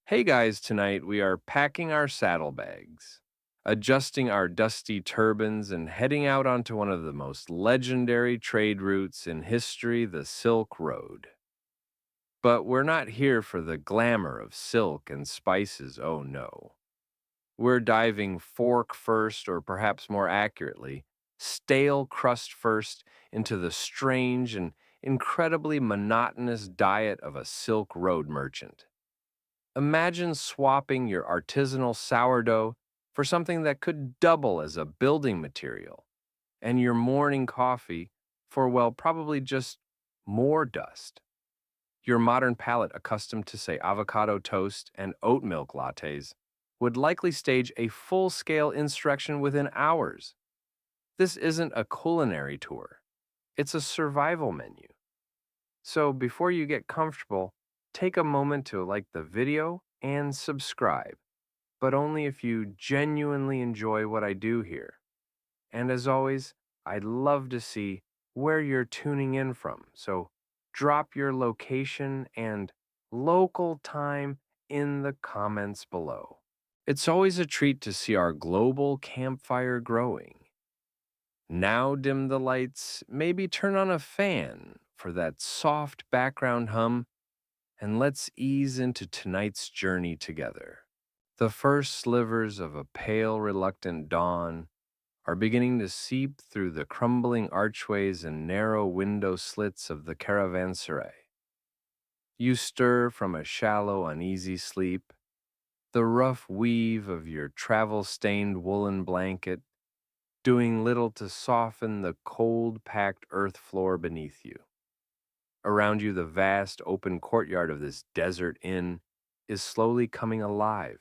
Hey guys, tonight we are packing our saddlebags, adjusting our dusty turbans, and heading out onto one of the most legendary trade routes in history, the Silk Road. But we're not here for the glamour of silk and spices, oh no. We're diving fork first, or perhaps more accurately, stale crust first, into the strange and incredibly monotonous diet of a Silk Road merchant. Imagine swapping your artisanal sourdough for something that could double as a building material, and your morning coffee for, well, probably just more dust. Your modern palate, accustomed to, say, avocado toast and oat milk lattes, would likely stage a full scale insurrection within hours. This isn't a culinary tour, it's a survival menu. So before you get comfortable, take a moment to like the video and subscribe, but only if you genuinely enjoy what I do here. And as always, I'd love to see where you're tuning in from. So drop your location and local time in the comments below. It's always a treat to see our global campfire growing. Now dim the lights, maybe turn on a fan for that soft background hum, and let's ease into tonight's journey together. The first slivers of a pale, reluctant dawn are beginning to seep through the crumbling archways and narrow window slits of the caravanserai. You stir from a shallow, uneasy sleep, the rough weave of your travel stained woolen blanket doing little to soften the cold, packed earth floor beneath you. Around you, the vast open courtyard of this desert inn is slowly coming alive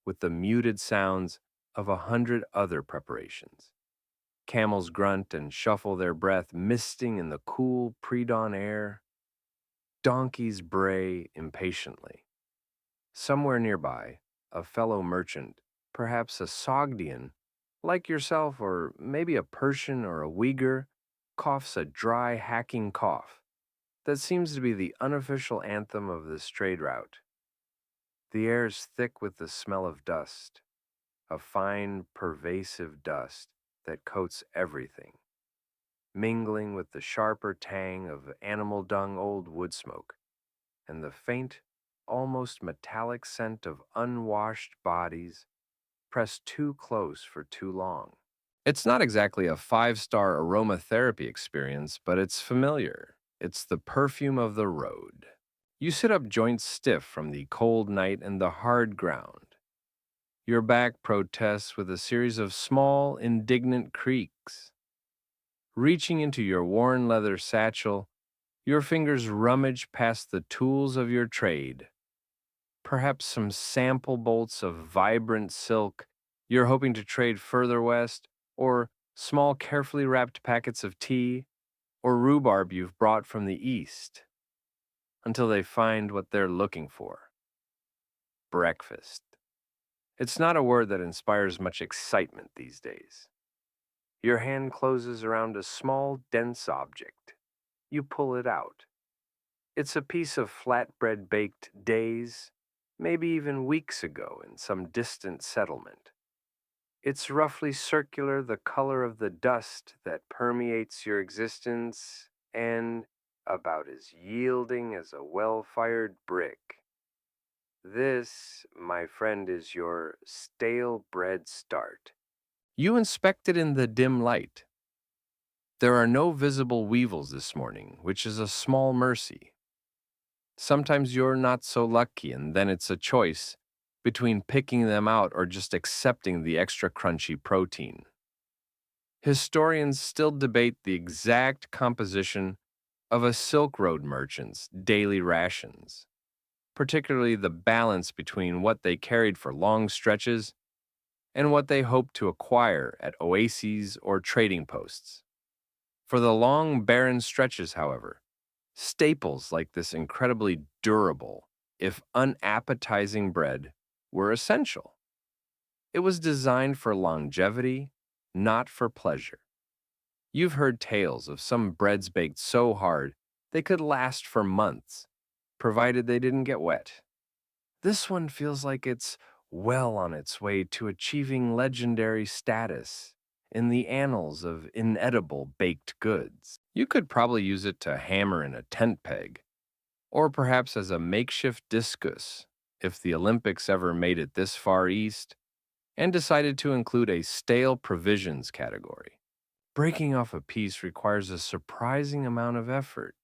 with the muted sounds of 100 other preparations. Camels grunt and shuffle their breath, misting in the cool pre-dawn air. Donkeys bray impatiently. Somewhere nearby, a fellow merchant, perhaps a Sogdian, like yourself, or maybe a Persian or a Uyghur, coughs a dry, hacking cough that seems to be the unofficial anthem of this trade route. The air is thick with the smell of dust, a fine, pervasive dust that coats everything, mingling with the sharper tang of animal dung, old wood smoke, and the faint, almost metallic scent of unwashed bodies pressed too close for too long. It's not exactly a five-star aromatherapy experience, but it's familiar. It's the perfume of the road. You sit up joints stiff from the cold night and the hard ground. Your back protests with a series of small, indignant creaks. Reaching into your worn leather satchel, your fingers rummage past the tools of your trade. Perhaps some sample bolts of vibrant silk you're hoping to trade further west, or small, carefully wrapped packets of tea, or rhubarb you've brought from the east, until they find what they're looking for: breakfast. It's not a word that inspires much excitement these days. Your hand closes around a small, dense object. You pull it out. It's a piece of flatbread baked days, maybe even weeks ago in some distant settlement. It's roughly circular, the color of the dust that permeates your existence, and about as yielding as a well-fired brick. This, my friend, is your stale bread start. You inspect it in the dim light. There are no visible weevils this morning, which is a small mercy. Sometimes you're not so lucky, and then it's a choice between picking them out or just accepting the extra crunchy protein. Historians still debate the exact composition of a Silk Road merchant's daily rations, particularly the balance between what they carried for long stretches and what they hoped to acquire at oases or trading posts. For the long, barren stretches, however, staples like this incredibly durable, if unappetizing bread were essential. It was designed for longevity, not for pleasure. You've heard tales of some breads baked so hard they could last for months, provided they didn't get wet. This one feels like it's well on its way to achieving legendary status in the annals of inedible baked goods. You could probably use it to hammer in a tent peg, or perhaps as a makeshift discus if the Olympics ever made it this far east and decided to include a stale provisions category. Breaking off a piece requires a surprising amount of effort.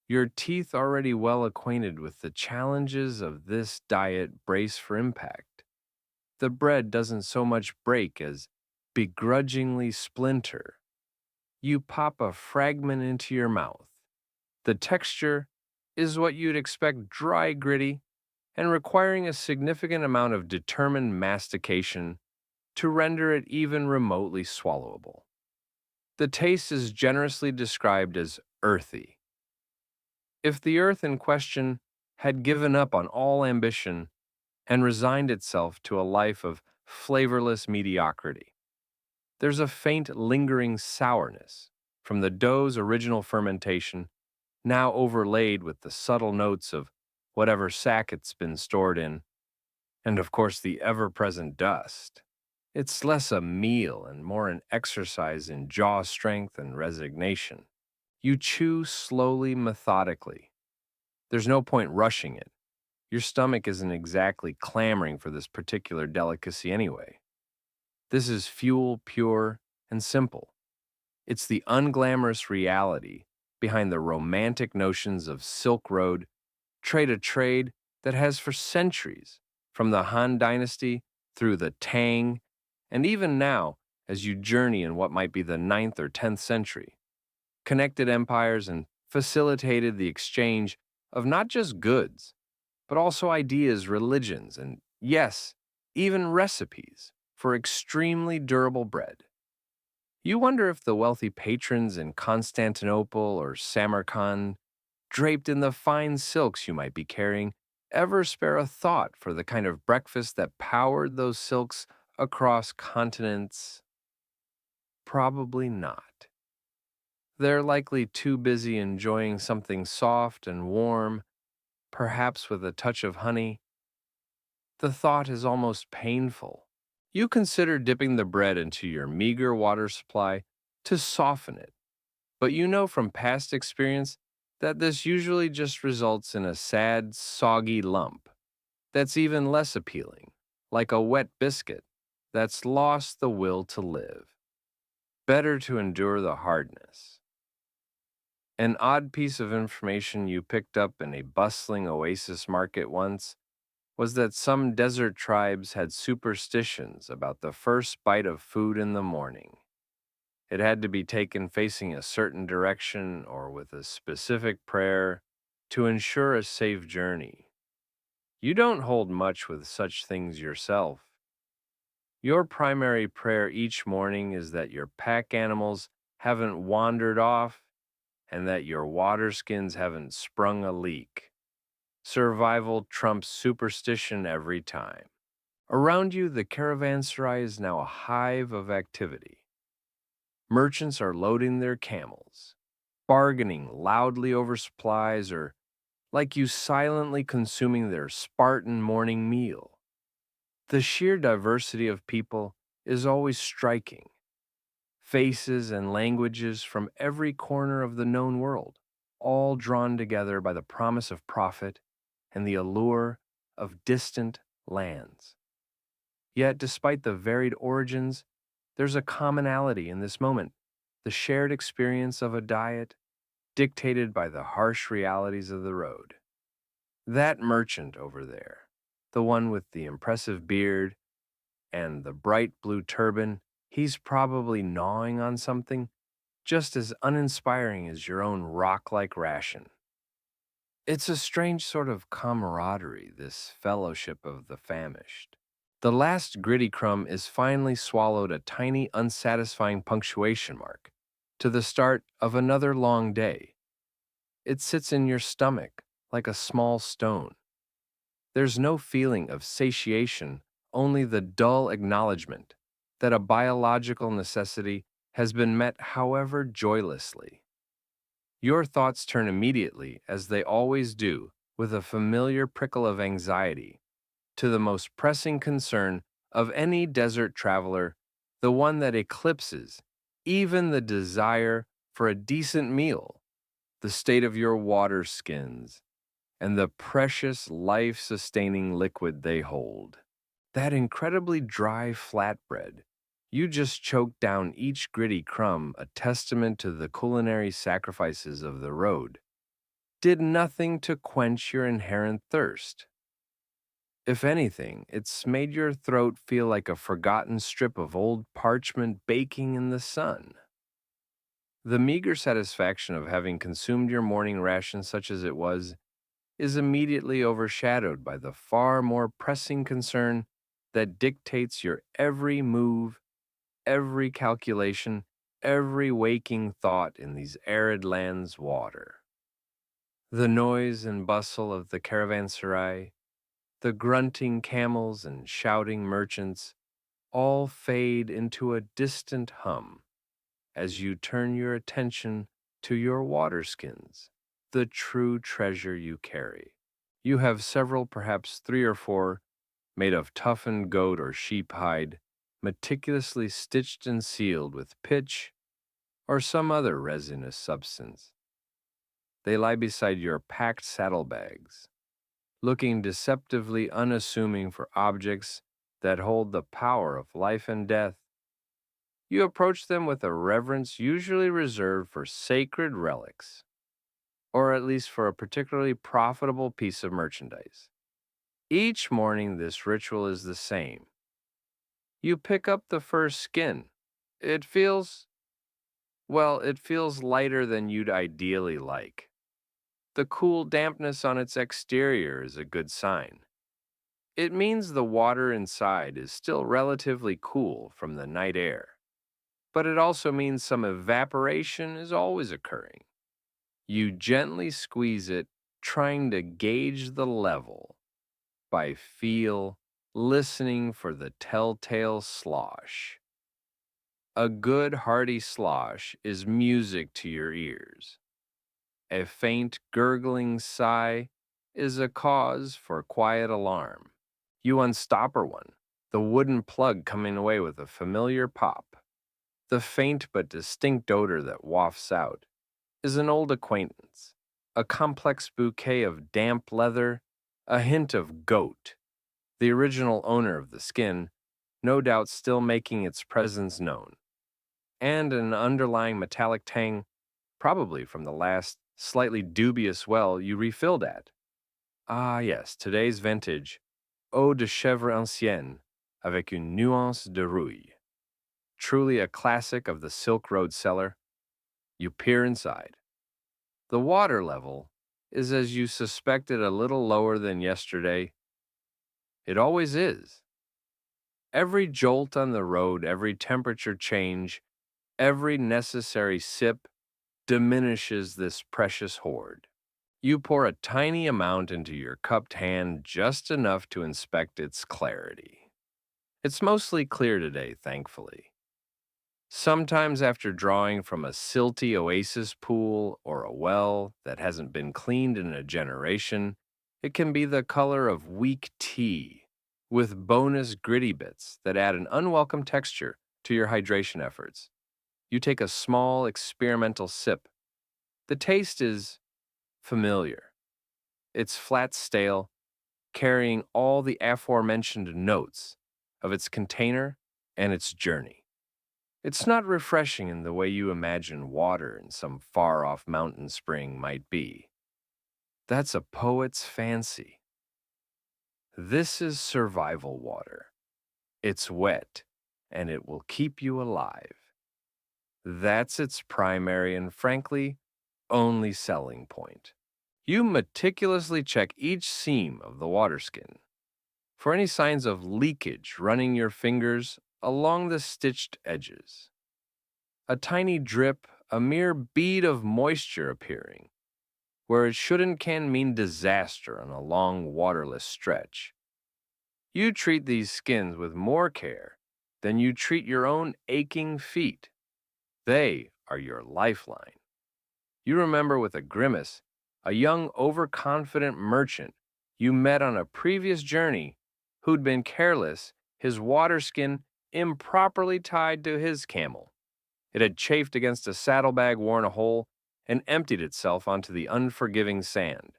Your teeth already well acquainted with the challenges of this diet brace for impact. The bread doesn't so much break as begrudgingly splinter. You pop a fragment into your mouth. The texture is what you'd expect dry, gritty, and requiring a significant amount of determined mastication to render it even remotely swallowable. The taste is generously described as earthy. If the earth in question had given up on all ambition and resigned itself to a life of flavorless mediocrity, there's a faint lingering sourness from the dough's original fermentation, now overlaid with the subtle notes of whatever sack it's been stored in, and of course the ever-present dust. It's less a meal and more an exercise in jaw strength and resignation. You chew slowly, methodically. There's no point rushing it. Your stomach isn't exactly clamoring for this particular delicacy anyway. This is fuel pure and simple. It's the unglamorous reality behind the romantic notions of Silk Road, trade that has for centuries, from the Han Dynasty through the Tang, and even now as you journey in what might be the ninth or 10th century, connected empires and facilitated the exchange of not just goods, but also ideas, religions, and yes, even recipes for extremely durable bread. You wonder if the wealthy patrons in Constantinople or Samarkand, draped in the fine silks you might be carrying, ever spare a thought for the kind of breakfast that powered those silks across continents? Probably not. They're likely too busy enjoying something soft and warm, perhaps with a touch of honey. The thought is almost painful. You consider dipping the bread into your meager water supply to soften it, but you know from past experience that this usually just results in a sad, soggy lump that's even less appealing, like a wet biscuit that's lost the will to live. Better to endure the hardness. An odd piece of information you picked up in a bustling oasis market once was that some desert tribes had superstitions about the first bite of food in the morning. It had to be taken facing a certain direction or with a specific prayer to ensure a safe journey. You don't hold much with such things yourself. Your primary prayer each morning is that your pack animals haven't wandered off and that your water skins haven't sprung a leak. Survival trumps superstition every time. Around you, the caravanserai is now a hive of activity. Merchants are loading their camels, bargaining loudly over supplies, or like you silently consuming their Spartan morning meal. The sheer diversity of people is always striking. Faces and languages from every corner of the known world, all drawn together by the promise of profit and the allure of distant lands. Yet, despite the varied origins, there's a commonality in this moment, the shared experience of a diet dictated by the harsh realities of the road. That merchant over there, the one with the impressive beard and the bright blue turban, he's probably gnawing on something just as uninspiring as your own rock-like ration. It's a strange sort of camaraderie, this fellowship of the famished. The last gritty crumb is finally swallowed, a tiny, unsatisfying punctuation mark to the start of another long day. It sits in your stomach like a small stone. There's no feeling of satiation, only the dull acknowledgement that a biological necessity has been met, however joylessly. Your thoughts turn immediately, as they always do, with a familiar prickle of anxiety, to the most pressing concern of any desert traveler, the one that eclipses even the desire for a decent meal, the state of your water skins, and the precious life sustaining liquid they hold. That incredibly dry flatbread, you just choked down each gritty crumb, a testament to the culinary sacrifices of the road, did nothing to quench your inherent thirst. If anything, it's made your throat feel like a forgotten strip of old parchment baking in the sun. The meager satisfaction of having consumed your morning ration, such as it was, is immediately overshadowed by the far more pressing concern that dictates your every move, every calculation, every waking thought in these arid lands' water. The noise and bustle of the caravanserai, the grunting camels and shouting merchants, all fade into a distant hum as you turn your attention to your water skins, the true treasure you carry. You have several, perhaps three or four, made of toughened goat or sheep hide, meticulously stitched and sealed with pitch or some other resinous substance. They lie beside your packed saddlebags, looking deceptively unassuming for objects that hold the power of life and death. You approach them with a reverence usually reserved for sacred relics, or at least for a particularly profitable piece of merchandise. Each morning, this ritual is the same. You pick up the first skin. It feels, it feels lighter than you'd ideally like. The cool dampness on its exterior is a good sign. It means the water inside is still relatively cool from the night air, but it also means some evaporation is always occurring. You gently squeeze it, trying to gauge the level by feel, listening for the telltale slosh. A good hearty slosh is music to your ears. A faint gurgling sigh is a cause for quiet alarm. You unstopper one, the wooden plug coming away with a familiar pop. The faint but distinct odor that wafts out is an old acquaintance, a complex bouquet of damp leather, a hint of goat, the original owner of the skin, no doubt still making its presence known, and an underlying metallic tang, probably from the last slightly dubious well you refilled at. Ah, yes, today's vintage, eau de chèvre ancienne, avec une nuance de rouille. Truly a classic of the Silk Road cellar. You peer inside. The water level is, as you suspected, a little lower than yesterday. It always is. Every jolt on the road, every temperature change, every necessary sip diminishes this precious hoard. You pour a tiny amount into your cupped hand, just enough to inspect its clarity. It's mostly clear today, thankfully. Sometimes, after drawing from a silty oasis pool or a well that hasn't been cleaned in a generation, it can be the color of weak tea, with bonus gritty bits that add an unwelcome texture to your hydration efforts. You take a small experimental sip. The taste is familiar. It's flat stale, carrying all the aforementioned notes of its container and its journey. It's not refreshing in the way you imagine water in some far-off mountain spring might be. That's a poet's fancy. This is survival water. It's wet, and it will keep you alive. That's its primary and, frankly, only selling point. You meticulously check each seam of the water skin for any signs of leakage, running your fingers along the stitched edges. A tiny drip, a mere bead of moisture appearing, where it shouldn't can mean disaster on a long waterless stretch. You treat these skins with more care than you treat your own aching feet. They are your lifeline. You remember with a grimace a young, overconfident merchant you met on a previous journey who'd been careless, his water skin improperly tied to his camel. It had chafed against a saddlebag worn a hole and emptied itself onto the unforgiving sand.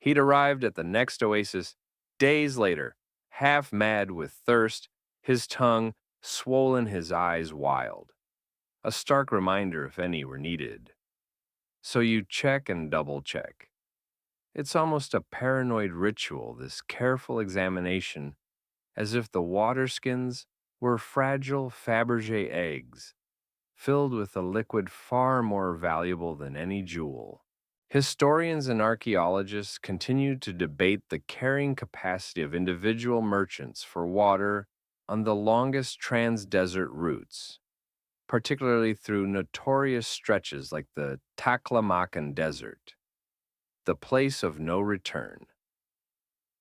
He'd arrived at the next oasis days later, half mad with thirst, his tongue swollen, his eyes wild. A stark reminder if any were needed. So you check and double check. It's almost a paranoid ritual, this careful examination, as if the waterskins were fragile Fabergé eggs, filled with a liquid far more valuable than any jewel. Historians and archaeologists continue to debate the carrying capacity of individual merchants for water on the longest trans-desert routes, particularly through notorious stretches like the Taklamakan Desert, the place of no return.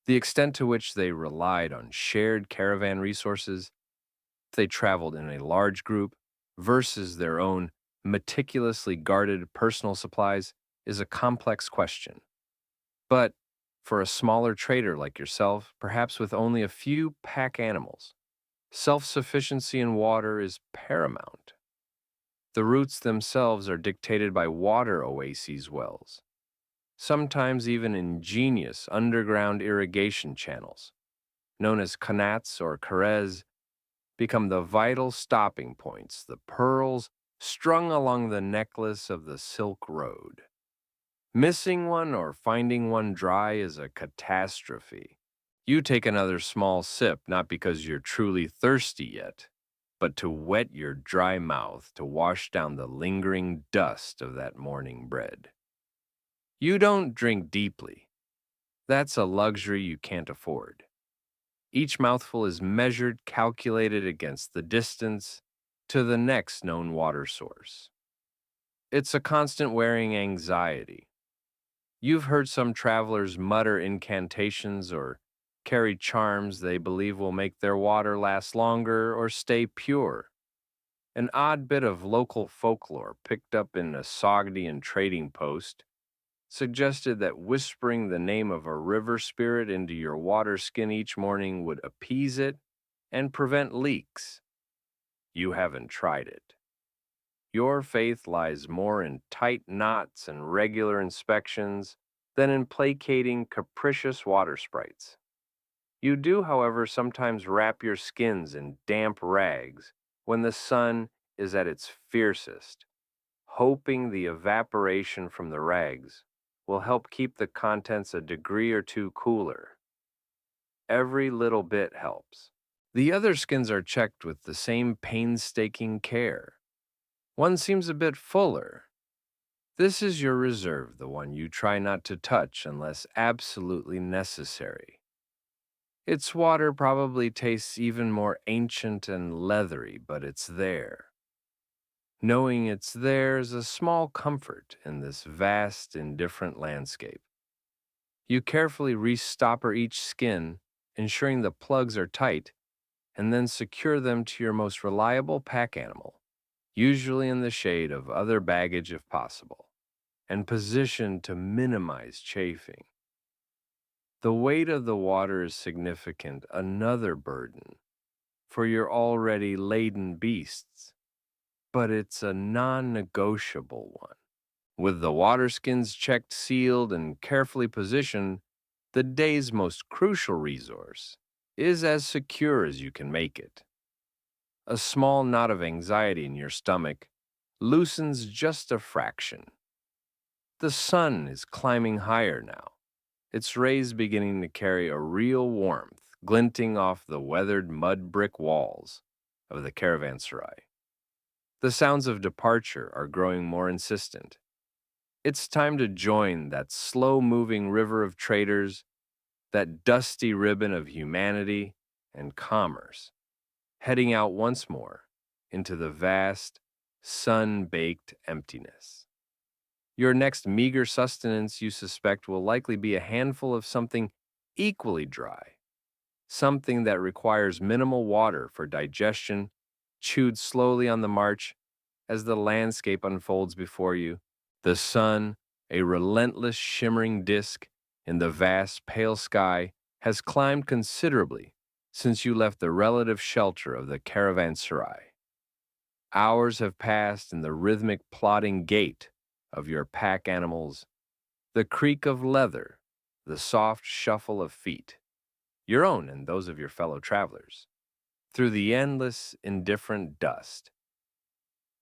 The extent to which they relied on shared caravan resources, if they traveled in a large group, versus their own meticulously guarded personal supplies is a complex question. But for a smaller trader like yourself, perhaps with only a few pack animals, self-sufficiency in water is paramount. The routes themselves are dictated by water oases wells, sometimes even ingenious underground irrigation channels, known as kanats or karez, become the vital stopping points, the pearls strung along the necklace of the Silk Road. Missing one or finding one dry is a catastrophe. You take another small sip not because you're truly thirsty yet, but to wet your dry mouth to wash down the lingering dust of that morning bread. You don't drink deeply. That's a luxury you can't afford. Each mouthful is measured, calculated against the distance to the next known water source. It's a constant wearing anxiety. You've heard some travelers mutter incantations or carry charms they believe will make their water last longer or stay pure. An odd bit of local folklore picked up in a Sogdian trading post suggested that whispering the name of a river spirit into your water skin each morning would appease it and prevent leaks. You haven't tried it. Your faith lies more in tight knots and regular inspections than in placating capricious water sprites. You do, however, sometimes wrap your skins in damp rags when the sun is at its fiercest, hoping the evaporation from the rags will help keep the contents a degree or two cooler. Every little bit helps. The other skins are checked with the same painstaking care. One seems a bit fuller. This is your reserve, the one you try not to touch unless absolutely necessary. Its water probably tastes even more ancient and leathery, but it's there. Knowing it's there is a small comfort in this vast, indifferent landscape. You carefully restopper each skin, ensuring the plugs are tight, and then secure them to your most reliable pack animal, usually in the shade of other baggage if possible, and positioned to minimize chafing. The weight of the water is significant, another burden for your already laden beasts, but it's a non-negotiable one. With the waterskins checked, sealed, and carefully positioned, the day's most crucial resource is as secure as you can make it. A small knot of anxiety in your stomach loosens just a fraction. The sun is climbing higher now, its rays beginning to carry a real warmth, glinting off the weathered mud brick walls of the caravanserai. The sounds of departure are growing more insistent. It's time to join that slow-moving river of traders, that dusty ribbon of humanity and commerce, heading out once more into the vast, sun-baked emptiness. Your next meager sustenance, you suspect, will likely be a handful of something equally dry, something that requires minimal water for digestion, chewed slowly on the march as the landscape unfolds before you. The sun A relentless shimmering disk in the vast pale sky has climbed considerably since you left the relative shelter of the caravanserai. Hours have passed in the rhythmic plodding gait of your pack animals, the creak of leather, the soft shuffle of feet, your own and those of your fellow travelers, through the endless, indifferent dust.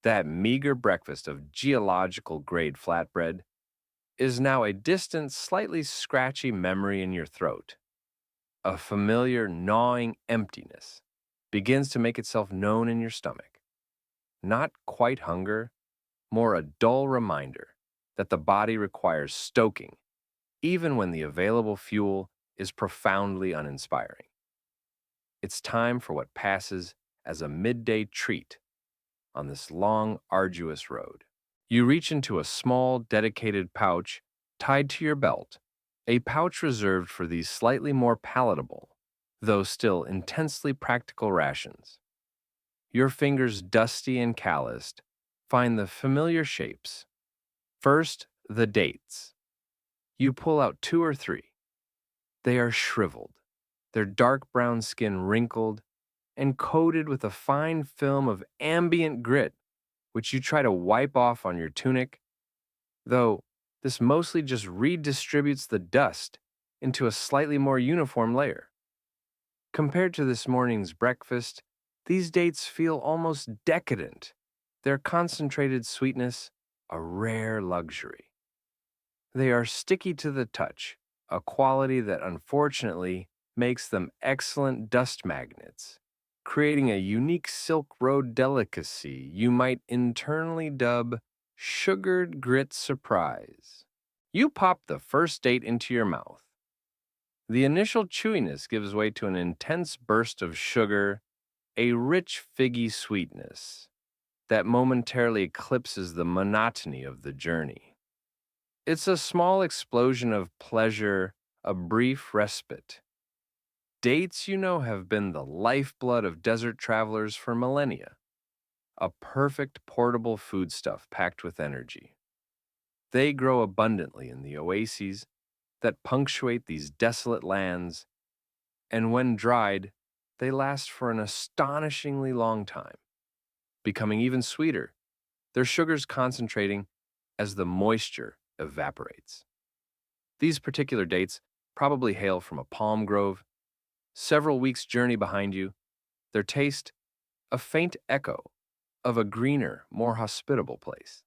That meager breakfast of geological grade flatbread is now a distant, slightly scratchy memory in your throat. A familiar, gnawing emptiness begins to make itself known in your stomach. Not quite hunger, more a dull reminder that the body requires stoking, even when the available fuel is profoundly uninspiring. It's time for what passes as a midday treat on this long, arduous road. You reach into a small, dedicated pouch tied to your belt, a pouch reserved for these slightly more palatable, though still intensely practical rations. Your fingers, dusty and calloused, find the familiar shapes. First, the dates. You pull out two or three. They are shriveled, their dark brown skin wrinkled and coated with a fine film of ambient grit, which you try to wipe off on your tunic, though this mostly just redistributes the dust into a slightly more uniform layer. Compared to this morning's breakfast, these dates feel almost decadent, their concentrated sweetness a rare luxury. They are sticky to the touch, a quality that unfortunately makes them excellent dust magnets, creating a unique Silk Road delicacy you might internally dub sugared grit surprise. You pop the first date into your mouth. The initial chewiness gives way to an intense burst of sugar, a rich figgy sweetness that momentarily eclipses the monotony of the journey. It's a small explosion of pleasure, a brief respite. Dates, have been the lifeblood of desert travelers for millennia, a perfect portable foodstuff packed with energy. They grow abundantly in the oases that punctuate these desolate lands, and when dried, they last for an astonishingly long time, becoming even sweeter, their sugars concentrating as the moisture evaporates. These particular dates probably hail from a palm grove, several weeks' journey behind you, their taste a faint echo of a greener, more hospitable place.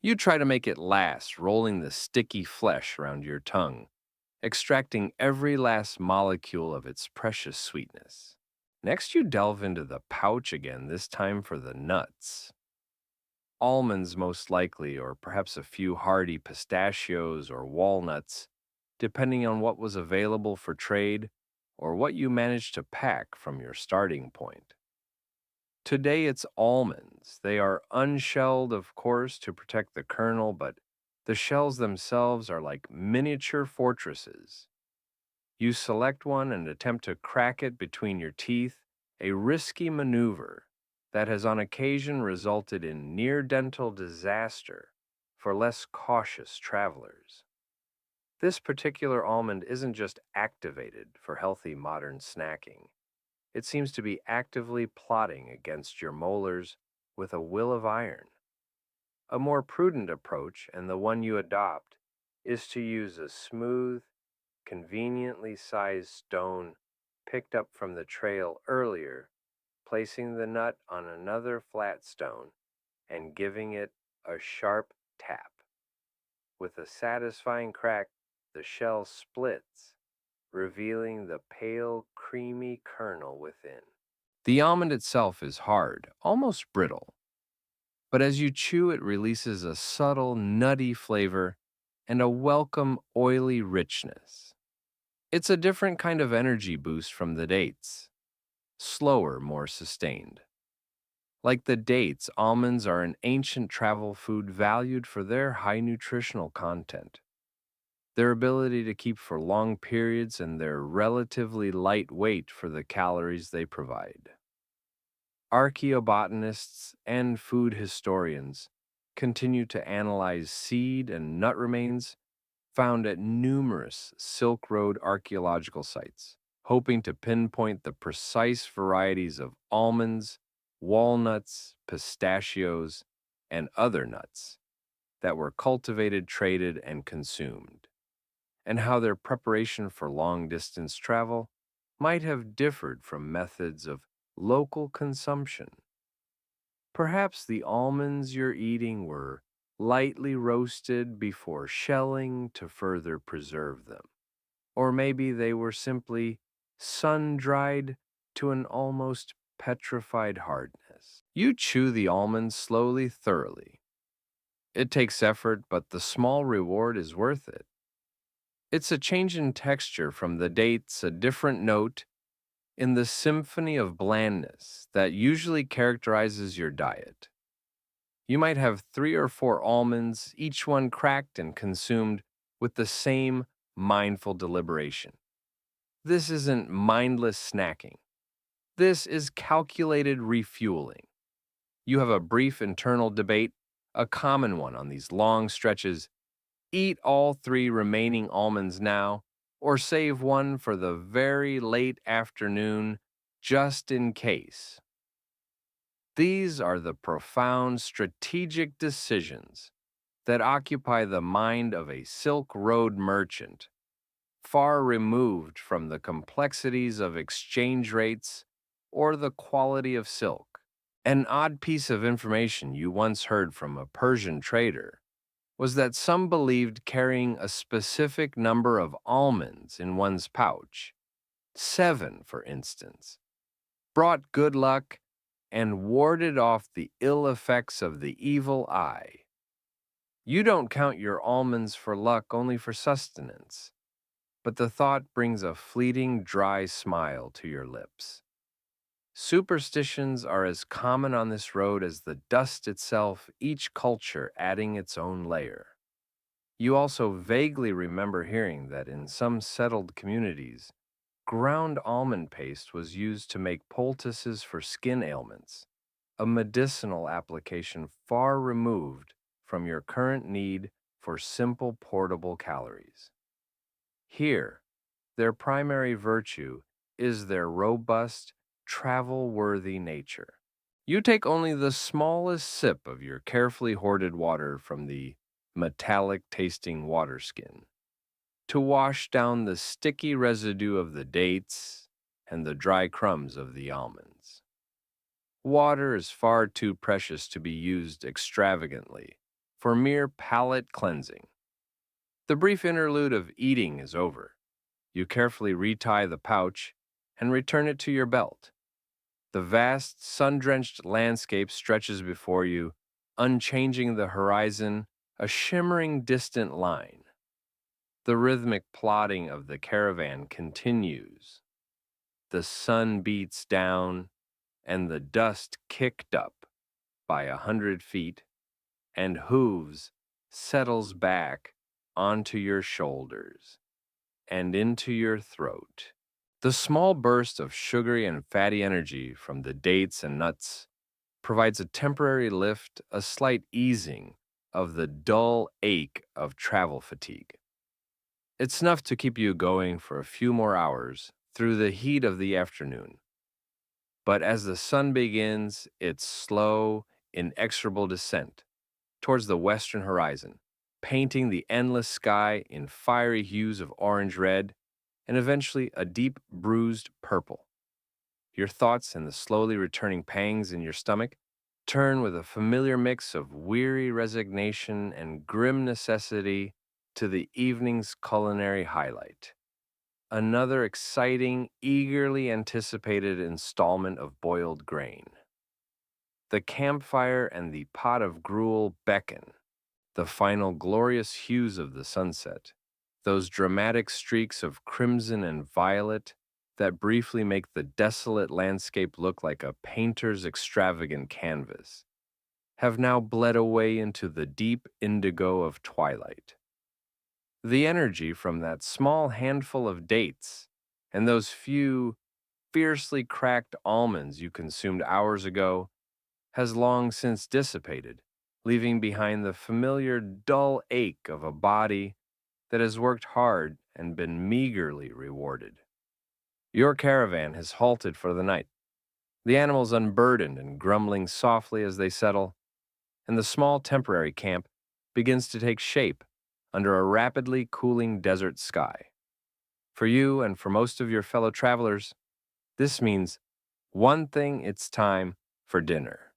You try to make it last, rolling the sticky flesh around your tongue, extracting every last molecule of its precious sweetness. Next, you delve into the pouch again, this time for the nuts. Almonds, most likely, or perhaps a few hardy pistachios or walnuts, depending on what was available for trade or what you managed to pack from your starting point. Today it's almonds. They are unshelled, of course, to protect the kernel, but the shells themselves are like miniature fortresses. You select one and attempt to crack it between your teeth, a risky maneuver that has on occasion resulted in near-dental disaster for less cautious travelers. This particular almond isn't just activated for healthy modern snacking. It seems to be actively plotting against your molars with a will of iron. A more prudent approach, and the one you adopt, is to use a smooth, conveniently sized stone picked up from the trail earlier, placing the nut on another flat stone and giving it a sharp tap. With a satisfying crack, the shell splits, revealing the pale, creamy kernel within. The almond itself is hard, almost brittle, but as you chew, it releases a subtle, nutty flavor and a welcome, oily richness. It's a different kind of energy boost from the dates, slower, more sustained. Like the dates, almonds are an ancient travel food valued for their high nutritional content, their ability to keep for long periods, and their relatively light weight for the calories they provide. Archaeobotanists and food historians continue to analyze seed and nut remains found at numerous Silk Road archaeological sites, hoping to pinpoint the precise varieties of almonds, walnuts, pistachios, and other nuts that were cultivated, traded, and consumed, and how their preparation for long distance travel might have differed from methods of local consumption. Perhaps the almonds you're eating were lightly roasted before shelling to further preserve them. Or maybe they were simply sun dried to an almost petrified hardness. You chew the almonds slowly, thoroughly. It takes effort, but the small reward is worth it. It's a change in texture from the dates, a different note in the symphony of blandness that usually characterizes your diet. You might have 3 or 4 almonds, each one cracked and consumed with the same mindful deliberation. This isn't mindless snacking. This is calculated refueling. You have a brief internal debate, a common one on these long stretches. Eat all 3 remaining almonds now, or save one for the very late afternoon, just in case. These are the profound strategic decisions that occupy the mind of a Silk Road merchant, far removed from the complexities of exchange rates or the quality of silk. An odd piece of information you once heard from a Persian trader was that some believed carrying a specific number of almonds in one's pouch, 7 for instance, brought good luck and warded off the ill effects of the evil eye. You don't count your almonds for luck, only for sustenance, but the thought brings a fleeting dry smile to your lips. Superstitions are as common on this road as the dust itself, each culture adding its own layer. You also vaguely remember hearing that in some settled communities, ground almond paste was used to make poultices for skin ailments, a medicinal application far removed from your current need for simple portable calories. Here, their primary virtue is their robust, travel-worthy nature. You take only the smallest sip of your carefully hoarded water from the metallic-tasting water skin to wash down the sticky residue of the dates and the dry crumbs of the almonds. Water is far too precious to be used extravagantly for mere palate cleansing. The brief interlude of eating is over. You carefully retie the pouch and return it to your belt. The vast, sun-drenched landscape stretches before you, unchanging the horizon, a shimmering distant line. The rhythmic plodding of the caravan continues. The sun beats down, and the dust kicked up by 100 feet, and hooves settles back onto your shoulders and into your throat. The small burst of sugary and fatty energy from the dates and nuts provides a temporary lift, a slight easing of the dull ache of travel fatigue. It's enough to keep you going for a few more hours through the heat of the afternoon. But as the sun begins its slow, inexorable descent towards the western horizon, painting the endless sky in fiery hues of orange-red, and eventually a deep bruised purple, your thoughts and the slowly returning pangs in your stomach turn with a familiar mix of weary resignation and grim necessity to the evening's culinary highlight. Another exciting, eagerly anticipated installment of boiled grain. The campfire and the pot of gruel beckon, the final glorious hues of the sunset, those dramatic streaks of crimson and violet that briefly make the desolate landscape look like a painter's extravagant canvas, have now bled away into the deep indigo of twilight. The energy from that small handful of dates and those few fiercely cracked almonds you consumed hours ago has long since dissipated, leaving behind the familiar dull ache of a body that has worked hard and been meagerly rewarded. Your caravan has halted for the night, the animals unburdened and grumbling softly as they settle, and the small temporary camp begins to take shape under a rapidly cooling desert sky. For you and for most of your fellow travelers, this means one thing: it's time for dinner.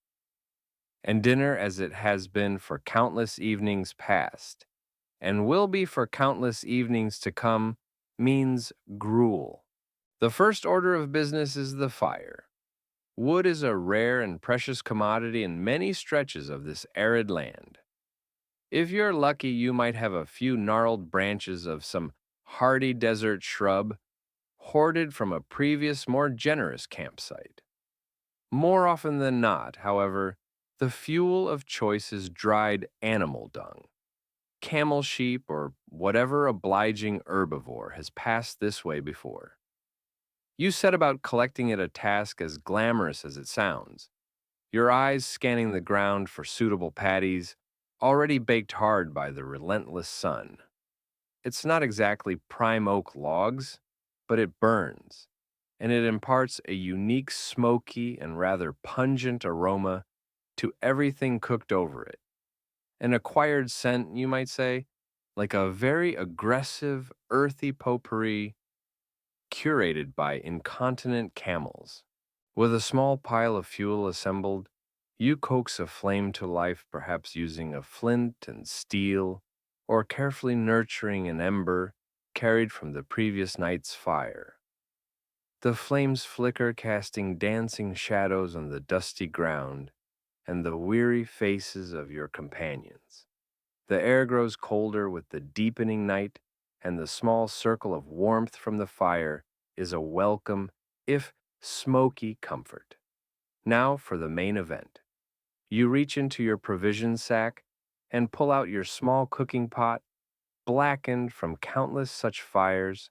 And dinner, as it has been for countless evenings past, and will be for countless evenings to come, means gruel. The first order of business is the fire. Wood is a rare and precious commodity in many stretches of this arid land. If you're lucky, you might have a few gnarled branches of some hardy desert shrub hoarded from a previous, more generous campsite. More often than not, however, the fuel of choice is dried animal dung. Camel sheep or whatever obliging herbivore has passed this way before. You set about collecting it, a task as glamorous as it sounds, your eyes scanning the ground for suitable patties, already baked hard by the relentless sun. It's not exactly prime oak logs, but it burns, and it imparts a unique smoky and rather pungent aroma to everything cooked over it. An acquired scent, you might say, like a very aggressive, earthy potpourri curated by incontinent camels. With a small pile of fuel assembled, you coax a flame to life, perhaps using a flint and steel, or carefully nurturing an ember carried from the previous night's fire. The flames flicker, casting dancing shadows on the dusty ground and the weary faces of your companions. The air grows colder with the deepening night, and the small circle of warmth from the fire is a welcome, if smoky, comfort. Now for the main event. You reach into your provision sack and pull out your small cooking pot, blackened from countless such fires,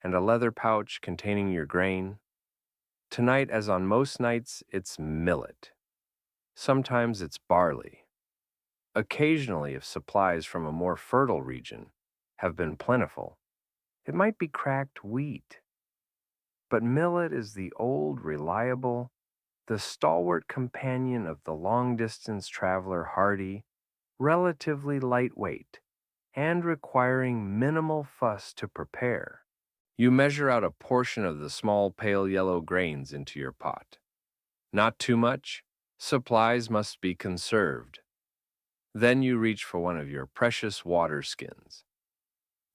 and a leather pouch containing your grain. Tonight, as on most nights, it's millet. Sometimes it's barley. Occasionally, if supplies from a more fertile region have been plentiful, it might be cracked wheat. But millet is the old, reliable, the stalwart companion of the long distance traveler, hardy, relatively lightweight, and requiring minimal fuss to prepare. You measure out a portion of the small pale yellow grains into your pot. Not too much, supplies must be conserved. Then you reach for one of your precious water skins.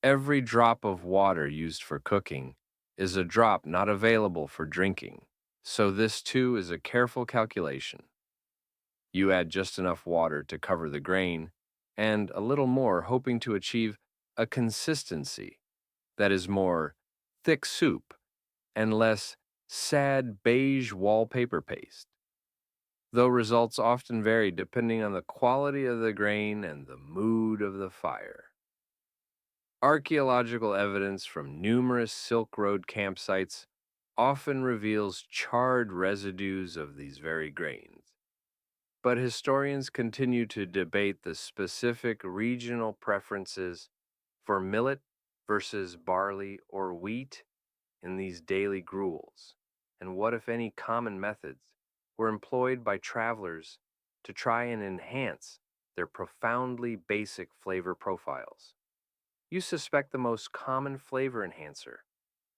Every drop of water used for cooking is a drop not available for drinking, so this too is a careful calculation. You add just enough water to cover the grain, and a little more, hoping to achieve a consistency that is more thick soup and less sad beige wallpaper paste, though results often vary depending on the quality of the grain and the mood of the fire. Archaeological evidence from numerous Silk Road campsites often reveals charred residues of these very grains, but historians continue to debate the specific regional preferences for millet versus barley or wheat in these daily gruels, and what, if any, common methods were employed by travelers to try and enhance their profoundly basic flavor profiles. You suspect the most common flavor enhancer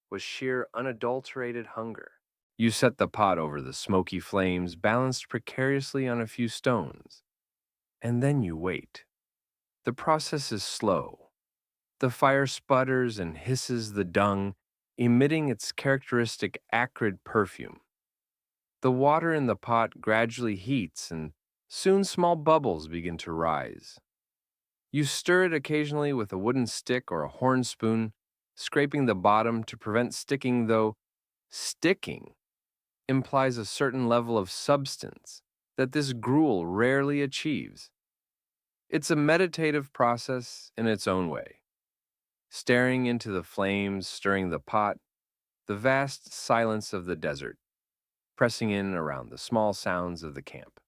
was sheer unadulterated hunger. You set the pot over the smoky flames, balanced precariously on a few stones, and then you wait. The process is slow. The fire sputters and hisses the dung, emitting its characteristic acrid perfume. The water in the pot gradually heats, and soon small bubbles begin to rise. You stir it occasionally with a wooden stick or a horn spoon, scraping the bottom to prevent sticking, though sticking implies a certain level of substance that this gruel rarely achieves. It's a meditative process in its own way. Staring into the flames, stirring the pot, the vast silence of the desert, pressing in around the small sounds of the camp.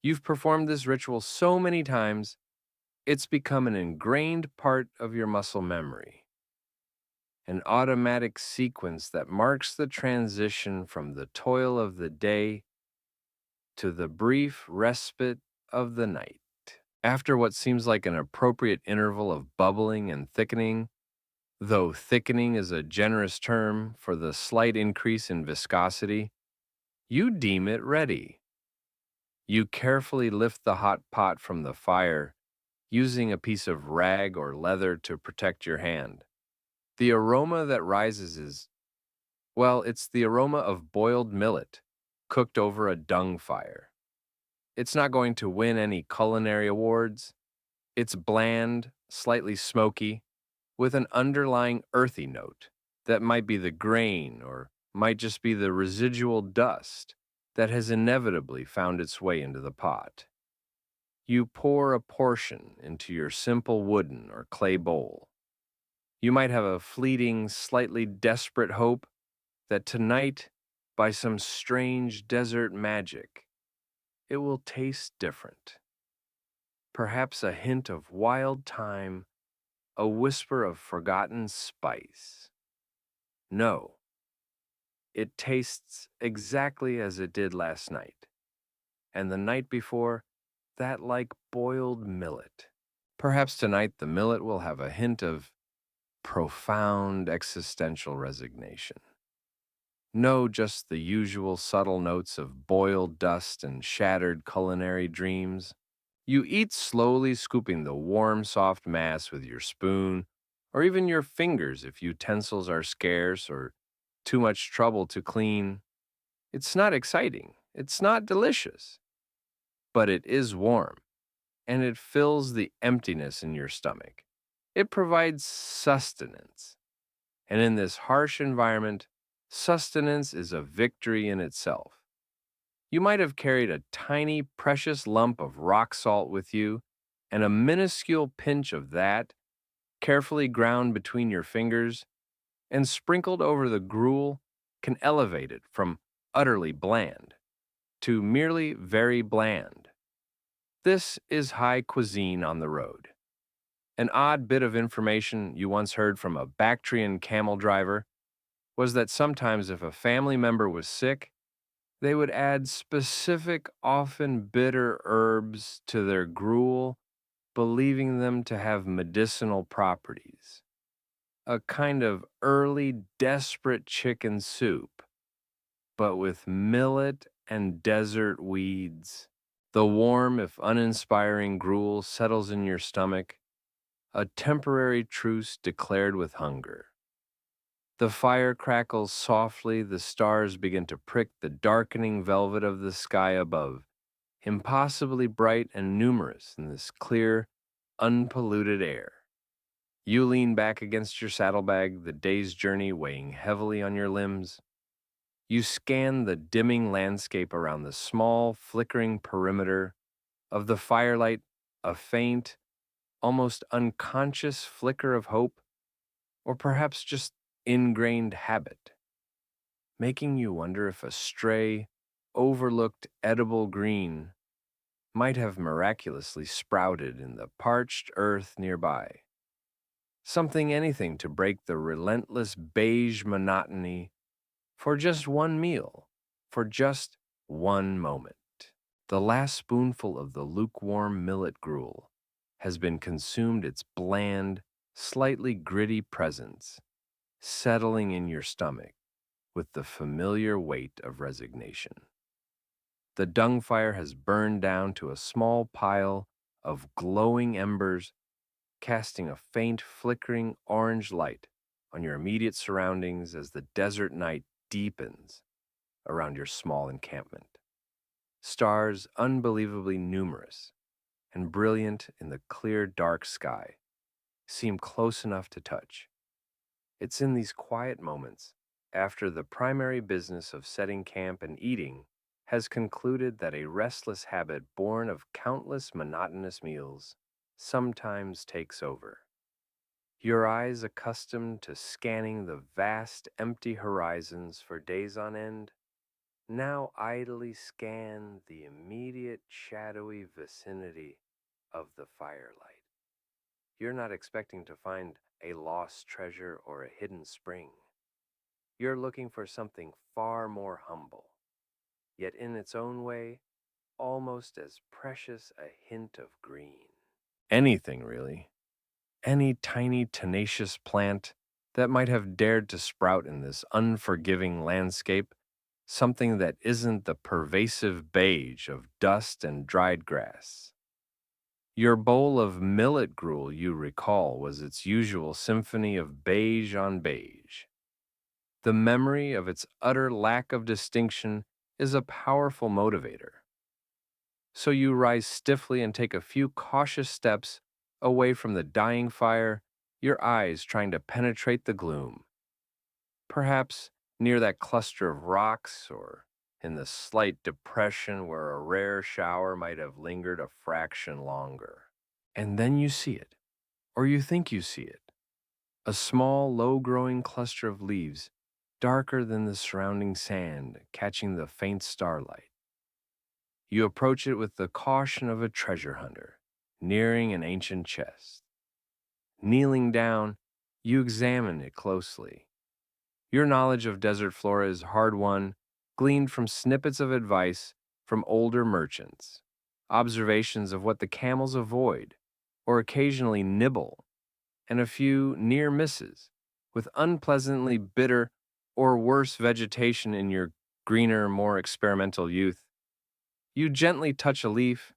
You've performed this ritual so many times, it's become an ingrained part of your muscle memory, an automatic sequence that marks the transition from the toil of the day to the brief respite of the night. After what seems like an appropriate interval of bubbling and thickening, though thickening is a generous term for the slight increase in viscosity, you deem it ready. You carefully lift the hot pot from the fire, using a piece of rag or leather to protect your hand. The aroma that rises is, well, it's the aroma of boiled millet, cooked over a dung fire. It's not going to win any culinary awards. It's bland, slightly smoky, with an underlying earthy note that might be the grain or might just be the residual dust that has inevitably found its way into the pot. You pour a portion into your simple wooden or clay bowl. You might have a fleeting, slightly desperate hope that tonight, by some strange desert magic, it will taste different. Perhaps a hint of wild thyme, a whisper of forgotten spice. No, it tastes exactly as it did last night, and the night before, that like boiled millet. Perhaps tonight the millet will have a hint of profound existential resignation. No, just the usual subtle notes of boiled dust and shattered culinary dreams. You eat slowly, scooping the warm, soft mass with your spoon, or even your fingers if utensils are scarce or too much trouble to clean. It's not exciting, it's not delicious, but it is warm, and it fills the emptiness in your stomach. It provides sustenance. And in this harsh environment, sustenance is a victory in itself. You might have carried a tiny, precious lump of rock salt with you, and a minuscule pinch of that, carefully ground between your fingers and sprinkled over the gruel, can elevate it from utterly bland to merely very bland. This is high cuisine on the road. An odd bit of information you once heard from a Bactrian camel driver was that sometimes if a family member was sick, they would add specific, often bitter herbs to their gruel, believing them to have medicinal properties. A kind of early, desperate chicken soup, but with millet and desert weeds. The warm, if uninspiring gruel settles in your stomach, a temporary truce declared with hunger. The fire crackles softly, the stars begin to prick the darkening velvet of the sky above, impossibly bright and numerous in this clear, unpolluted air. You lean back against your saddlebag, the day's journey weighing heavily on your limbs. You scan the dimming landscape around the small, flickering perimeter of the firelight, a faint, almost unconscious flicker of hope, or perhaps just ingrained habit, making you wonder if a stray, overlooked edible green might have miraculously sprouted in the parched earth nearby. Anything to break the relentless beige monotony for just one meal, for just one moment. The last spoonful of the lukewarm millet gruel has been consumed, its bland, slightly gritty presence settling in your stomach with the familiar weight of resignation. The dung fire has burned down to a small pile of glowing embers, casting a faint, flickering orange light on your immediate surroundings as the desert night deepens around your small encampment. Stars unbelievably numerous and brilliant in the clear, dark sky seem close enough to touch. It's in these quiet moments, after the primary business of setting camp and eating has concluded, that a restless habit born of countless monotonous meals sometimes takes over. Your eyes, accustomed to scanning the vast, empty horizons for days on end, Now idly scan the immediate shadowy vicinity of the firelight. You're not expecting to find a lost treasure or a hidden spring. You're looking for something far more humble, yet in its own way, almost as precious a hint of green. Anything, really. Any tiny, tenacious plant that might have dared to sprout in this unforgiving landscape, something that isn't the pervasive beige of dust and dried grass. Your bowl of millet gruel, you recall, was its usual symphony of beige on beige. The memory of its utter lack of distinction is a powerful motivator. So you rise stiffly and take a few cautious steps away from the dying fire, your eyes trying to penetrate the gloom. Perhaps near that cluster of rocks or in the slight depression where a rare shower might have lingered a fraction longer. And then you see it, or you think you see it. A small, low-growing cluster of leaves, darker than the surrounding sand, catching the faint starlight. You approach it with the caution of a treasure hunter, nearing an ancient chest. Kneeling down, you examine it closely. Your knowledge of desert flora is hard-won, gleaned from snippets of advice from older merchants, observations of what the camels avoid, or occasionally nibble, and a few near misses, with unpleasantly bitter or worse vegetation in your greener, more experimental youth. You gently touch a leaf.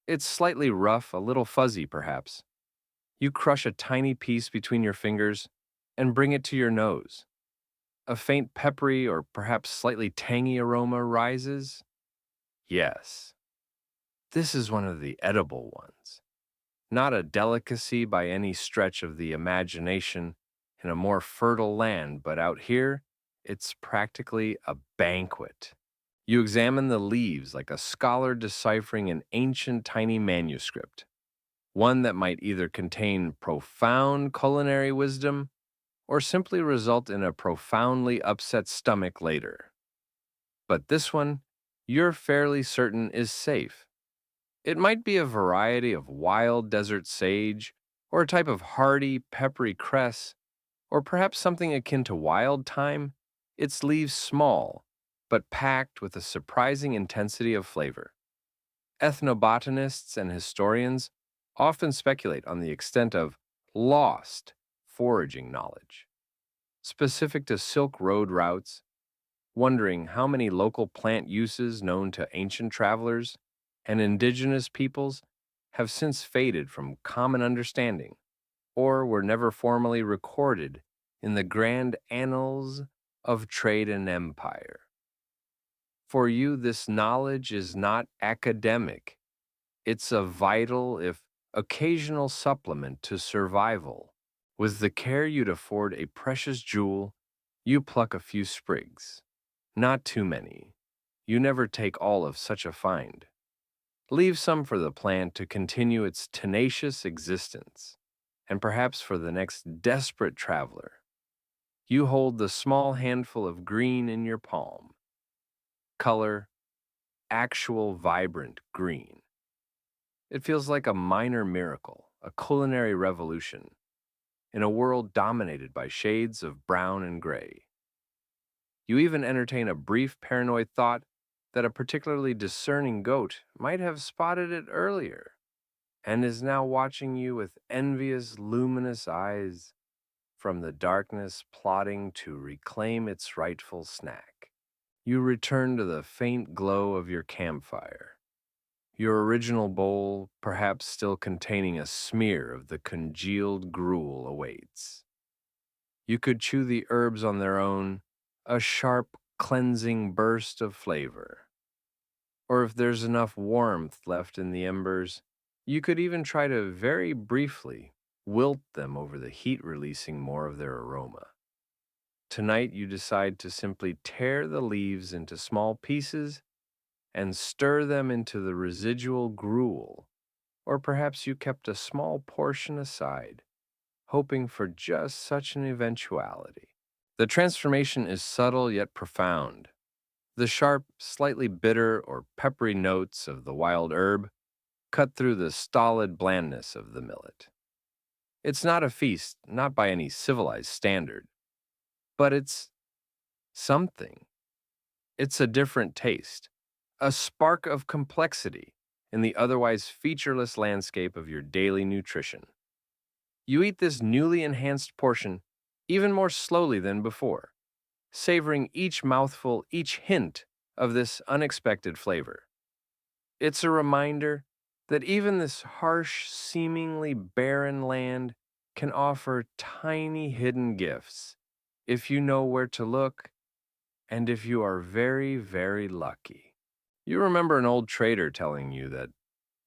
It's slightly rough, a little fuzzy perhaps. You crush a tiny piece between your fingers and bring it to your nose. A faint peppery or perhaps slightly tangy aroma rises. Yes, this is one of the edible ones. Not a delicacy by any stretch of the imagination in a more fertile land, but out here, it's practically a banquet. You examine the leaves like a scholar deciphering an ancient tiny manuscript, one that might either contain profound culinary wisdom or simply result in a profoundly upset stomach later. But this one, you're fairly certain is safe. It might be a variety of wild desert sage, or a type of hardy, peppery cress, or perhaps something akin to wild thyme, its leaves small, but packed with a surprising intensity of flavor. Ethnobotanists and historians often speculate on the extent of lost foraging knowledge, specific to Silk Road routes, wondering how many local plant uses known to ancient travelers and indigenous peoples have since faded from common understanding or were never formally recorded in the grand annals of trade and empire. For you, this knowledge is not academic. It's a vital, if occasional, supplement to survival. With the care you'd afford a precious jewel, you pluck a few sprigs. Not too many. You never take all of such a find. Leave some for the plant to continue its tenacious existence, and perhaps for the next desperate traveler. You hold the small handful of green in your palm. Color, actual vibrant green. It feels like a minor miracle, a culinary revolution, in a world dominated by shades of brown and gray. You even entertain a brief paranoid thought that a particularly discerning goat might have spotted it earlier and is now watching you with envious, luminous eyes from the darkness, plotting to reclaim its rightful snack. You return to the faint glow of your campfire, your original bowl perhaps still containing a smear of the congealed gruel awaits. You could chew the herbs on their own, a sharp, cleansing burst of flavor. Or if there's enough warmth left in the embers, you could even try to very briefly wilt them over the heat, releasing more of their aroma. Tonight, you decide to simply tear the leaves into small pieces and stir them into the residual gruel, or perhaps you kept a small portion aside, hoping for just such an eventuality. The transformation is subtle yet profound. The sharp, slightly bitter or peppery notes of the wild herb cut through the stolid blandness of the millet. It's not a feast, not by any civilized standard, but it's something. It's a different taste, a spark of complexity in the otherwise featureless landscape of your daily nutrition. You eat this newly enhanced portion even more slowly than before, savoring each mouthful, each hint of this unexpected flavor. It's a reminder that even this harsh, seemingly barren land can offer tiny hidden gifts if you know where to look and if you are very, very lucky. You remember an old trader telling you that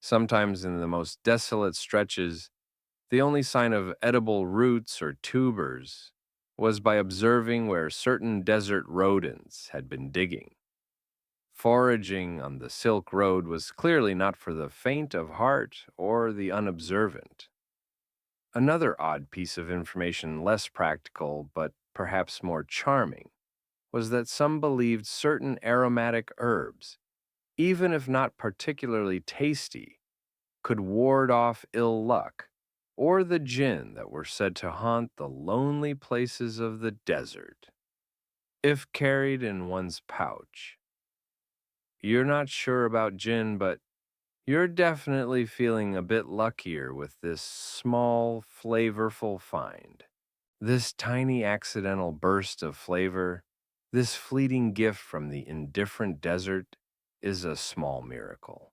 sometimes in the most desolate stretches, the only sign of edible roots or tubers was by observing where certain desert rodents had been digging. Foraging on the Silk Road was clearly not for the faint of heart or the unobservant. Another odd piece of information, less practical but perhaps more charming, was that some believed certain aromatic herbs, even if not particularly tasty, could ward off ill luck or the jinn that were said to haunt the lonely places of the desert. If carried in one's pouch, you're not sure about jinn, but you're definitely feeling a bit luckier with this small, flavorful find. This tiny accidental burst of flavor, this fleeting gift from the indifferent desert, is a small miracle.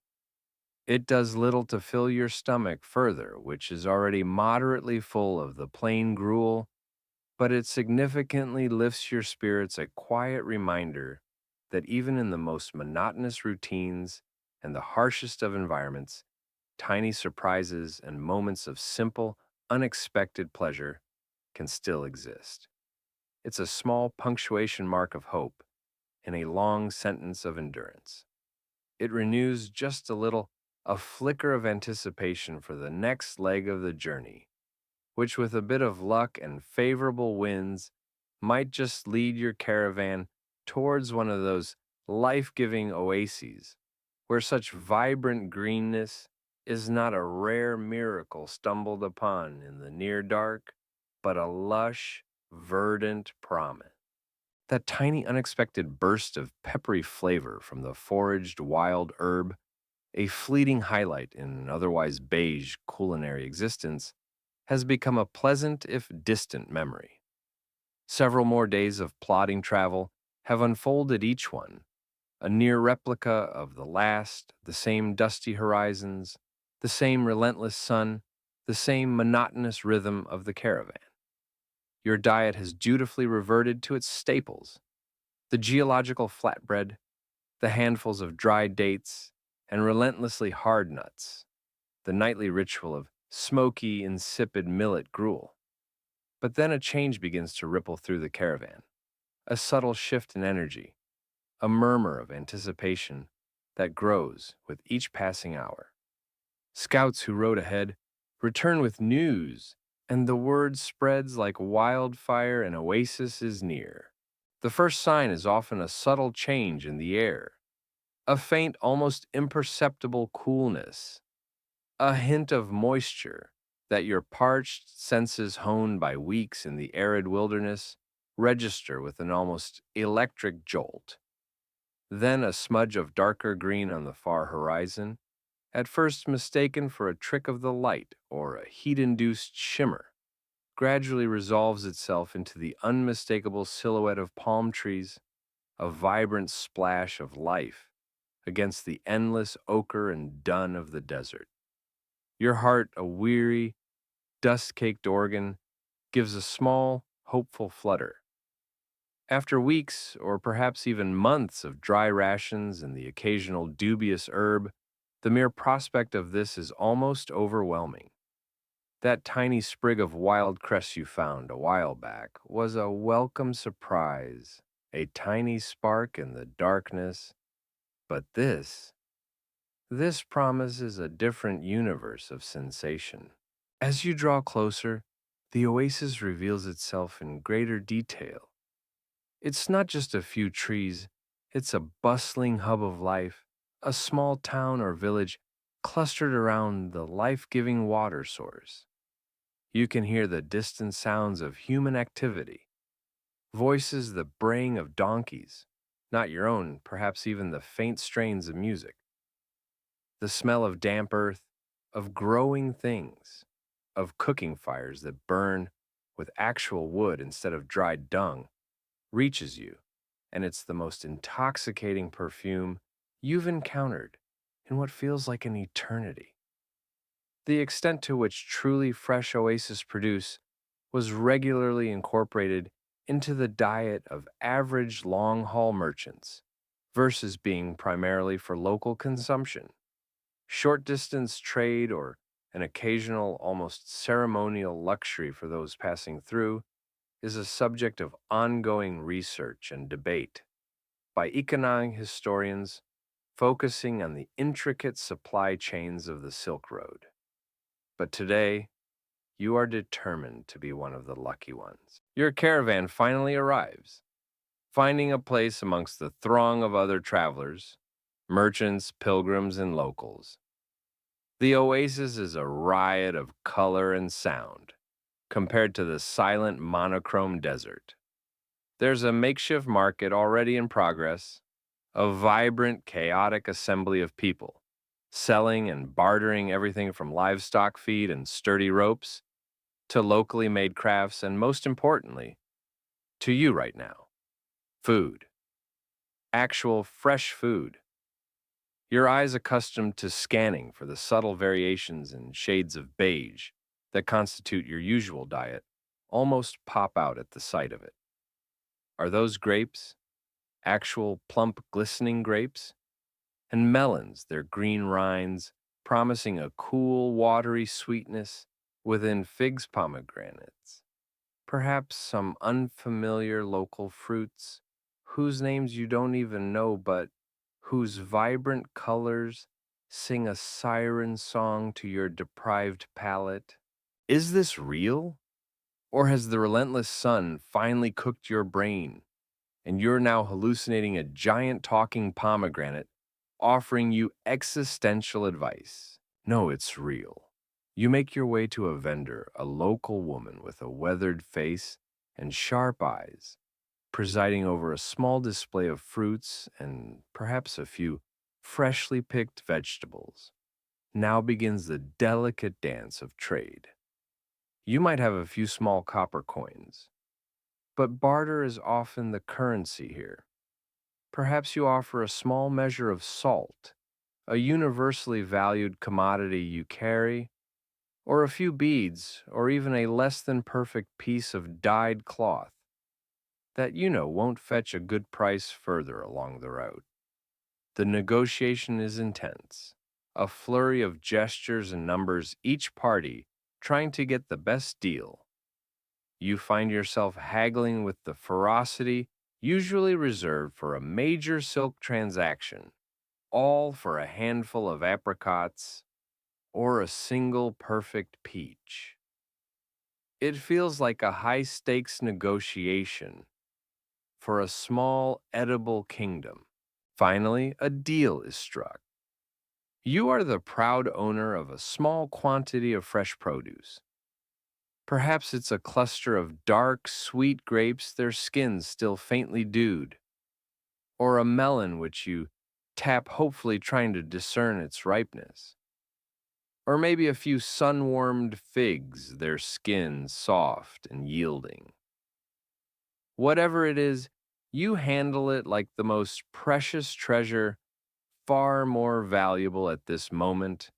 It does little to fill your stomach further, which is already moderately full of the plain gruel, but it significantly lifts your spirits, a quiet reminder that even in the most monotonous routines and the harshest of environments, tiny surprises and moments of simple, unexpected pleasure can still exist. It's a small punctuation mark of hope in a long sentence of endurance. It renews just a little, a flicker of anticipation for the next leg of the journey, which with a bit of luck and favorable winds might just lead your caravan towards one of those life-giving oases where such vibrant greenness is not a rare miracle stumbled upon in the near dark, but a lush, verdant promise. That tiny unexpected burst of peppery flavor from the foraged wild herb, a fleeting highlight in an otherwise beige culinary existence, has become a pleasant if distant memory. Several more days of plodding travel have unfolded each one, a near replica of the last, the same dusty horizons, the same relentless sun, the same monotonous rhythm of the caravan. Your diet has dutifully reverted to its staples, the geological flatbread, the handfuls of dried dates, and relentlessly hard nuts, the nightly ritual of smoky, insipid millet gruel. But then a change begins to ripple through the caravan, a subtle shift in energy, a murmur of anticipation that grows with each passing hour. Scouts who rode ahead return with news, and the word spreads like wildfire an oasis is near. The first sign is often a subtle change in the air, a faint, almost imperceptible coolness, a hint of moisture that your parched senses honed by weeks in the arid wilderness register with an almost electric jolt. Then a smudge of darker green on the far horizon, at first mistaken for a trick of the light or a heat-induced shimmer, gradually resolves itself into the unmistakable silhouette of palm trees, a vibrant splash of life against the endless ochre and dun of the desert. Your heart, a weary, dust-caked organ, gives a small, hopeful flutter. After weeks, or perhaps even months of dry rations and the occasional dubious herb, the mere prospect of this is almost overwhelming. That tiny sprig of wild cress you found a while back was a welcome surprise, a tiny spark in the darkness, but this promises a different universe of sensation. As you draw closer, the oasis reveals itself in greater detail. It's not just a few trees, It's a bustling hub of life, a small town or village clustered around the life-giving water source. You can hear the distant sounds of human activity, voices the braying of donkeys, not your own, perhaps even the faint strains of music, the smell of damp earth, of growing things, of cooking fires that burn with actual wood instead of dried dung, reaches you, and it's the most intoxicating perfume you've encountered in what feels like an eternity. The extent to which truly fresh oases produce was regularly incorporated into the diet of average long haul merchants versus being primarily for local consumption. Short distance trade or an occasional, almost ceremonial luxury for those passing through is a subject of ongoing research and debate by economic historians focusing on the intricate supply chains of the Silk Road. But today, you are determined to be one of the lucky ones. Your caravan finally arrives, finding a place amongst the throng of other travelers, merchants, pilgrims, and locals. The oasis is a riot of color and sound compared to the silent monochrome desert. There's a makeshift market already in progress, a vibrant, chaotic assembly of people, selling and bartering everything from livestock feed and sturdy ropes to locally made crafts, and most importantly, to you right now, food. Actual fresh food. Your eyes accustomed to scanning for the subtle variations and shades of beige that constitute your usual diet almost pop out at the sight of it. Are those grapes? Actual plump, glistening grapes? And melons, their green rinds, promising a cool, watery sweetness within figs pomegranates. Perhaps some unfamiliar local fruits, whose names you don't even know, but whose vibrant colors sing a siren song to your deprived palate. Is this real? Or has the relentless sun finally cooked your brain, and you're now hallucinating a giant talking pomegranate offering you existential advice? No, it's real. You make your way to a vendor, a local woman with a weathered face and sharp eyes, presiding over a small display of fruits and perhaps a few freshly picked vegetables. Now begins the delicate dance of trade. You might have a few small copper coins, but barter is often the currency here. Perhaps you offer a small measure of salt, a universally valued commodity you carry, or a few beads, or even a less than perfect piece of dyed cloth that you know won't fetch a good price further along the route. The negotiation is intense, a flurry of gestures and numbers, each party trying to get the best deal. You find yourself haggling with the ferocity usually reserved for a major silk transaction, all for a handful of apricots or a single perfect peach. It feels like a high stakes negotiation for a small edible kingdom. Finally, a deal is struck. You are the proud owner of a small quantity of fresh produce. Perhaps it's a cluster of dark, sweet grapes, their skins still faintly dewed, or a melon which you tap hopefully trying to discern its ripeness. Or maybe a few sun-warmed figs, their skin soft and yielding. Whatever it is, you handle it like the most precious treasure, far more valuable at this moment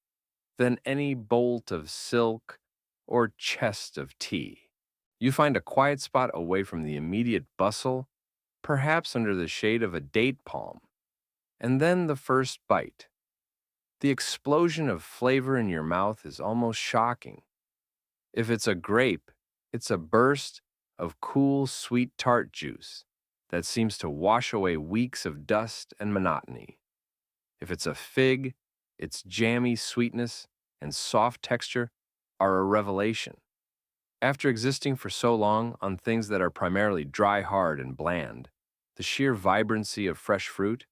than any bolt of silk or chest of tea. You find a quiet spot away from the immediate bustle, perhaps under the shade of a date palm, and then the first bite. The explosion of flavor in your mouth is almost shocking. If it's a grape, it's a burst of cool, sweet tart juice that seems to wash away weeks of dust and monotony. If it's a fig, its jammy sweetness and soft texture are a revelation. After existing for so long on things that are primarily dry, hard, and bland, The sheer vibrancy of fresh fruit,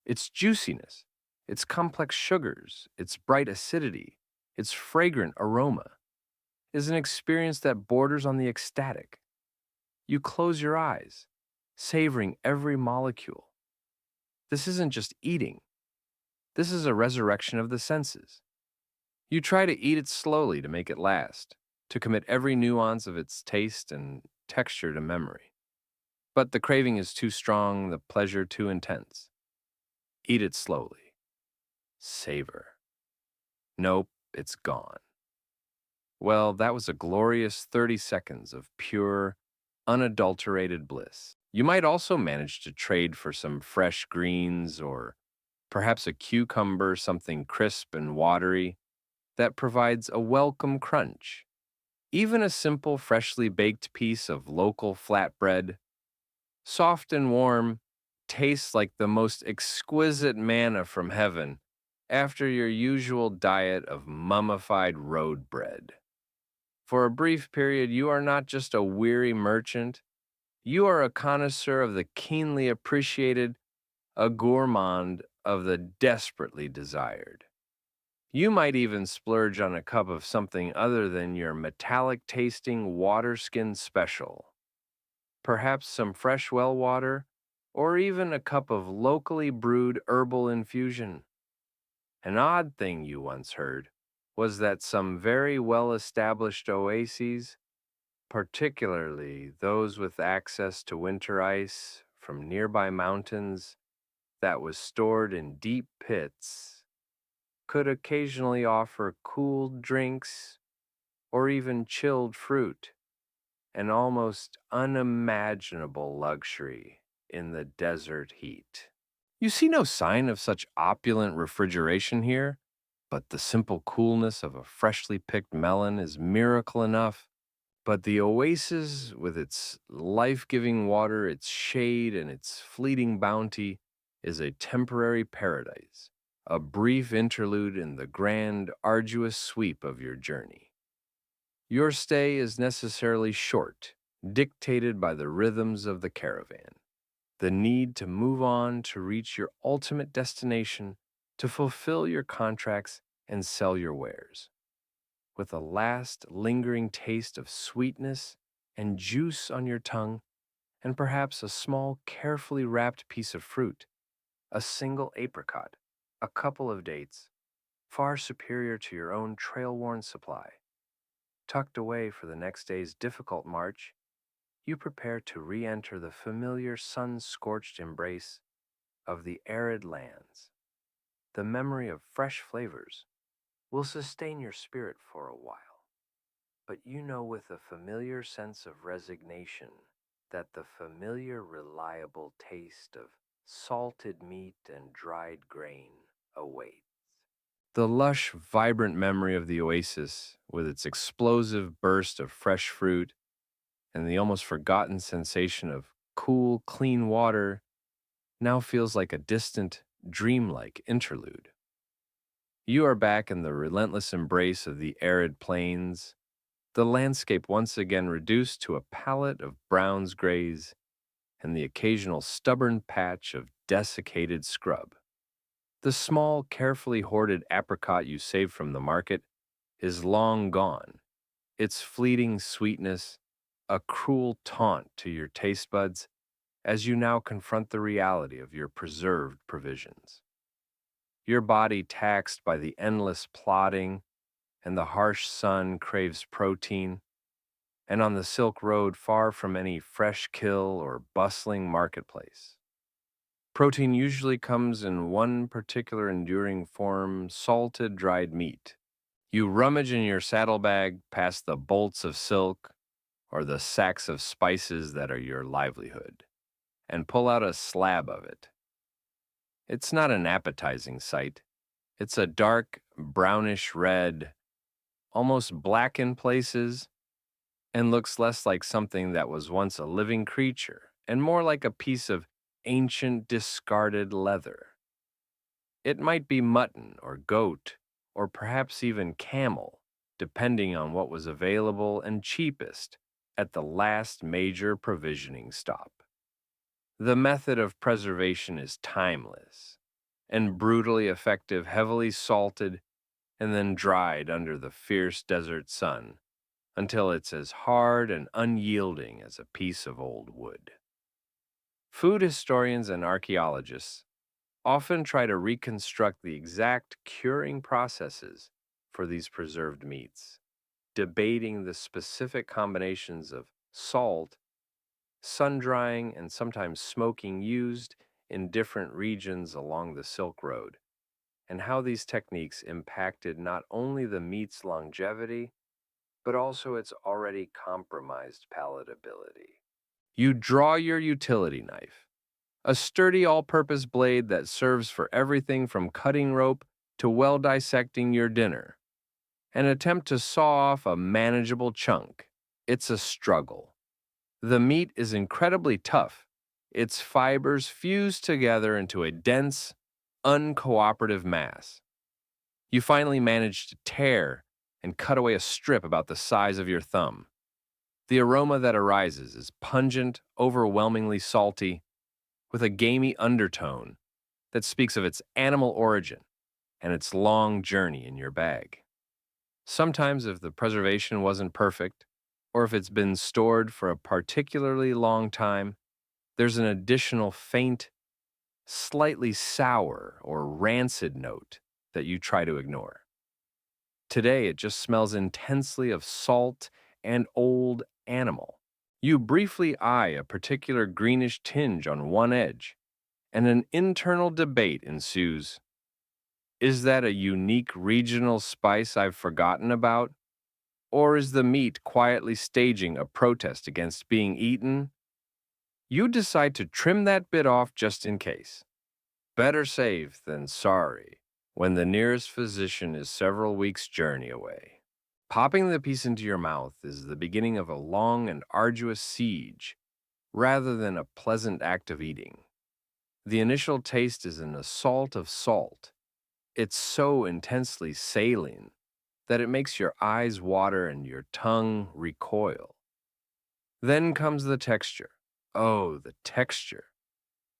its juiciness, its complex sugars, its bright acidity, its fragrant aroma, is an experience that borders on the ecstatic. You close your eyes, savoring every molecule. This isn't just eating, this is a resurrection of the senses. You try to eat it slowly to make it last, to commit every nuance of its taste and texture to memory. But the craving is too strong, the pleasure too intense. Eat it slowly. Savor. Nope, it's gone. Well, that was a glorious 30 seconds of pure, unadulterated bliss. You might also manage to trade for some fresh greens or perhaps a cucumber, something crisp and watery that provides a welcome crunch. Even a simple, freshly baked piece of local flatbread, soft and warm, tastes like the most exquisite manna from heaven after your usual diet of mummified road bread. For a brief period, you are not just a weary merchant, you are a connoisseur of the keenly appreciated, a gourmand of the desperately desired. You might even splurge on a cup of something other than your metallic tasting water skin special. Perhaps some fresh well water, or even a cup of locally brewed herbal infusion. An odd thing you once heard was that some very well established oases, particularly those with access to winter ice from nearby mountains that was stored in deep pits, could occasionally offer cooled drinks or even chilled fruit, an almost unimaginable luxury in the desert heat. You see no sign of such opulent refrigeration here, but the simple coolness of a freshly picked melon is miracle enough. But the oasis, with its life giving water, its shade, and its fleeting bounty, is a temporary paradise, a brief interlude in the grand, arduous sweep of your journey. Your stay is necessarily short, dictated by the rhythms of the caravan, the need to move on to reach your ultimate destination, to fulfill your contracts and sell your wares. With a last lingering taste of sweetness and juice on your tongue, and perhaps a small, carefully wrapped piece of fruit, a single apricot, a couple of dates, far superior to your own trail worn supply. Tucked away for the next day's difficult march, you prepare to re enter the familiar sun scorched embrace of the arid lands. The memory of fresh flavors will sustain your spirit for a while, but you know with a familiar sense of resignation that the familiar, reliable taste of salted meat and dried grain awaits. The lush, vibrant memory of the oasis, with its explosive burst of fresh fruit and the almost forgotten sensation of cool, clean water, now feels like a distant, dreamlike interlude. You are back in the relentless embrace of the arid plains, the landscape once again reduced to a palette of browns, grays, and the occasional stubborn patch of desiccated scrub. The small, carefully hoarded apricot you saved from the market is long gone, its fleeting sweetness a cruel taunt to your taste buds as you now confront the reality of your preserved provisions. Your body taxed by the endless plodding and the harsh sun craves protein, and on the Silk Road far from any fresh kill or bustling marketplace. Protein usually comes in one particular enduring form, salted dried meat. You rummage in your saddlebag past the bolts of silk or the sacks of spices that are your livelihood, and pull out a slab of it. It's not an appetizing sight. It's a dark, brownish red, almost black in places, and looks less like something that was once a living creature and more like a piece of ancient discarded leather. It might be mutton or goat or perhaps even camel, depending on what was available and cheapest at the last major provisioning stop. The method of preservation is timeless and brutally effective, heavily salted and then dried under the fierce desert sun until it's as hard and unyielding as a piece of old wood. Food historians and archaeologists often try to reconstruct the exact curing processes for these preserved meats, debating the specific combinations of salt, sun drying, and sometimes smoking used in different regions along the Silk Road, and how these techniques impacted not only the meat's longevity, but also its already compromised palatability. You draw your utility knife, a sturdy all purpose blade that serves for everything from cutting rope to well dissecting your dinner, and attempt to saw off a manageable chunk. It's a struggle. The meat is incredibly tough. Its fibers fuse together into a dense, uncooperative mass. You finally manage to tear and cut away a strip about the size of your thumb. The aroma that arises is pungent, overwhelmingly salty, with a gamey undertone that speaks of its animal origin and its long journey in your bag. Sometimes, if the preservation wasn't perfect, or if it's been stored for a particularly long time, there's an additional faint, slightly sour or rancid note that you try to ignore. Today, it just smells intensely of salt and old animal. You briefly eye a particular greenish tinge on one edge, and an internal debate ensues. Is that a unique regional spice I've forgotten about? Or is the meat quietly staging a protest against being eaten? You decide to trim that bit off just in case. Better safe than sorry when the nearest physician is several weeks' journey away. Popping the piece into your mouth is the beginning of a long and arduous siege rather than a pleasant act of eating. The initial taste is an assault of salt. It's so intensely saline that it makes your eyes water and your tongue recoil. Then comes the texture. Oh, the texture.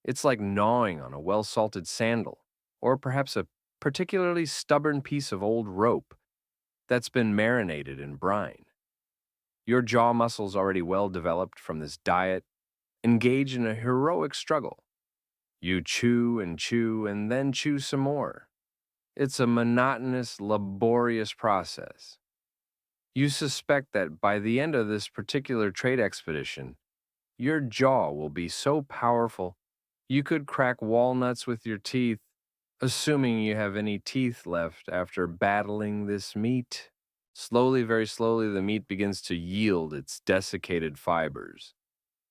It's like gnawing on a well-salted sandal, or perhaps a particularly stubborn piece of old rope that's been marinated in brine. Your jaw muscles, already well developed from this diet, engage in a heroic struggle. You chew and then chew some more. It's a monotonous, laborious process. You suspect that by the end of this particular trade expedition, your jaw will be so powerful you could crack walnuts with your teeth, assuming you have any teeth left after battling this meat. Slowly, very slowly, the meat begins to yield its desiccated fibers,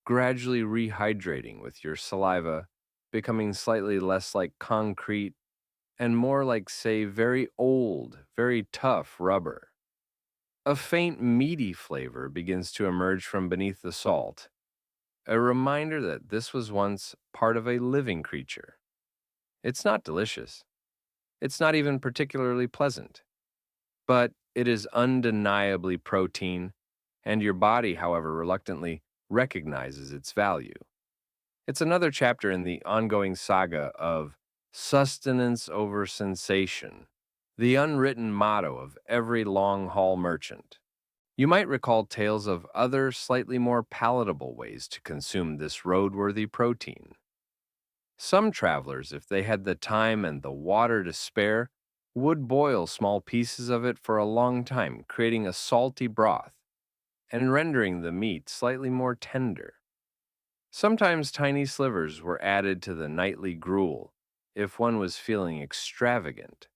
gradually rehydrating with your saliva, becoming slightly less like concrete and more like, say, very old, very tough rubber. A faint meaty flavor begins to emerge from beneath the salt, a reminder that this was once part of a living creature. It's not delicious. It's not even particularly pleasant. But it is undeniably protein, and your body, however, reluctantly recognizes its value. It's another chapter in the ongoing saga of sustenance over sensation, the unwritten motto of every long haul merchant. You might recall tales of other, slightly more palatable ways to consume this roadworthy protein. Some travelers, if they had the time and the water to spare, would boil small pieces of it for a long time, creating a salty broth and rendering the meat slightly more tender. Sometimes tiny slivers were added to the nightly gruel if one was feeling extravagant,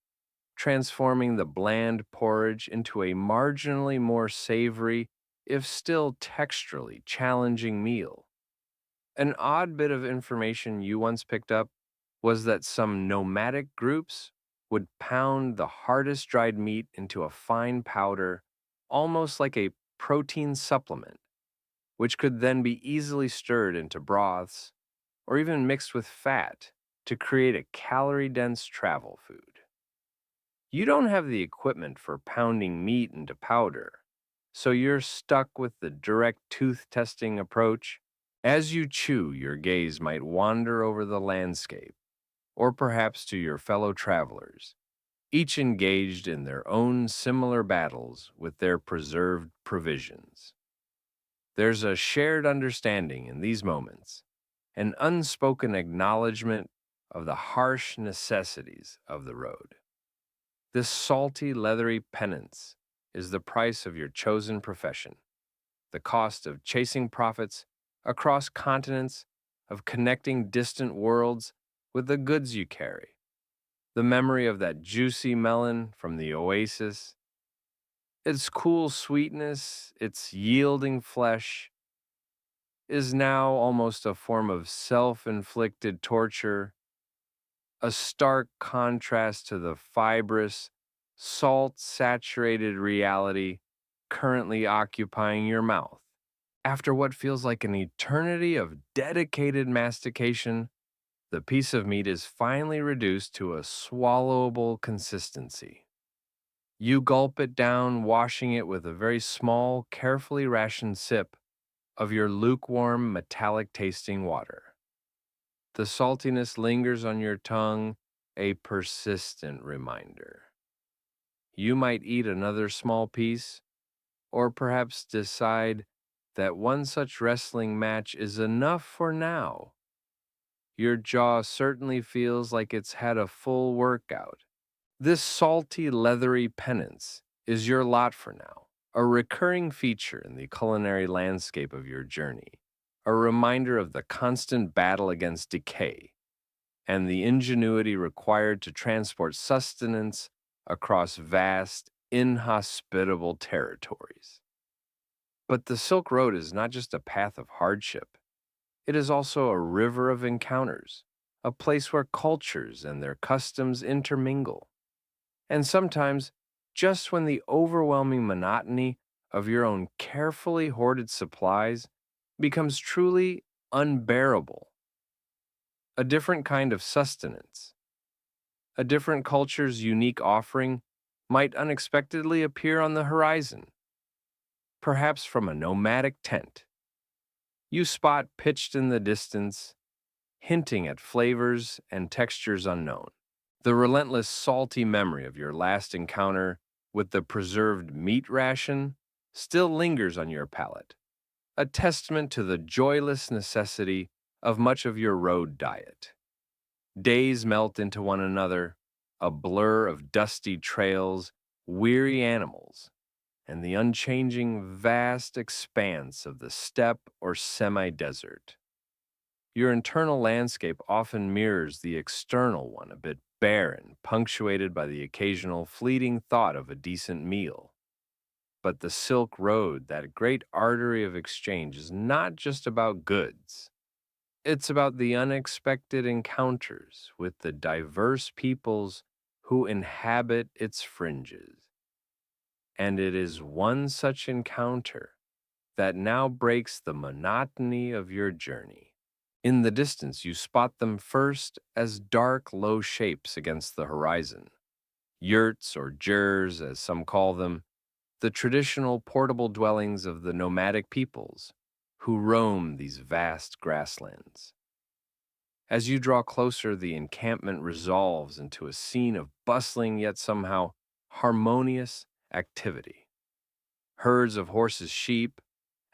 transforming the bland porridge into a marginally more savory, if still texturally challenging meal. An odd bit of information you once picked up was that some nomadic groups would pound the hardest dried meat into a fine powder, almost like a protein supplement, which could then be easily stirred into broths or even mixed with fat to create a calorie-dense travel food. You don't have the equipment for pounding meat into powder, so you're stuck with the direct tooth testing approach As you chew, your gaze might wander over the landscape, or perhaps to your fellow travelers, each engaged in their own similar battles with their preserved provisions. There's a shared understanding in these moments, an unspoken acknowledgement of the harsh necessities of the road. This salty, leathery penance is the price of your chosen profession, the cost of chasing profits across continents, of connecting distant worlds with the goods you carry. The memory of that juicy melon from the oasis, its cool sweetness, its yielding flesh, is now almost a form of self inflicted torture, a stark contrast to the fibrous, salt saturated reality currently occupying your mouth. After what feels like an eternity of dedicated mastication, the piece of meat is finally reduced to a swallowable consistency. You gulp it down, washing it with a very small, carefully rationed sip of your lukewarm, metallic tasting water. The saltiness lingers on your tongue, a persistent reminder. You might eat another small piece, or perhaps decide that one such wrestling match is enough for now. Your jaw certainly feels like it's had a full workout. This salty, leathery penance is your lot for now, a recurring feature in the culinary landscape of your journey, a reminder of the constant battle against decay and the ingenuity required to transport sustenance across vast, inhospitable territories. But the Silk Road is not just a path of hardship, it is also a river of encounters, a place where cultures and their customs intermingle. And sometimes, just when the overwhelming monotony of your own carefully hoarded supplies becomes truly unbearable, a different kind of sustenance, a different culture's unique offering might unexpectedly appear on the horizon, perhaps from a nomadic tent. You spot pitched in the distance, hinting at flavors and textures unknown. The relentless salty memory of your last encounter with the preserved meat ration still lingers on your palate, a testament to the joyless necessity of much of your road diet. Days melt into one another, a blur of dusty trails, weary animals, and the unchanging vast expanse of the steppe or semi-desert. Your internal landscape often mirrors the external one, a bit barren, punctuated by the occasional fleeting thought of a decent meal. But the Silk Road, that great artery of exchange, is not just about goods. It's about the unexpected encounters with the diverse peoples who inhabit its fringes. And it is one such encounter that now breaks the monotony of your journey. In the distance, you spot them first as dark, low shapes against the horizon. Yurts, or jers, as some call them, the traditional portable dwellings of the nomadic peoples who roam these vast grasslands. As you draw closer, the encampment resolves into a scene of bustling yet somehow harmonious activity. Herds of horses, sheep,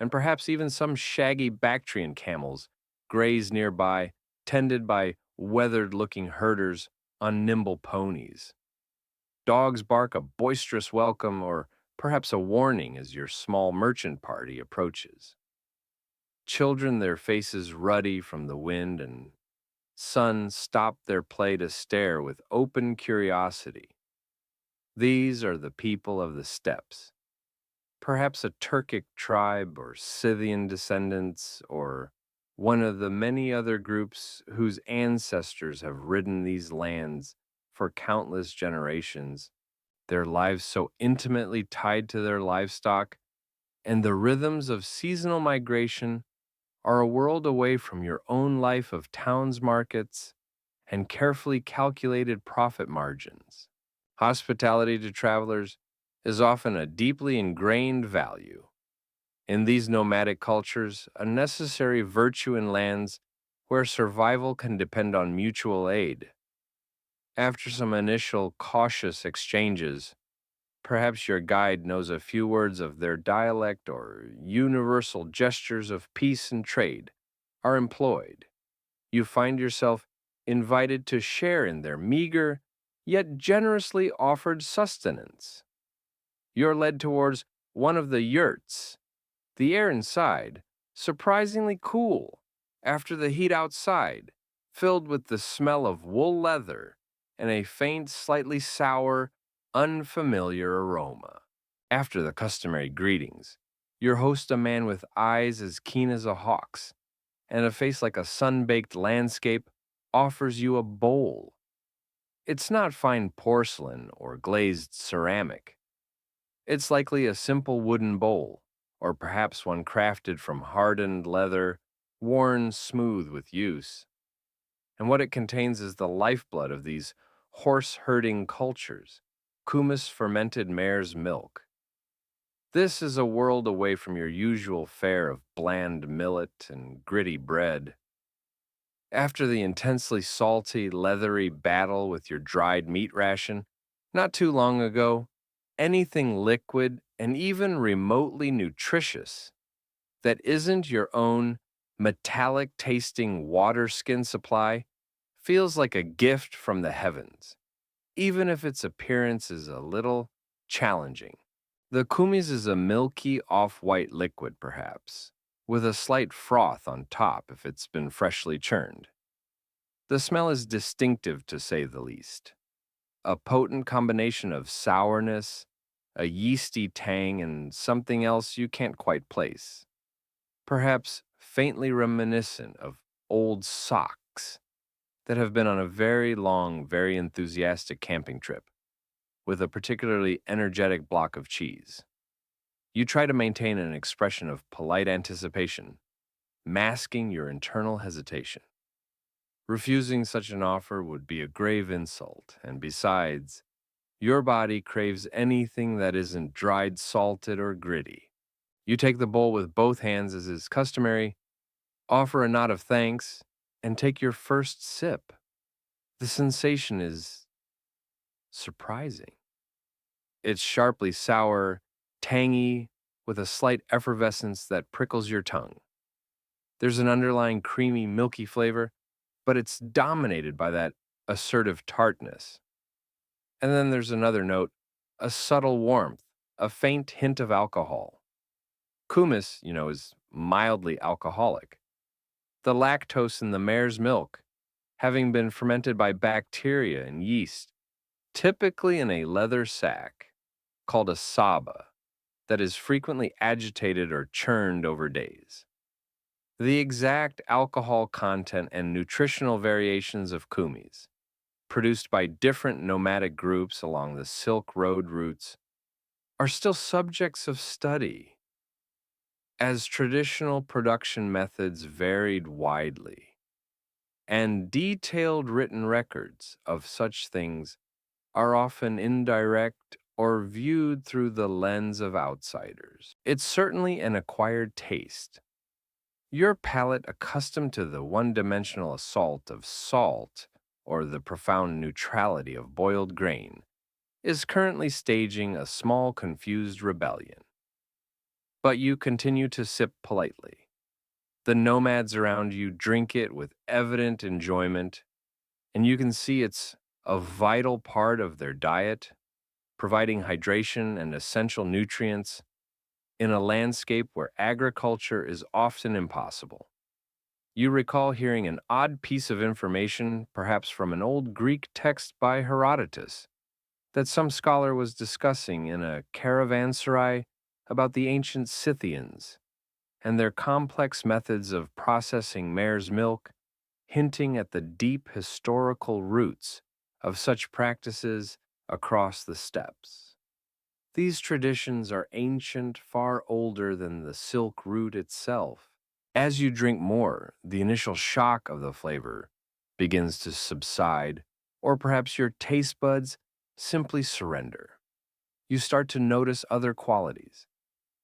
and perhaps even some shaggy Bactrian camels graze nearby, tended by weathered-looking herders on nimble ponies. Dogs bark a boisterous welcome or perhaps a warning as your small merchant party approaches. Children, their faces ruddy from the wind and sun, stop their play to stare with open curiosity. These are the people of the steppes, perhaps a Turkic tribe or Scythian descendants, or one of the many other groups whose ancestors have ridden these lands for countless generations, their lives so intimately tied to their livestock, and the rhythms of seasonal migration are a world away from your own life of towns, markets, and carefully calculated profit margins. Hospitality to travelers is often a deeply ingrained value. In these nomadic cultures, a necessary virtue in lands where survival can depend on mutual aid. After some initial cautious exchanges, perhaps your guide knows a few words of their dialect or universal gestures of peace and trade are employed. You find yourself invited to share in their meager, yet generously offered sustenance. You're led towards one of the yurts, the air inside, surprisingly cool after the heat outside, filled with the smell of wool leather and a faint, slightly sour, unfamiliar aroma. After the customary greetings, your host, a man with eyes as keen as a hawk's and a face like a sun-baked landscape, offers you a bowl. It's not fine porcelain or glazed ceramic. It's likely a simple wooden bowl, or perhaps one crafted from hardened leather, worn smooth with use. And what it contains is the lifeblood of these horse-herding cultures, kumis fermented mare's milk. This is a world away from your usual fare of bland millet and gritty bread. After the intensely salty, leathery battle with your dried meat ration, not too long ago, anything liquid and even remotely nutritious that isn't your own metallic tasting water skin supply feels like a gift from the heavens, even if its appearance is a little challenging. The kumis is a milky off-white liquid, perhaps, with a slight froth on top if it's been freshly churned. The smell is distinctive to say the least. A potent combination of sourness, a yeasty tang, and something else you can't quite place. Perhaps faintly reminiscent of old socks that have been on a very long, very enthusiastic camping trip with a particularly energetic block of cheese. You try to maintain an expression of polite anticipation, masking your internal hesitation. Refusing such an offer would be a grave insult, and besides, your body craves anything that isn't dried, salted, or gritty. You take the bowl with both hands as is customary, offer a nod of thanks, and take your first sip. The sensation is surprising. It's sharply sour, tangy, with a slight effervescence that prickles your tongue. There's an underlying creamy, milky flavor, but it's dominated by that assertive tartness. And then there's another note, a subtle warmth, a faint hint of alcohol. Kumis, is mildly alcoholic. The lactose in the mare's milk, having been fermented by bacteria and yeast, typically in a leather sack called a saba, that is frequently agitated or churned over days. The exact alcohol content and nutritional variations of kumis, produced by different nomadic groups along the Silk Road routes, are still subjects of study, as traditional production methods varied widely, and detailed written records of such things are often indirect or viewed through the lens of outsiders. It's certainly an acquired taste. Your palate, accustomed to the one-dimensional assault of salt or the profound neutrality of boiled grain, is currently staging a small confused rebellion. But you continue to sip politely. The nomads around you drink it with evident enjoyment, and you can see it's a vital part of their diet, providing hydration and essential nutrients in a landscape where agriculture is often impossible. You recall hearing an odd piece of information, perhaps from an old Greek text by Herodotus, that some scholar was discussing in a caravanserai about the ancient Scythians and their complex methods of processing mare's milk, hinting at the deep historical roots of such practices across the steppes. These traditions are ancient, far older than the silk route itself. As you drink more, the initial shock of the flavor begins to subside, or perhaps your taste buds simply surrender. You start to notice other qualities,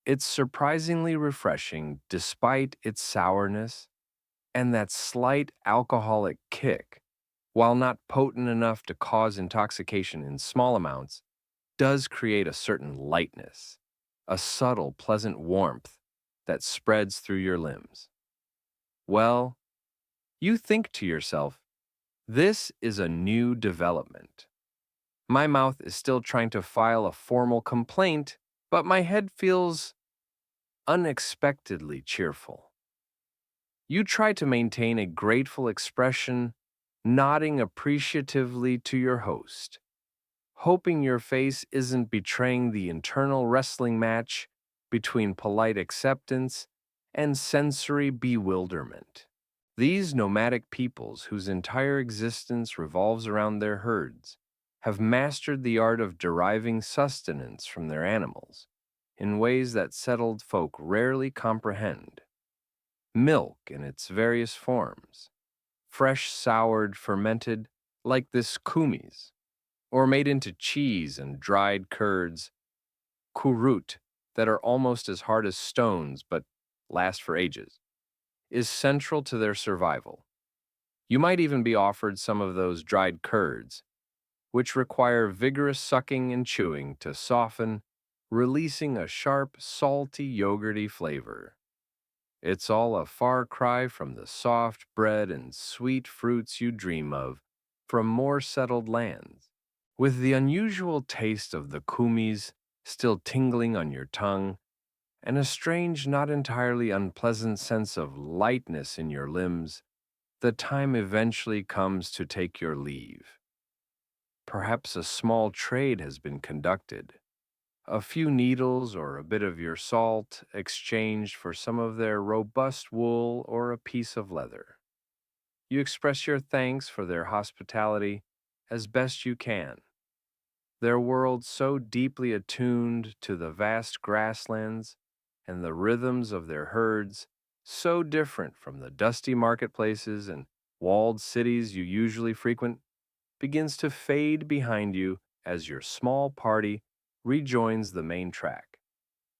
It's surprisingly refreshing despite its sourness and that slight alcoholic kick, while not potent enough to cause intoxication in small amounts, does create a certain lightness, a subtle, pleasant warmth that spreads through your limbs. Well, you think to yourself, this is a new development. My mouth is still trying to file a formal complaint, but my head feels unexpectedly cheerful. You try to maintain a grateful expression, nodding appreciatively to your host, hoping your face isn't betraying the internal wrestling match between polite acceptance and sensory bewilderment. These nomadic peoples, whose entire existence revolves around their herds, have mastered the art of deriving sustenance from their animals in ways that settled folk rarely comprehend. Milk in its various forms, fresh soured, fermented, like this kumis, or made into cheese and dried curds, kurut, that are almost as hard as stones but last for ages, is central to their survival. You might even be offered some of those dried curds, which require vigorous sucking and chewing to soften, releasing a sharp, salty, yogurty flavor. It's all a far cry from the soft bread and sweet fruits you dream of from more settled lands. With the unusual taste of the kumis still tingling on your tongue, and a strange, not entirely unpleasant sense of lightness in your limbs, the time eventually comes to take your leave. Perhaps a small trade has been conducted. A few needles or a bit of your salt exchanged for some of their robust wool or a piece of leather. You express your thanks for their hospitality as best you can. Their world so deeply attuned to the vast grasslands and the rhythms of their herds, so different from the dusty marketplaces and walled cities you usually frequent, begins to fade behind you as your small party rejoins the main track.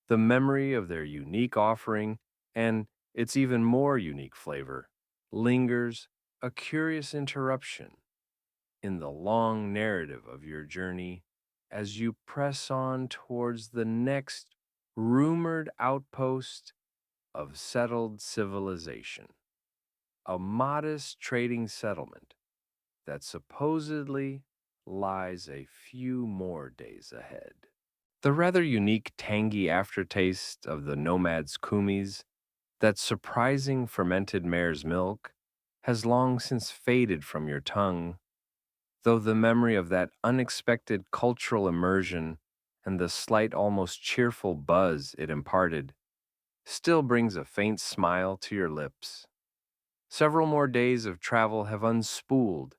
The memory of their unique offering and its even more unique flavor lingers, a curious interruption in the long narrative of your journey as you press on towards the next rumored outpost of settled civilization, a modest trading settlement that supposedly lies a few more days ahead. The rather unique tangy aftertaste of the nomad's kumis, that surprising fermented mare's milk, has long since faded from your tongue, though the memory of that unexpected cultural immersion and the slight, almost cheerful buzz it imparted still brings a faint smile to your lips. Several more days of travel have unspooled,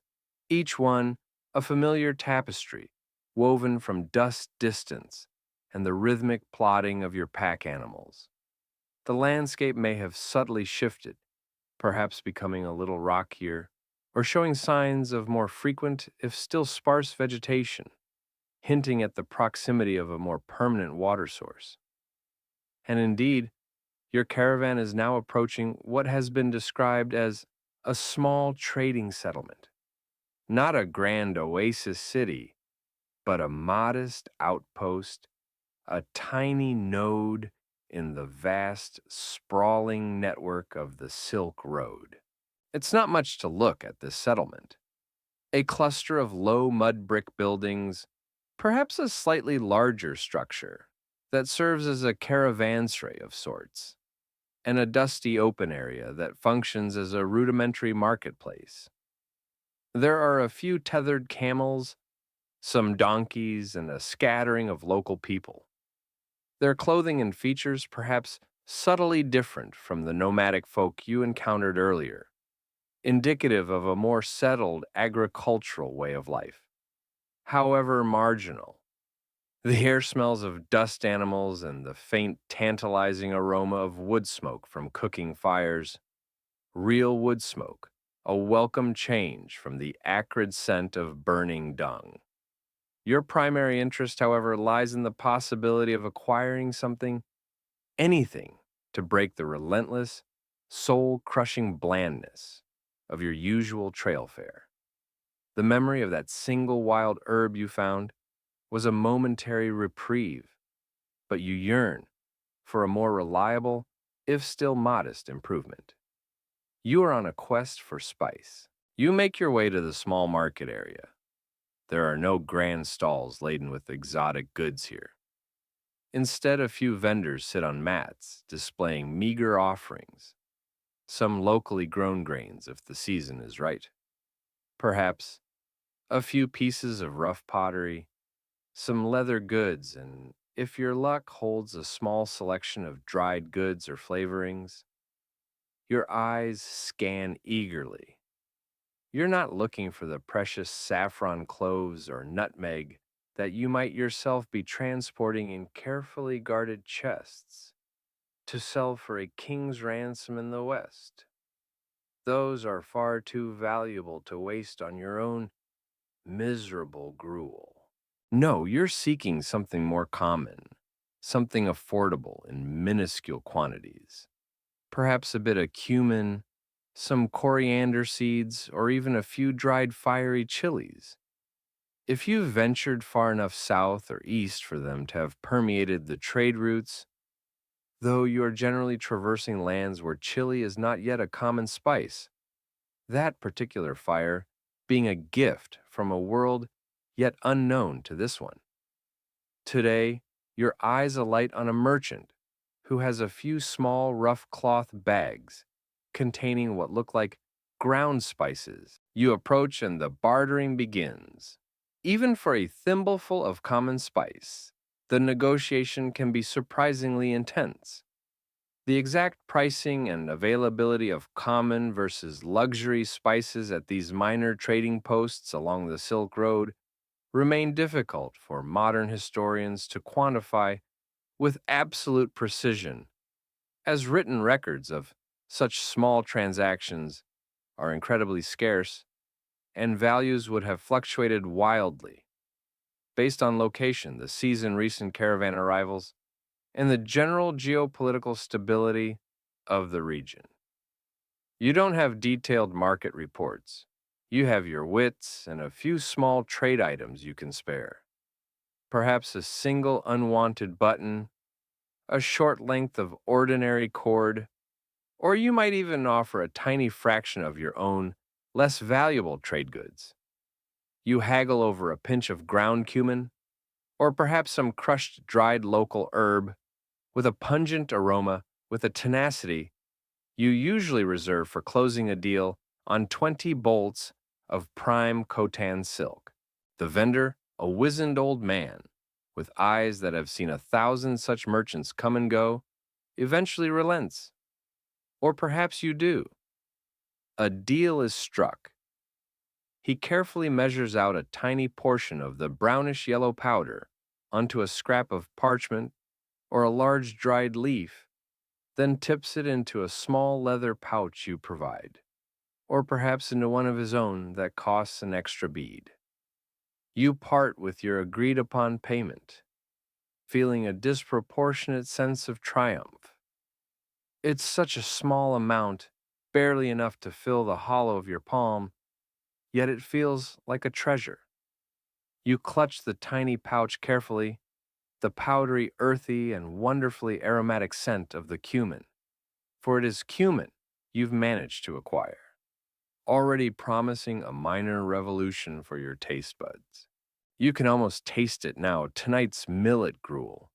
each one a familiar tapestry woven from dust distance and the rhythmic plodding of your pack animals. The landscape may have subtly shifted, perhaps becoming a little rockier, or showing signs of more frequent, if still sparse, vegetation, hinting at the proximity of a more permanent water source. And indeed, your caravan is now approaching what has been described as a small trading settlement, not a grand oasis city, but a modest outpost, a tiny node in the vast, sprawling network of the Silk Road. It's not much to look at this settlement. A cluster of low mud brick buildings, perhaps a slightly larger structure that serves as a caravanserai of sorts, and a dusty open area that functions as a rudimentary marketplace. There are a few tethered camels, some donkeys, and a scattering of local people. Their clothing and features perhaps subtly different from the nomadic folk you encountered earlier, indicative of a more settled agricultural way of life, however marginal. The air smells of dust animals and the faint, tantalizing aroma of wood smoke from cooking fires. Real wood smoke, a welcome change from the acrid scent of burning dung. Your primary interest, however, lies in the possibility of acquiring something anything to break the relentless, soul-crushing blandness of your usual trail fare. The memory of that single wild herb you found was a momentary reprieve, but you yearn for a more reliable, if still modest, improvement. You are on a quest for spice. You make your way to the small market area. There are no grand stalls laden with exotic goods here. Instead, a few vendors sit on mats, displaying meager offerings, some locally grown grains if the season is right. Perhaps a few pieces of rough pottery, some leather goods, and if your luck holds a small selection of dried goods or flavorings. Your eyes scan eagerly. You're not looking for the precious saffron cloves or nutmeg that you might yourself be transporting in carefully guarded chests to sell for a king's ransom in the West. Those are far too valuable to waste on your own miserable gruel. No, you're seeking something more common, something affordable in minuscule quantities. Perhaps a bit of cumin, some coriander seeds, or even a few dried fiery chilies. If you've ventured far enough south or east for them to have permeated the trade routes, though you are generally traversing lands where chili is not yet a common spice, that particular fire being a gift from a world yet unknown to this one. Today, your eyes alight on a merchant who has a few small rough cloth bags containing what look like ground spices. You approach and the bartering begins. Even for a thimbleful of common spice, the negotiation can be surprisingly intense. The exact pricing and availability of common versus luxury spices at these minor trading posts along the Silk Road remain difficult for modern historians to quantify with absolute precision, as written records of such small transactions are incredibly scarce, and values would have fluctuated wildly based on location, the season, recent caravan arrivals, and the general geopolitical stability of the region. You don't have detailed market reports. You have your wits and a few small trade items you can spare. Perhaps a single unwanted button, a short length of ordinary cord, or you might even offer a tiny fraction of your own, less valuable trade goods. You haggle over a pinch of ground cumin, or perhaps some crushed dried local herb with a pungent aroma with a tenacity you usually reserve for closing a deal on 20 bolts of prime Khotan silk. The vendor, a wizened old man, with eyes that have seen 1,000 such merchants come and go, eventually relents. Or perhaps you do. A deal is struck. He carefully measures out a tiny portion of the brownish yellow powder onto a scrap of parchment or a large dried leaf, then tips it into a small leather pouch you provide, or perhaps into one of his own that costs an extra bead. You part with your agreed upon payment, feeling a disproportionate sense of triumph. It's such a small amount, barely enough to fill the hollow of your palm, yet it feels like a treasure. You clutch the tiny pouch carefully, the powdery, earthy, and wonderfully aromatic scent of the cumin, for it is cumin you've managed to acquire, already promising a minor revolution for your taste buds. You can almost taste it now, tonight's millet gruel,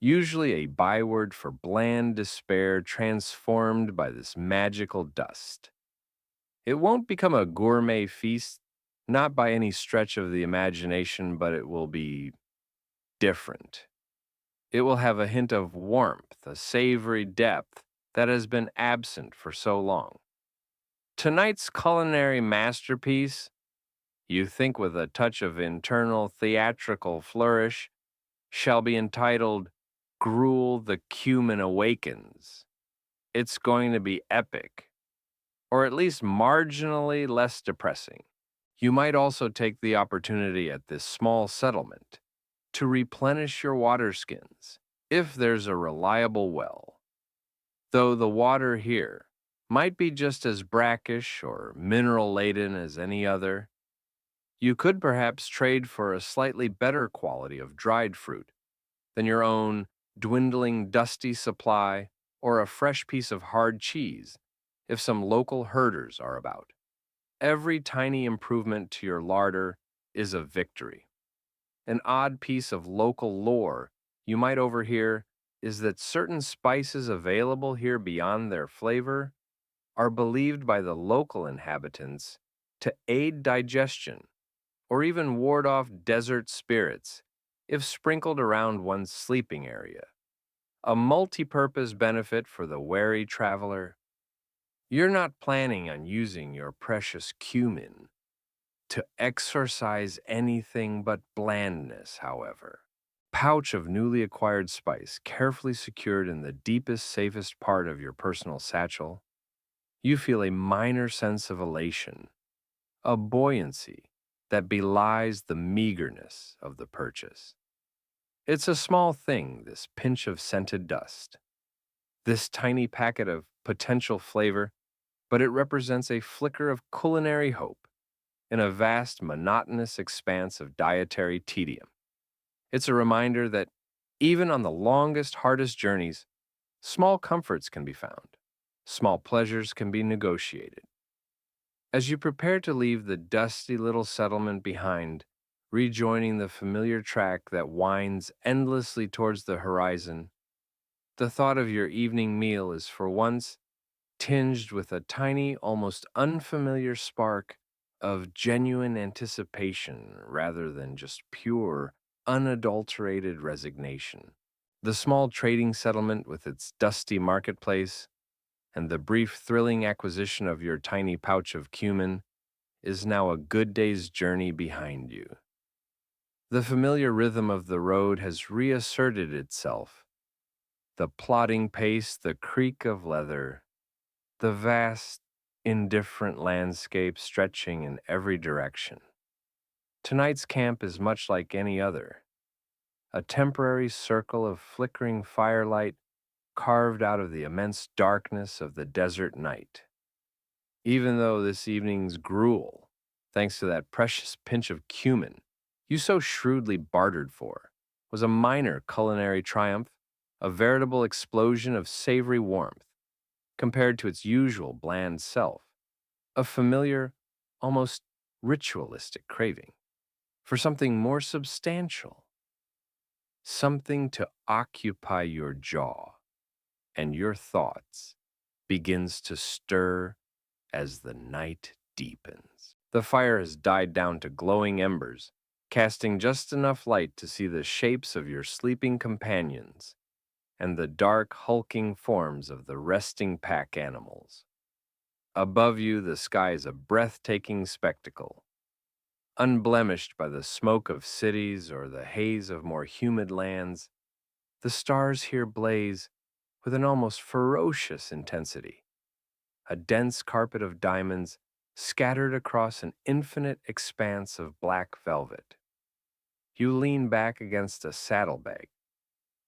usually a byword for bland despair transformed by this magical dust. It won't become a gourmet feast, not by any stretch of the imagination, but it will be different. It will have a hint of warmth, a savory depth that has been absent for so long. Tonight's culinary masterpiece, you think with a touch of internal theatrical flourish, shall be entitled Gruel the Cumin Awakens. It's going to be epic, or at least marginally less depressing. You might also take the opportunity at this small settlement to replenish your water skins. if there's a reliable well, though the water here might be just as brackish or mineral laden as any other. You could perhaps trade for a slightly better quality of dried fruit than your own dwindling dusty supply or a fresh piece of hard cheese if some local herders are about. Every tiny improvement to your larder is a victory. An odd piece of local lore you might overhear is that certain spices available here beyond their flavor are believed by the local inhabitants to aid digestion or even ward off desert spirits if sprinkled around one's sleeping area. A multi-purpose benefit for the wary traveler. You're not planning on using your precious cumin to exorcise anything but blandness, however. Pouch of newly acquired spice, carefully secured in the deepest, safest part of your personal satchel, you feel a minor sense of elation, a buoyancy that belies the meagerness of the purchase. It's a small thing, this pinch of scented dust, this tiny packet of potential flavor, but it represents a flicker of culinary hope in a vast, monotonous expanse of dietary tedium. It's a reminder that even on the longest, hardest journeys, small comforts can be found, small pleasures can be negotiated. As you prepare to leave the dusty little settlement behind, rejoining the familiar track that winds endlessly towards the horizon, the thought of your evening meal is for once tinged with a tiny, almost unfamiliar spark of genuine anticipation rather than just pure, unadulterated resignation. The small trading settlement with its dusty marketplace and the brief, thrilling acquisition of your tiny pouch of cumin is now a good day's journey behind you. The familiar rhythm of the road has reasserted itself. The plodding pace, the creak of leather, the vast, indifferent landscape stretching in every direction. Tonight's camp is much like any other, a temporary circle of flickering firelight carved out of the immense darkness of the desert night. Even though this evening's gruel, thanks to that precious pinch of cumin you so shrewdly bartered for, was a minor culinary triumph, a veritable explosion of savory warmth, compared to its usual bland self, a familiar, almost ritualistic craving for something more substantial, something to occupy your jaw and your thoughts begins to stir as the night deepens. The fire has died down to glowing embers, casting just enough light to see the shapes of your sleeping companions and the dark, hulking forms of the resting pack animals. Above you, the sky is a breathtaking spectacle, unblemished by the smoke of cities or the haze of more humid lands. The stars here blaze with an almost ferocious intensity, a dense carpet of diamonds scattered across an infinite expanse of black velvet. You lean back against a saddlebag,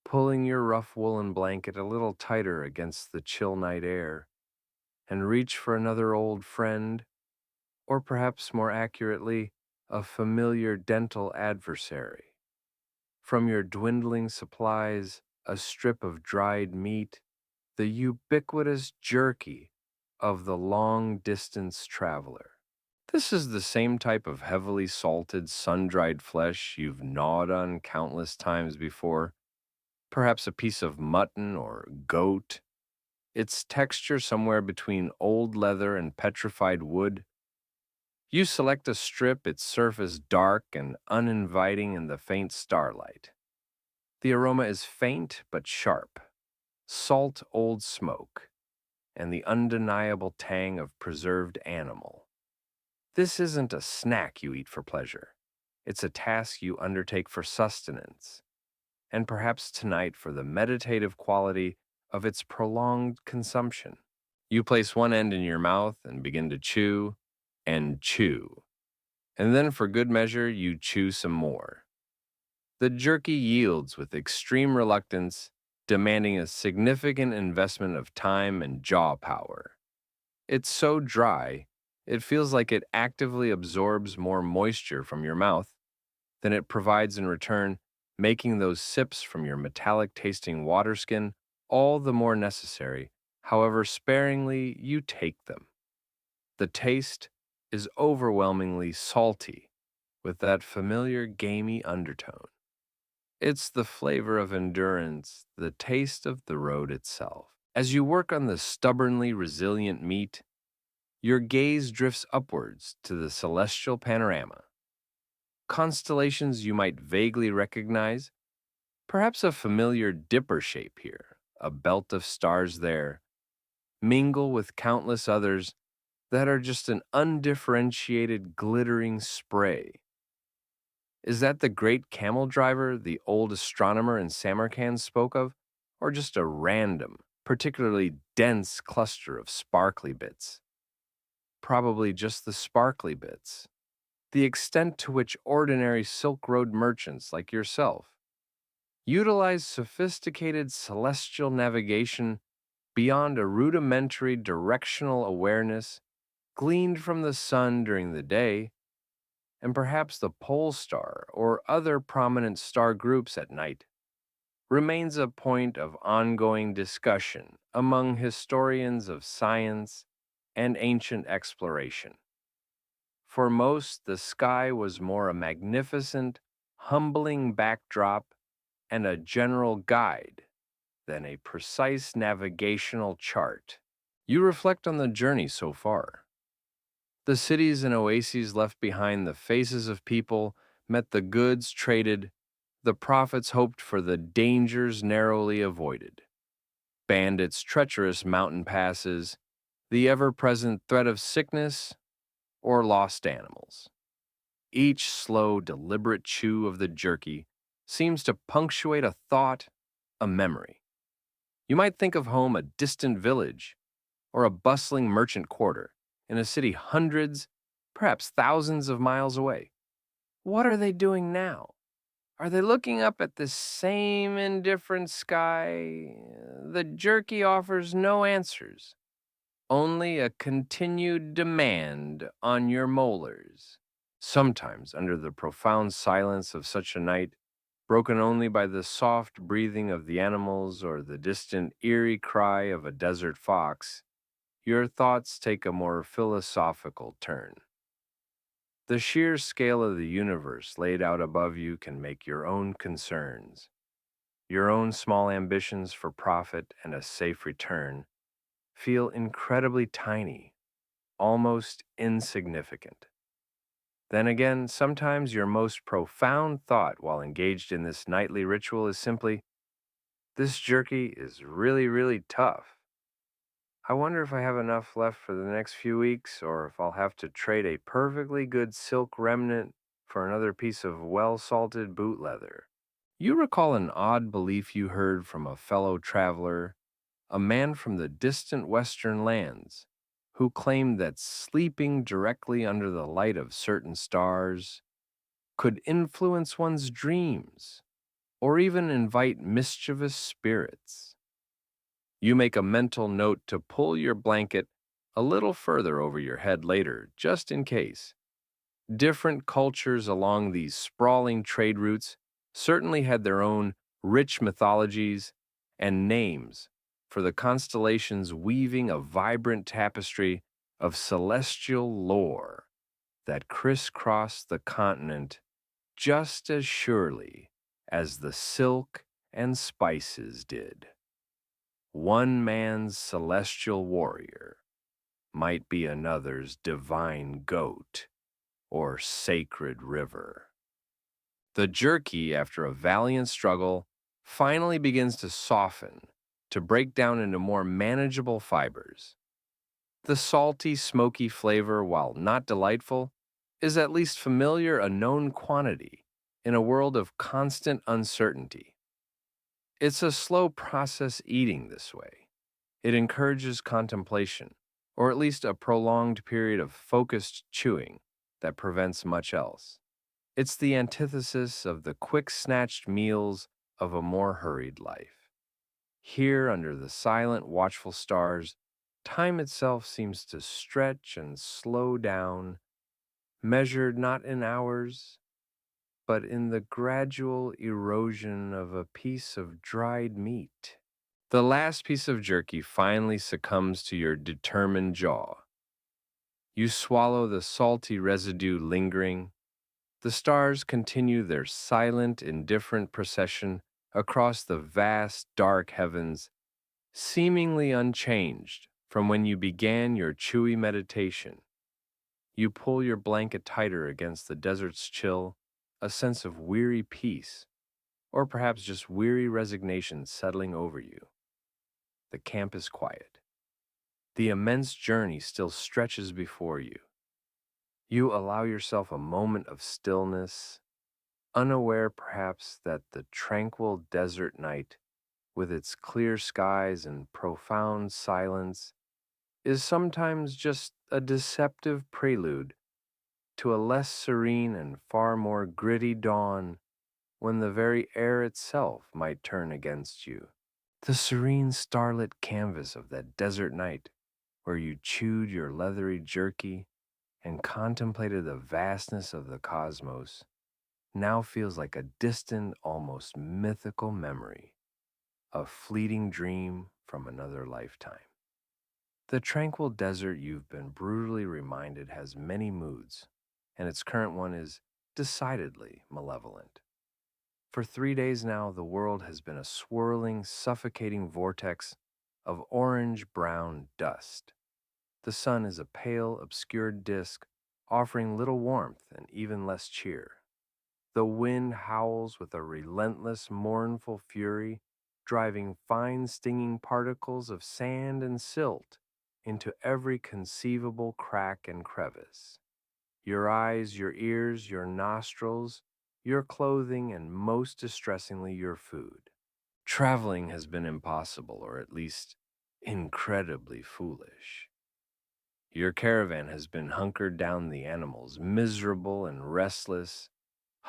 pulling your rough woolen blanket a little tighter against the chill night air, and reach for another old friend, or perhaps more accurately, a familiar dental adversary. From your dwindling supplies, a strip of dried meat, the ubiquitous jerky of the long-distance traveler. This is the same type of heavily salted, sun-dried flesh you've gnawed on countless times before, perhaps a piece of mutton or goat, its texture somewhere between old leather and petrified wood. You select a strip, its surface dark and uninviting in the faint starlight. The aroma is faint but sharp, salt old smoke, and the undeniable tang of preserved animal. This isn't a snack you eat for pleasure. It's a task you undertake for sustenance, and perhaps tonight for the meditative quality of its prolonged consumption. You place one end in your mouth and begin to chew and chew, and then for good measure you chew some more. The jerky yields with extreme reluctance demanding a significant investment of time and jaw power. It's so dry, it feels like it actively absorbs more moisture from your mouth than it provides in return, making those sips from your metallic tasting water skin all the more necessary, however sparingly you take them. The taste is overwhelmingly salty, with that familiar gamey undertone. It's the flavor of endurance, the taste of the road itself. As you work on the stubbornly resilient meat, your gaze drifts upwards to the celestial panorama. Constellations you might vaguely recognize, perhaps a familiar dipper shape here, a belt of stars there, mingle with countless others that are just an undifferentiated glittering spray. Is that the great camel driver the old astronomer in Samarkand spoke of, or just a random, particularly dense cluster of sparkly bits? Probably just the sparkly bits. The extent to which ordinary Silk Road merchants like yourself utilize sophisticated celestial navigation beyond a rudimentary directional awareness gleaned from the sun during the day, and perhaps the pole star or other prominent star groups at night, remains a point of ongoing discussion among historians of science and ancient exploration. For most, the sky was more a magnificent, humbling backdrop and a general guide than a precise navigational chart. You reflect on the journey so far. The cities and oases left behind, the faces of people met, the goods traded, the profits hoped for, the dangers narrowly avoided. Bandits' treacherous mountain passes, the ever-present threat of sickness or lost animals. Each slow, deliberate chew of the jerky seems to punctuate a thought, a memory. You might think of home, a distant village, or a bustling merchant quarter in a city hundreds, perhaps thousands of miles away. What are they doing now? Are they looking up at the same indifferent sky? The jerky offers no answers, only a continued demand on your molars. Sometimes, under the profound silence of such a night, broken only by the soft breathing of the animals or the distant eerie cry of a desert fox, your thoughts take a more philosophical turn. The sheer scale of the universe laid out above you can make your own concerns, your own small ambitions for profit and a safe return, feel incredibly tiny, almost insignificant. Then again, sometimes your most profound thought while engaged in this nightly ritual is simply, this jerky is really, really tough. I wonder if I have enough left for the next few weeks, or if I'll have to trade a perfectly good silk remnant for another piece of well-salted boot leather. You recall an odd belief you heard from a fellow traveler, a man from the distant western lands, who claimed that sleeping directly under the light of certain stars could influence one's dreams, or even invite mischievous spirits. You make a mental note to pull your blanket a little further over your head later, just in case. Different cultures along these sprawling trade routes certainly had their own rich mythologies and names for the constellations, weaving a vibrant tapestry of celestial lore that crisscrossed the continent just as surely as the silk and spices did. One man's celestial warrior might be another's divine goat or sacred river. The jerky, after a valiant struggle, finally begins to soften, to break down into more manageable fibers. The salty, smoky flavor, while not delightful, is at least familiar, a known quantity in a world of constant uncertainty. It's a slow process eating this way. It encourages contemplation, or at least a prolonged period of focused chewing that prevents much else. It's the antithesis of the quick snatched meals of a more hurried life. Here, under the silent, watchful stars, time itself seems to stretch and slow down, measured not in hours, but in the gradual erosion of a piece of dried meat. The last piece of jerky finally succumbs to your determined jaw. You swallow the salty residue lingering. The stars continue their silent, indifferent procession across the vast, dark heavens, seemingly unchanged from when you began your chewy meditation. You pull your blanket tighter against the desert's chill, a sense of weary peace, or perhaps just weary resignation settling over you. The camp is quiet. The immense journey still stretches before you. You allow yourself a moment of stillness, unaware perhaps that the tranquil desert night, with its clear skies and profound silence, is sometimes just a deceptive prelude to a less serene and far more gritty dawn when the very air itself might turn against you. The serene starlit canvas of that desert night where you chewed your leathery jerky and contemplated the vastness of the cosmos now feels like a distant, almost mythical memory, a fleeting dream from another lifetime. The tranquil desert, you've been brutally reminded, has many moods, and its current one is decidedly malevolent. For 3 days now, the world has been a swirling, suffocating vortex of orange-brown dust. The sun is a pale, obscured disk, offering little warmth and even less cheer. The wind howls with a relentless, mournful fury, driving fine, stinging particles of sand and silt into every conceivable crack and crevice. Your eyes, your ears, your nostrils, your clothing, and most distressingly, your food. Traveling has been impossible, or at least incredibly foolish. Your caravan has been hunkered down, the animals, miserable and restless,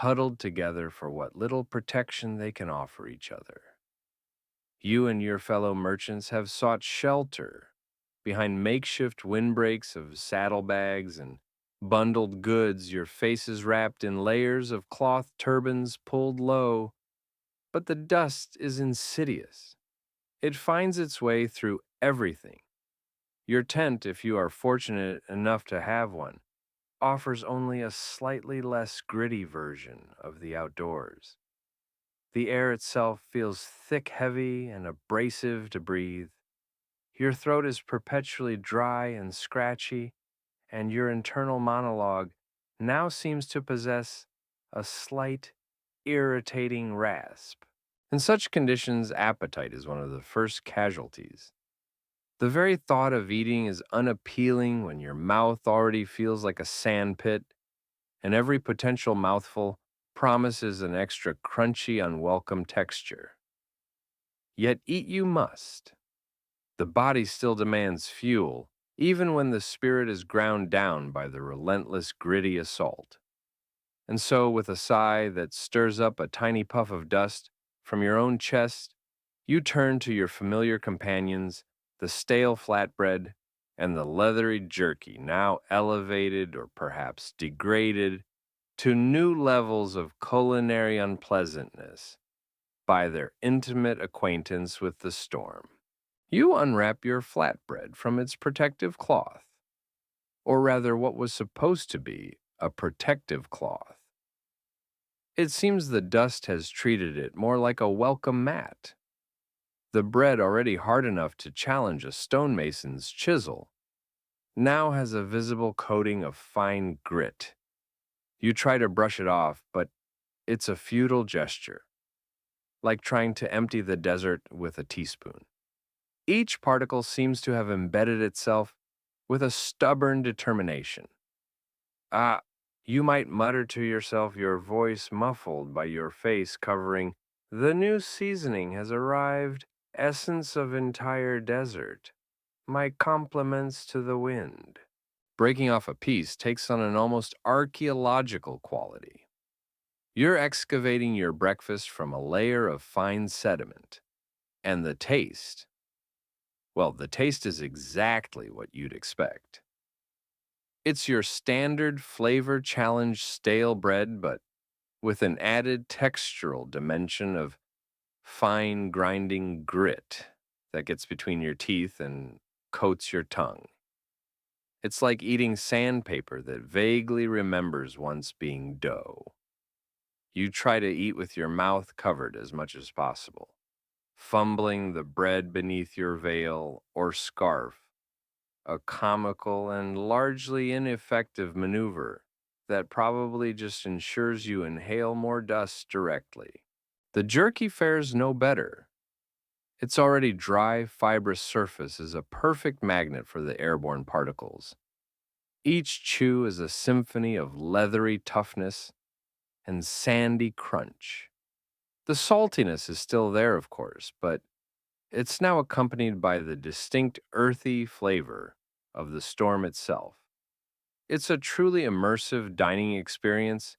huddled together for what little protection they can offer each other. You and your fellow merchants have sought shelter behind makeshift windbreaks of saddlebags and bundled goods, your faces wrapped in layers of cloth turbans pulled low. But the dust is insidious. It finds its way through everything. Your tent, if you are fortunate enough to have one, offers only a slightly less gritty version of the outdoors. The air itself feels thick, heavy, and abrasive to breathe. Your throat is perpetually dry and scratchy, and your internal monologue now seems to possess a slight, irritating rasp. In such conditions, appetite is one of the first casualties. The very thought of eating is unappealing when your mouth already feels like a sandpit, and every potential mouthful promises an extra crunchy, unwelcome texture. Yet eat you must. The body still demands fuel, even when the spirit is ground down by the relentless, gritty assault. And so, with a sigh that stirs up a tiny puff of dust from your own chest, you turn to your familiar companions, the stale flatbread and the leathery jerky, now elevated or perhaps degraded to new levels of culinary unpleasantness by their intimate acquaintance with the storm. You unwrap your flatbread from its protective cloth, or rather what was supposed to be a protective cloth. It seems the dust has treated it more like a welcome mat. The bread, already hard enough to challenge a stonemason's chisel, now has a visible coating of fine grit. You try to brush it off, but it's a futile gesture, like trying to empty the desert with a teaspoon. Each particle seems to have embedded itself with a stubborn determination. Ah, you might mutter to yourself, your voice muffled by your face covering, "The new seasoning has arrived, essence of entire desert. My compliments to the wind." Breaking off a piece takes on an almost archaeological quality. You're excavating your breakfast from a layer of fine sediment, And the taste, well, the taste is exactly what you'd expect. It's your standard flavor challenge stale bread, but with an added textural dimension of fine grinding grit that gets between your teeth and coats your tongue. It's like eating sandpaper that vaguely remembers once being dough. You try to eat with your mouth covered as much as possible, fumbling the bread beneath your veil or scarf, a comical and largely ineffective maneuver that probably just ensures you inhale more dust directly. The jerky fares no better. Its already dry, fibrous surface is a perfect magnet for the airborne particles. Each chew is a symphony of leathery toughness and sandy crunch. The saltiness is still there, of course, but it's now accompanied by the distinct earthy flavor of the storm itself. It's a truly immersive dining experience,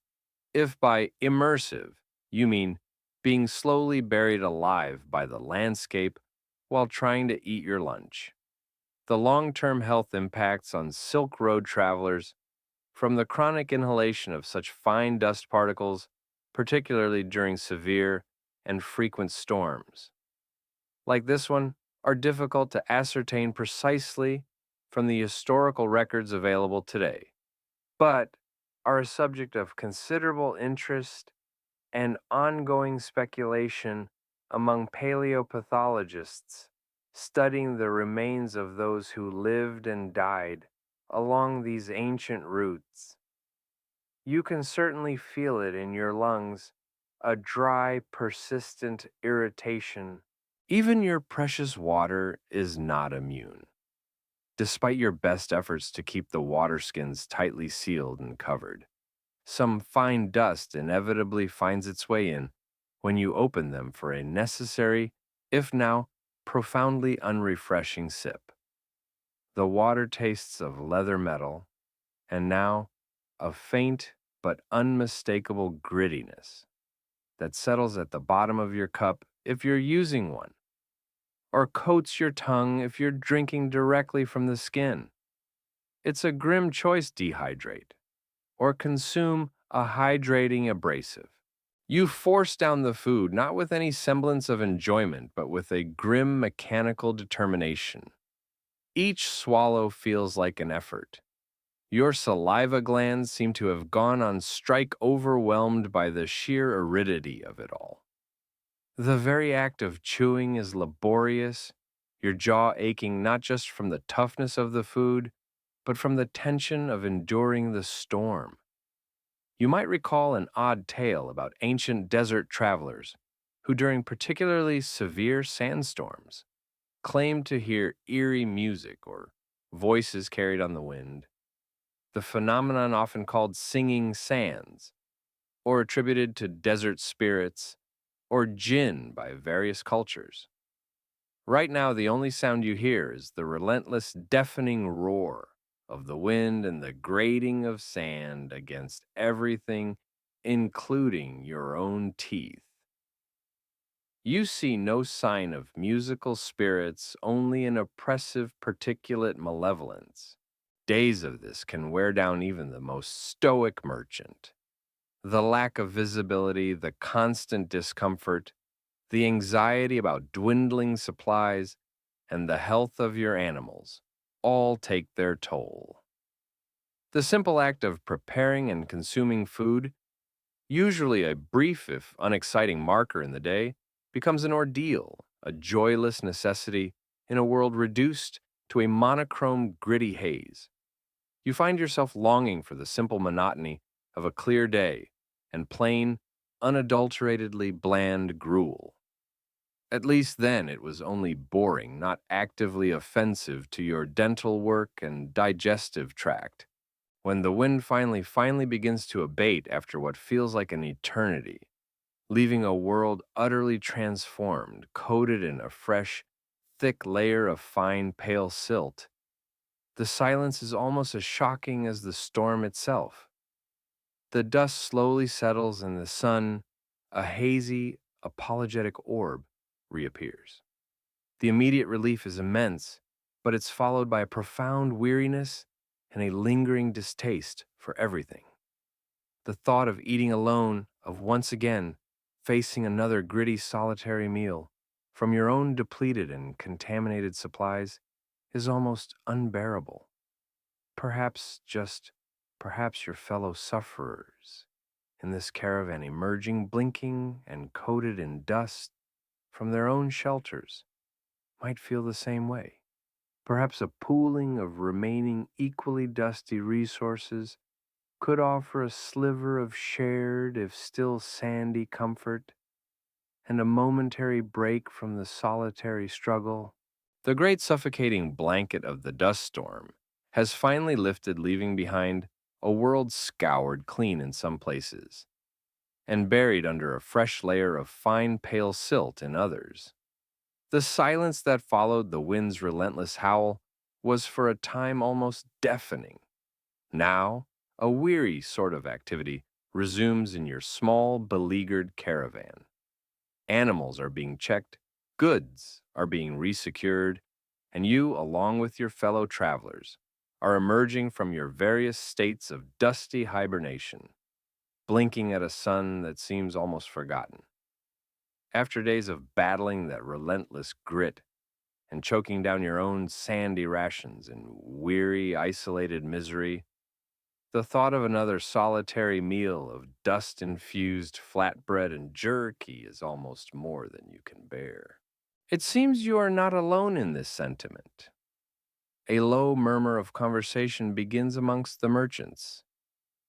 if by immersive you mean being slowly buried alive by the landscape while trying to eat your lunch. The long term health impacts on Silk Road travelers from the chronic inhalation of such fine dust particles, particularly during severe and frequent storms, like this one, are difficult to ascertain precisely from the historical records available today, but are a subject of considerable interest and ongoing speculation among paleopathologists studying the remains of those who lived and died along these ancient routes. You can certainly feel it in your lungs, a dry, persistent irritation. Even your precious water is not immune, despite your best efforts to keep the water skins tightly sealed and covered. Some fine dust inevitably finds its way in when you open them for a necessary, if now profoundly unrefreshing sip. The water tastes of leather metal, and now a faint but unmistakable grittiness that settles at the bottom of your cup if you're using one, or coats your tongue if you're drinking directly from the skin. It's a grim choice: dehydrate or consume a hydrating abrasive. You force down the food not with any semblance of enjoyment, but with a grim mechanical determination. Each swallow feels like an effort. Your saliva glands seem to have gone on strike, overwhelmed by the sheer aridity of it all. The very act of chewing is laborious, your jaw aching not just from the toughness of the food, but from the tension of enduring the storm. You might recall an odd tale about ancient desert travelers who, during particularly severe sandstorms, claimed to hear eerie music or voices carried on the wind, the phenomenon often called singing sands, or attributed to desert spirits or jinn by various cultures. Right now, the only sound you hear is the relentless, deafening roar of the wind and the grating of sand against everything, including your own teeth. You see no sign of musical spirits, only an oppressive particulate malevolence. Days of this can wear down even the most stoic merchant. The lack of visibility, the constant discomfort, the anxiety about dwindling supplies, and the health of your animals all take their toll. The simple act of preparing and consuming food, usually a brief if unexciting marker in the day, becomes an ordeal, a joyless necessity in a world reduced to a monochrome, gritty haze. You find yourself longing for the simple monotony of a clear day and plain, unadulteratedly bland gruel. At least then it was only boring, not actively offensive to your dental work and digestive tract. When the wind finally begins to abate after what feels like an eternity, leaving a world utterly transformed, coated in a fresh, thick layer of fine, pale silt, the silence is almost as shocking as the storm itself. The dust slowly settles and the sun, a hazy, apologetic orb, reappears. The immediate relief is immense, but it's followed by a profound weariness and a lingering distaste for everything. The thought of eating alone, of once again facing another gritty solitary meal from your own depleted and contaminated supplies, is almost unbearable. Perhaps just perhaps your fellow sufferers in this caravan emerging blinking and coated in dust from their own shelters might feel the same way. Perhaps a pooling of remaining equally dusty resources could offer a sliver of shared, if still sandy, comfort and a momentary break from the solitary struggle. The great suffocating blanket of the dust storm has finally lifted, leaving behind a world scoured clean in some places and buried under a fresh layer of fine pale silt in others. The silence that followed the wind's relentless howl was for a time almost deafening. Now, a weary sort of activity resumes in your small, beleaguered caravan. Animals are being checked, goods are being resecured, and you, along with your fellow travelers, are emerging from your various states of dusty hibernation, blinking at a sun that seems almost forgotten. After days of battling that relentless grit and choking down your own sandy rations in weary, isolated misery, the thought of another solitary meal of dust-infused flatbread and jerky is almost more than you can bear. It seems you are not alone in this sentiment. A low murmur of conversation begins amongst the merchants,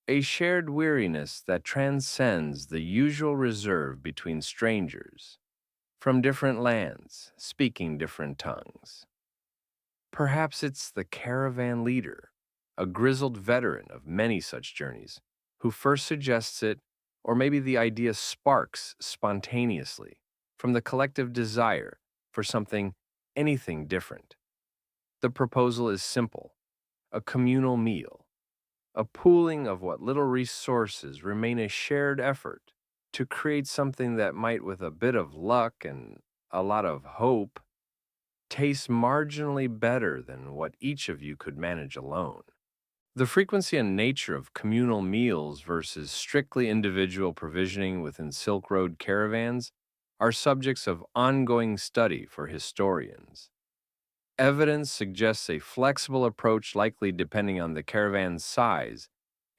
a shared weariness that transcends the usual reserve between strangers from different lands, speaking different tongues. Perhaps it's the caravan leader, a grizzled veteran of many such journeys, who first suggests it, or maybe the idea sparks spontaneously from the collective desire for something, anything different. The proposal is simple: a communal meal, a pooling of what little resources remain, a shared effort to create something that might, with a bit of luck and a lot of hope, taste marginally better than what each of you could manage alone. The frequency and nature of communal meals versus strictly individual provisioning within Silk Road caravans are subjects of ongoing study for historians. Evidence suggests a flexible approach, likely depending on the caravan's size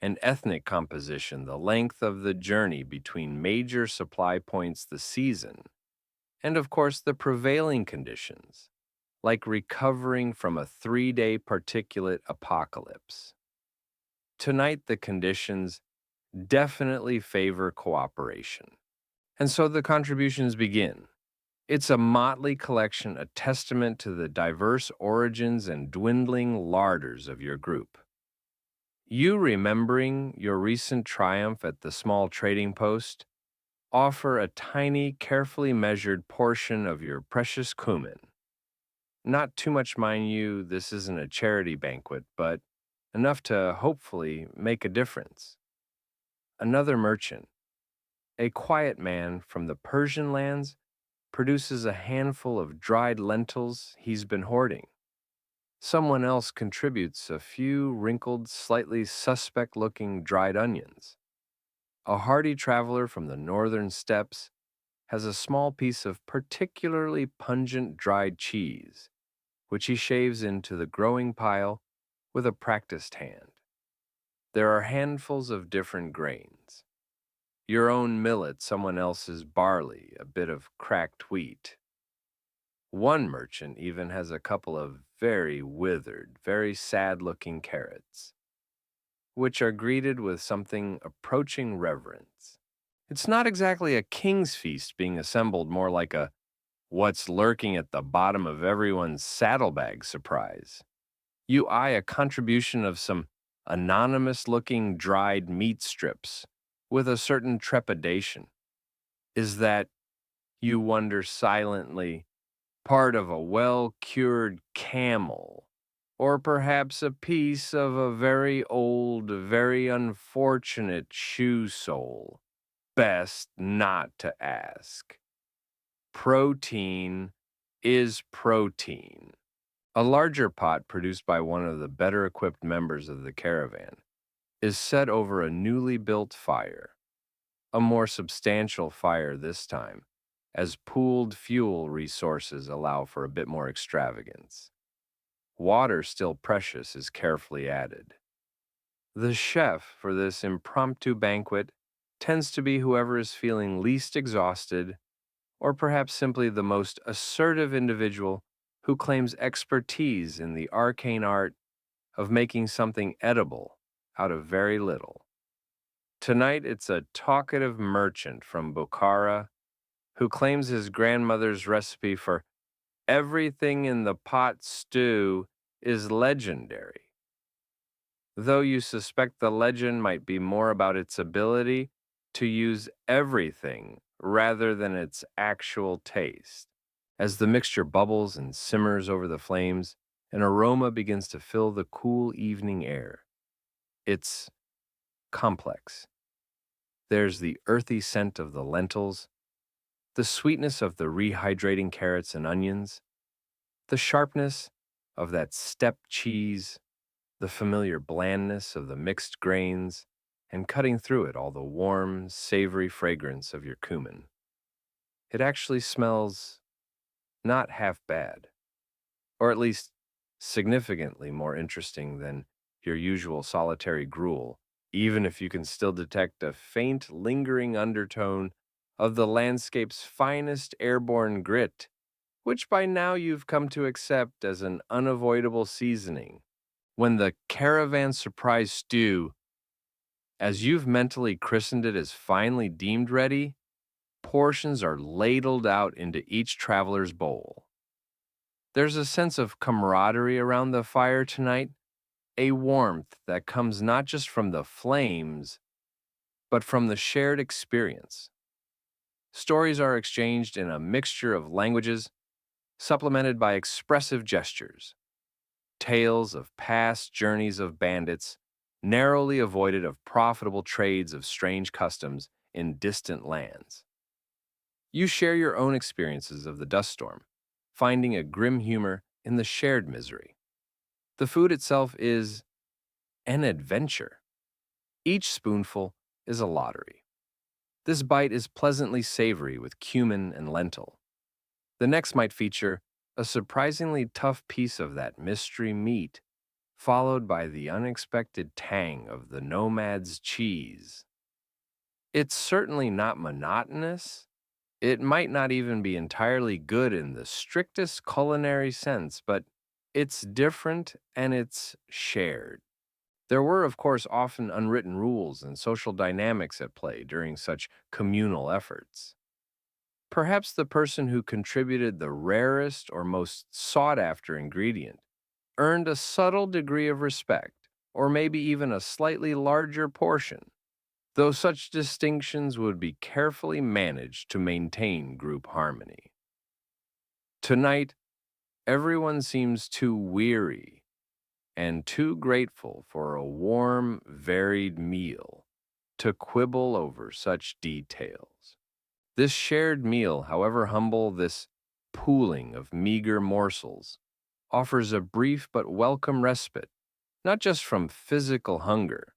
and ethnic composition, the length of the journey between major supply points, the season, and of course the prevailing conditions, like recovering from a 3-day particulate apocalypse. Tonight, the conditions definitely favor cooperation. And so the contributions begin. It's a motley collection, a testament to the diverse origins and dwindling larders of your group. You, remembering your recent triumph at the small trading post, offer a tiny, carefully measured portion of your precious cumin. Not too much, mind you, this isn't a charity banquet, but enough to hopefully make a difference. Another merchant, a quiet man from the Persian lands, produces a handful of dried lentils he's been hoarding. Someone else contributes a few wrinkled, slightly suspect-looking dried onions. A hardy traveler from the northern steppes has a small piece of particularly pungent dried cheese, which he shaves into the growing pile with a practiced hand. There are handfuls of different grains: your own millet, someone else's barley, a bit of cracked wheat. One merchant even has a couple of very withered, very sad-looking carrots, which are greeted with something approaching reverence. It's not exactly a king's feast being assembled, more like a what's lurking at the bottom of everyone's saddlebag surprise. You eye a contribution of some anonymous-looking dried meat strips with a certain trepidation. Is that, you wonder silently, part of a well-cured camel, or perhaps a piece of a very old, very unfortunate shoe sole? Best not to ask. Protein, is protein. A larger pot produced by one of the better equipped members of the caravan is set over a newly built fire, a more substantial fire this time, as pooled fuel resources allow for a bit more extravagance. Water, still precious, is carefully added. The chef for this impromptu banquet tends to be whoever is feeling least exhausted, or perhaps simply the most assertive individual who claims expertise in the arcane art of making something edible out of very little. Tonight, it's a talkative merchant from Bukhara who claims his grandmother's recipe for everything in the pot stew is legendary, though you suspect the legend might be more about its ability to use everything rather than its actual taste. As the mixture bubbles and simmers over the flames, an aroma begins to fill the cool evening air. It's complex. There's the earthy scent of the lentils, the sweetness of the rehydrating carrots and onions, the sharpness of that steppe cheese, the familiar blandness of the mixed grains, and cutting through it all the warm, savory fragrance of your cumin. It actually smells not half bad, or at least significantly more interesting than your usual solitary gruel, even if you can still detect a faint, lingering undertone of the landscape's finest airborne grit, which by now you've come to accept as an unavoidable seasoning. When the caravan surprise stew, as you've mentally christened it, is finally deemed ready, portions are ladled out into each traveler's bowl. There's a sense of camaraderie around the fire tonight, a warmth that comes not just from the flames, but from the shared experience. Stories are exchanged in a mixture of languages, supplemented by expressive gestures. Tales of past journeys of bandits, narrowly avoided of profitable trades of strange customs in distant lands. You share your own experiences of the dust storm, finding a grim humor in the shared misery. The food itself is an adventure. Each spoonful is a lottery. This bite is pleasantly savory with cumin and lentil. The next might feature a surprisingly tough piece of that mystery meat, followed by the unexpected tang of the nomad's cheese. It's certainly not monotonous. It might not even be entirely good in the strictest culinary sense, but it's different and it's shared. There were, of course, often unwritten rules and social dynamics at play during such communal efforts. Perhaps the person who contributed the rarest or most sought after ingredient earned a subtle degree of respect, or maybe even a slightly larger portion, though such distinctions would be carefully managed to maintain group harmony. Tonight, everyone seems too weary and too grateful for a warm, varied meal to quibble over such details. This shared meal, however humble, this pooling of meager morsels, offers a brief but welcome respite, not just from physical hunger,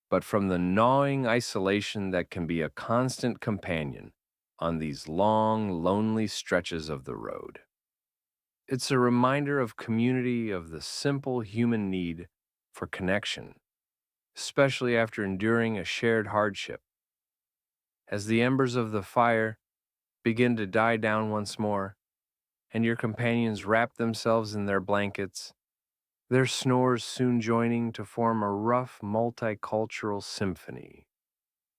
but from the gnawing isolation that can be a constant companion on these long, lonely stretches of the road. It's a reminder of community, of the simple human need for connection, especially after enduring a shared hardship. As the embers of the fire begin to die down once more, and your companions wrap themselves in their blankets, their snores soon joining to form a rough multicultural symphony.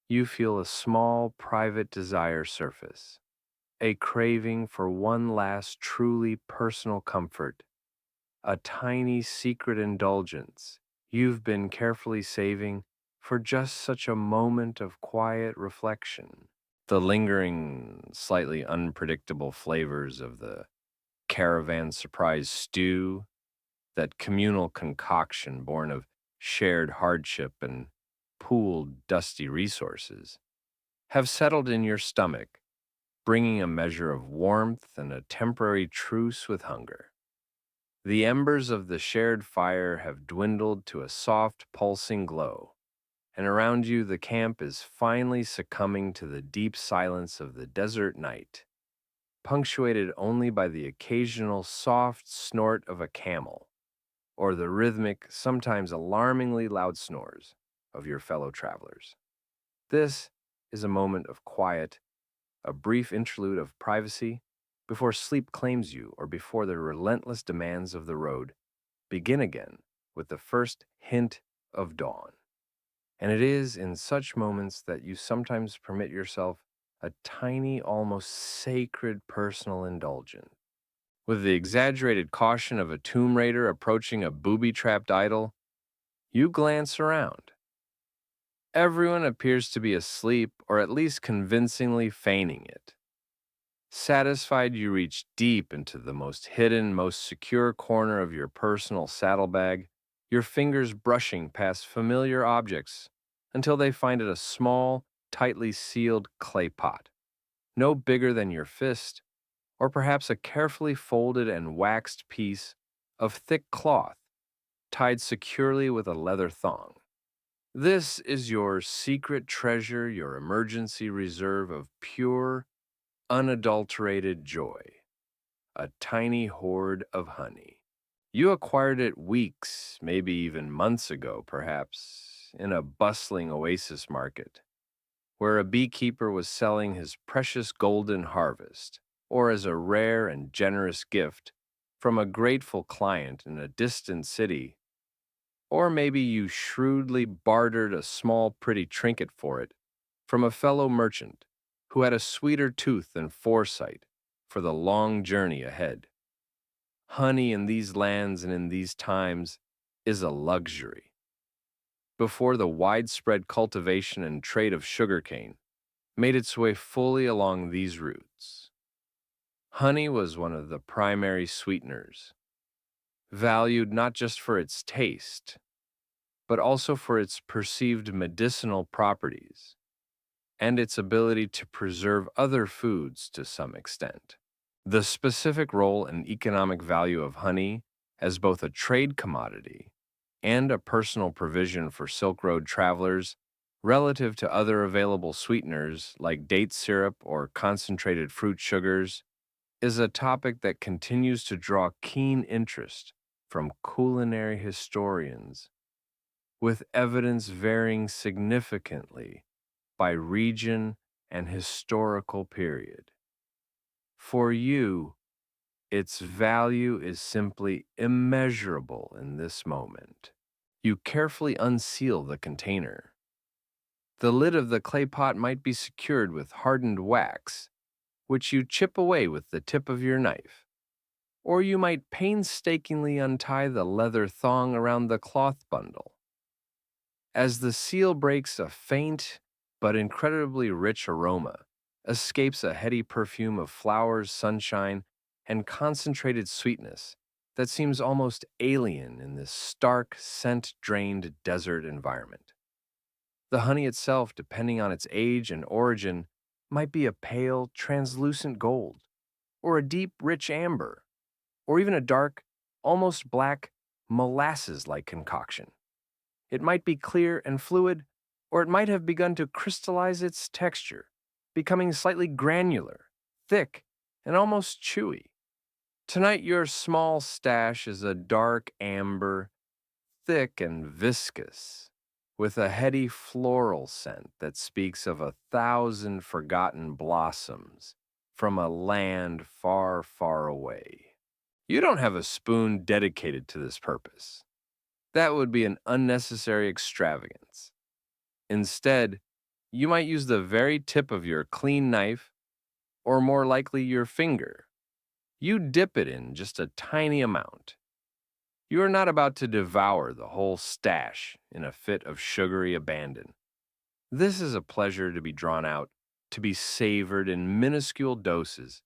You feel a small private desire surface, a craving for one last truly personal comfort, a tiny secret indulgence you've been carefully saving for just such a moment of quiet reflection. The lingering, slightly unpredictable flavors of the caravan surprise stew, that communal concoction born of shared hardship and pooled dusty resources, have settled in your stomach, bringing a measure of warmth and a temporary truce with hunger. The embers of the shared fire have dwindled to a soft, pulsing glow, and around you the camp is finally succumbing to the deep silence of the desert night, punctuated only by the occasional soft snort of a camel or the rhythmic, sometimes alarmingly loud snores of your fellow travelers. This is a moment of quiet, a brief interlude of privacy before sleep claims you or before the relentless demands of the road begin again with the first hint of dawn. And it is in such moments that you sometimes permit yourself a tiny, almost sacred personal indulgence. With the exaggerated caution of a tomb raider approaching a booby-trapped idol, you glance around. Everyone appears to be asleep or at least convincingly feigning it. Satisfied, you reach deep into the most hidden, most secure corner of your personal saddlebag, your fingers brushing past familiar objects until they find it a small, tightly sealed clay pot, no bigger than your fist, or perhaps a carefully folded and waxed piece of thick cloth tied securely with a leather thong. This is your secret treasure, your emergency reserve of pure, unadulterated joy, a tiny hoard of honey. You acquired it weeks, maybe even months ago, perhaps, in a bustling oasis market, where a beekeeper was selling his precious golden harvest, or as a rare and generous gift from a grateful client in a distant city. Or maybe you shrewdly bartered a small, pretty trinket for it from a fellow merchant who had a sweeter tooth and foresight for the long journey ahead. Honey in these lands and in these times is a luxury. Before the widespread cultivation and trade of sugarcane made its way fully along these routes, honey was one of the primary sweeteners, valued not just for its taste, but also for its perceived medicinal properties and its ability to preserve other foods to some extent. The specific role and economic value of honey as both a trade commodity and a personal provision for Silk Road travelers relative to other available sweeteners like date syrup or concentrated fruit sugars is a topic that continues to draw keen interest from culinary historians, with evidence varying significantly by region and historical period. For you, its value is simply immeasurable in this moment. You carefully unseal the container. The lid of the clay pot might be secured with hardened wax, which you chip away with the tip of your knife. Or you might painstakingly untie the leather thong around the cloth bundle. As the seal breaks, a faint but incredibly rich aroma escapes, a heady perfume of flowers, sunshine, and concentrated sweetness that seems almost alien in this stark, scent-drained desert environment. The honey itself, depending on its age and origin, might be a pale, translucent gold, or a deep, rich amber, or even a dark, almost black, molasses-like concoction. It might be clear and fluid, or it might have begun to crystallize its texture, becoming slightly granular, thick, and almost chewy. Tonight, your small stash is a dark amber, thick and viscous, with a heady floral scent that speaks of 1,000 forgotten blossoms from a land far, far away. You don't have a spoon dedicated to this purpose. That would be an unnecessary extravagance. Instead, you might use the very tip of your clean knife, or more likely your finger. You dip it in just a tiny amount. You are not about to devour the whole stash in a fit of sugary abandon. This is a pleasure to be drawn out, to be savored in minuscule doses,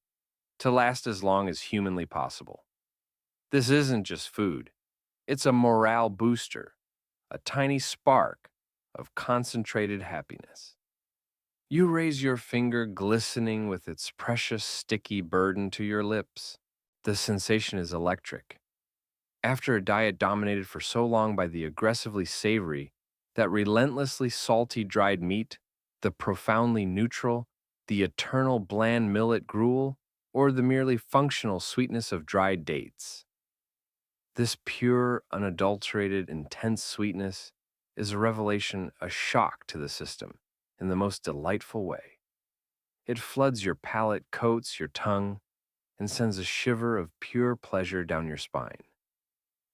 to last as long as humanly possible. This isn't just food. It's a morale booster, a tiny spark of concentrated happiness. You raise your finger, glistening with its precious sticky burden, to your lips. The sensation is electric. After a diet dominated for so long by the aggressively savory, that relentlessly salty dried meat, the profoundly neutral, the eternal bland millet gruel, or the merely functional sweetness of dried dates, this pure, unadulterated, intense sweetness is a revelation, a shock to the system, in the most delightful way. It floods your palate, coats your tongue, and sends a shiver of pure pleasure down your spine.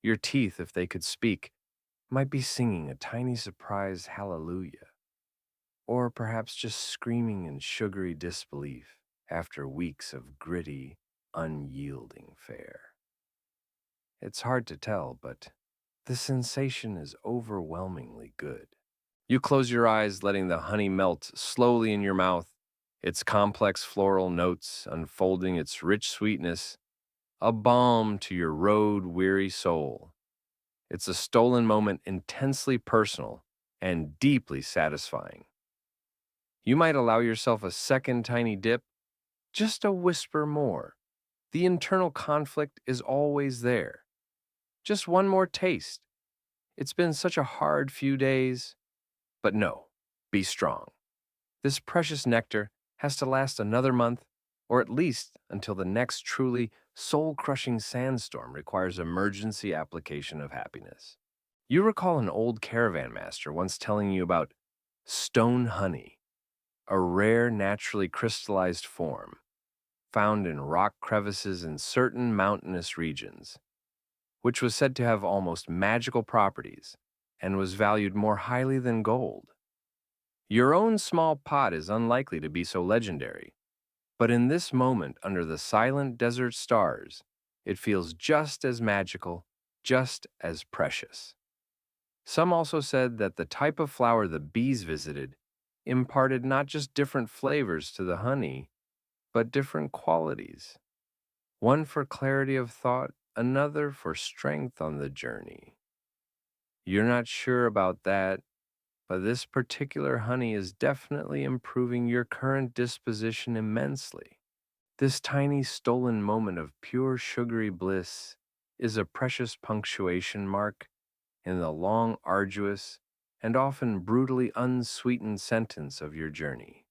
Your teeth, if they could speak, might be singing a tiny surprised hallelujah, or perhaps just screaming in sugary disbelief after weeks of gritty, unyielding fare. It's hard to tell, but the sensation is overwhelmingly good. You close your eyes, letting the honey melt slowly in your mouth, its complex floral notes unfolding its rich sweetness, a balm to your road-weary soul. It's a stolen moment, intensely personal and deeply satisfying. You might allow yourself a second tiny dip, just a whisper more. The internal conflict is always there. Just one more taste. It's been such a hard few days. But no, be strong. This precious nectar has to last another month, or at least until the next truly soul-crushing sandstorm requires emergency application of happiness. You recall an old caravan master once telling you about stone honey, a rare naturally crystallized form found in rock crevices in certain mountainous regions, which was said to have almost magical properties and was valued more highly than gold. Your own small pot is unlikely to be so legendary, but in this moment under the silent desert stars, it feels just as magical, just as precious. Some also said that the type of flower the bees visited imparted not just different flavors to the honey, but different qualities. One for clarity of thought, another for strength on the journey. You're not sure about that, but this particular honey is definitely improving your current disposition immensely. This tiny stolen moment of pure sugary bliss is a precious punctuation mark in the long, arduous, and often brutally unsweetened sentence of your journey.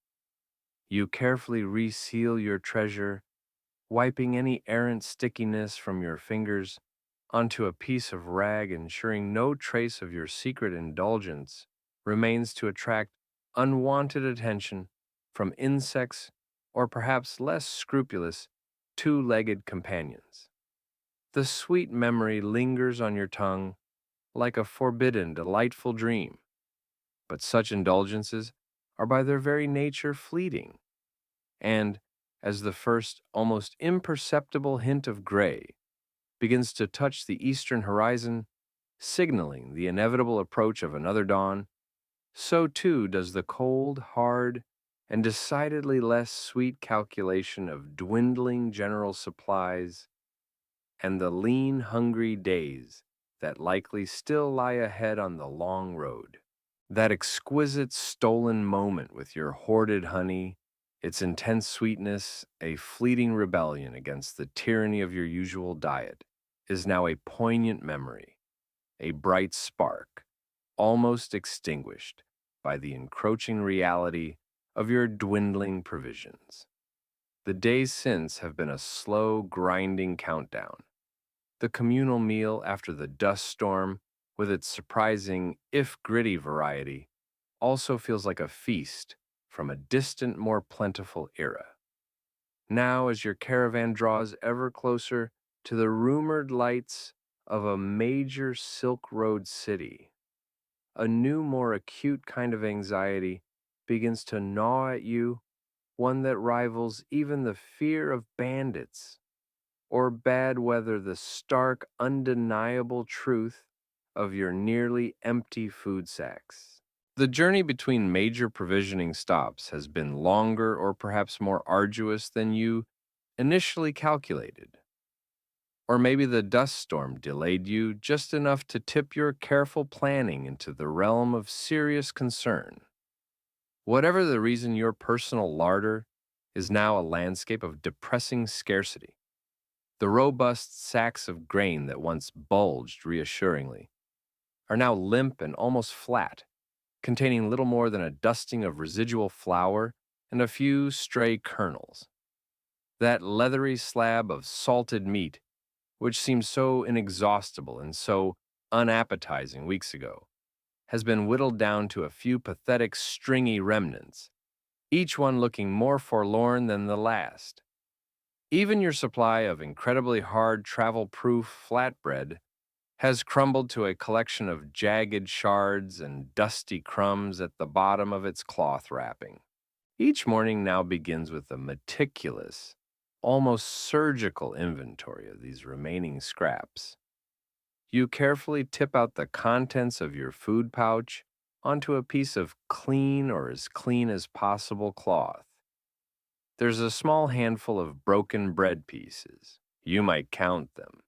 You carefully reseal your treasure, wiping any errant stickiness from your fingers onto a piece of rag, ensuring no trace of your secret indulgence remains to attract unwanted attention from insects or perhaps less scrupulous two-legged companions. The sweet memory lingers on your tongue like a forbidden, delightful dream, but such indulgences are by their very nature fleeting, and as the first, almost imperceptible hint of gray begins to touch the eastern horizon, signaling the inevitable approach of another dawn, so too does the cold, hard, and decidedly less sweet calculation of dwindling general supplies and the lean, hungry days that likely still lie ahead on the long road. That exquisite stolen moment with your hoarded honey, its intense sweetness, a fleeting rebellion against the tyranny of your usual diet, is now a poignant memory, a bright spark, almost extinguished by the encroaching reality of your dwindling provisions. The days since have been a slow, grinding countdown. The communal meal after the dust storm, with its surprising, if gritty variety, also feels like a feast from a distant, more plentiful era. Now, as your caravan draws ever closer to the rumored lights of a major Silk Road city, a new, more acute kind of anxiety begins to gnaw at you, one that rivals even the fear of bandits or bad weather, the stark, undeniable truth of your nearly empty food sacks. The journey between major provisioning stops has been longer or perhaps more arduous than you initially calculated. Or maybe the dust storm delayed you just enough to tip your careful planning into the realm of serious concern. Whatever the reason, your personal larder is now a landscape of depressing scarcity. The robust sacks of grain that once bulged reassuringly are now limp and almost flat, containing little more than a dusting of residual flour and a few stray kernels. That leathery slab of salted meat, which seemed so inexhaustible and so unappetizing weeks ago, has been whittled down to a few pathetic, stringy remnants, each one looking more forlorn than the last. Even your supply of incredibly hard, travel-proof flatbread has crumbled to a collection of jagged shards and dusty crumbs at the bottom of its cloth wrapping. Each morning now begins with a meticulous, almost surgical inventory of these remaining scraps. You carefully tip out the contents of your food pouch onto a piece of clean or as clean as possible cloth. There's a small handful of broken bread pieces. You might count them.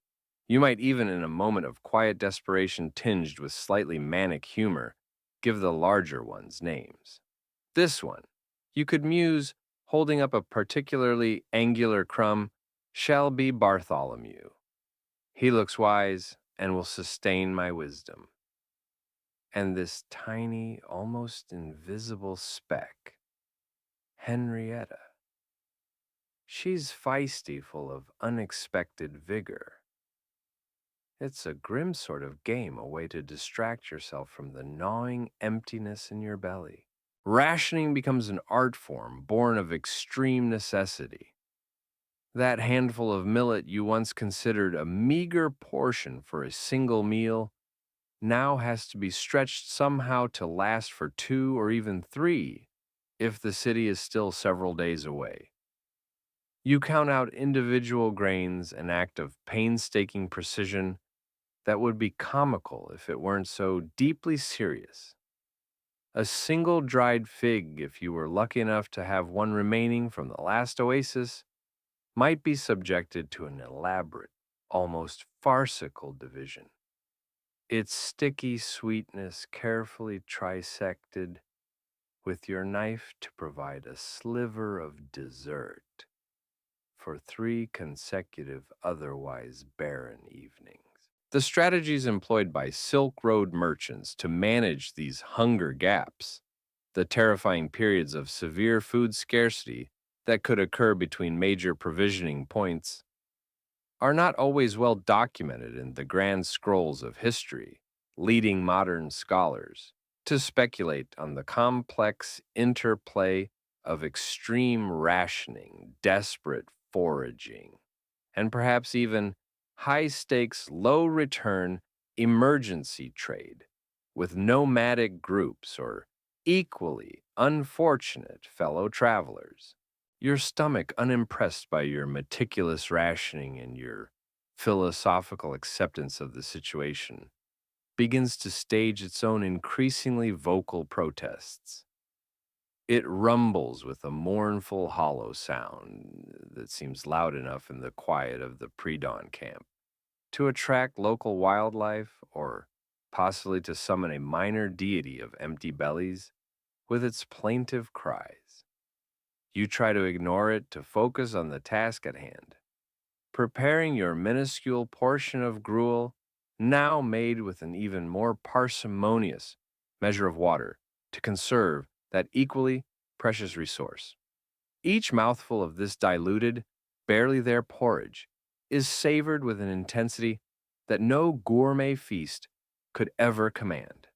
You might even, in a moment of quiet desperation tinged with slightly manic humor, give the larger ones names. This one, you could muse, holding up a particularly angular crumb, shall be Bartholomew. He looks wise and will sustain my wisdom. And this tiny, almost invisible speck, Henrietta. She's feisty, full of unexpected vigor. It's a grim sort of game, a way to distract yourself from the gnawing emptiness in your belly. Rationing becomes an art form born of extreme necessity. That handful of millet you once considered a meager portion for a single meal now has to be stretched somehow to last for 2 or even 3 if the city is still several days away. You count out individual grains, an act of painstaking precision that would be comical if it weren't so deeply serious. A single dried fig, if you were lucky enough to have one remaining from the last oasis, might be subjected to an elaborate, almost farcical division. Its sticky sweetness carefully trisected with your knife to provide a sliver of dessert for 3 consecutive otherwise barren evenings. The strategies employed by Silk Road merchants to manage these hunger gaps, the terrifying periods of severe food scarcity that could occur between major provisioning points, are not always well documented in the grand scrolls of history, leading modern scholars to speculate on the complex interplay of extreme rationing, desperate foraging, and perhaps even high-stakes, low-return emergency trade with nomadic groups or equally unfortunate fellow travelers. Your stomach, unimpressed by your meticulous rationing and your philosophical acceptance of the situation, begins to stage its own increasingly vocal protests. It rumbles with a mournful, hollow sound that seems loud enough in the quiet of the pre-dawn camp to attract local wildlife or possibly to summon a minor deity of empty bellies with its plaintive cries. You try to ignore it to focus on the task at hand, preparing your minuscule portion of gruel, now made with an even more parsimonious measure of water, to conserve that equally precious resource. Each mouthful of this diluted, barely there porridge is savored with an intensity that no gourmet feast could ever command.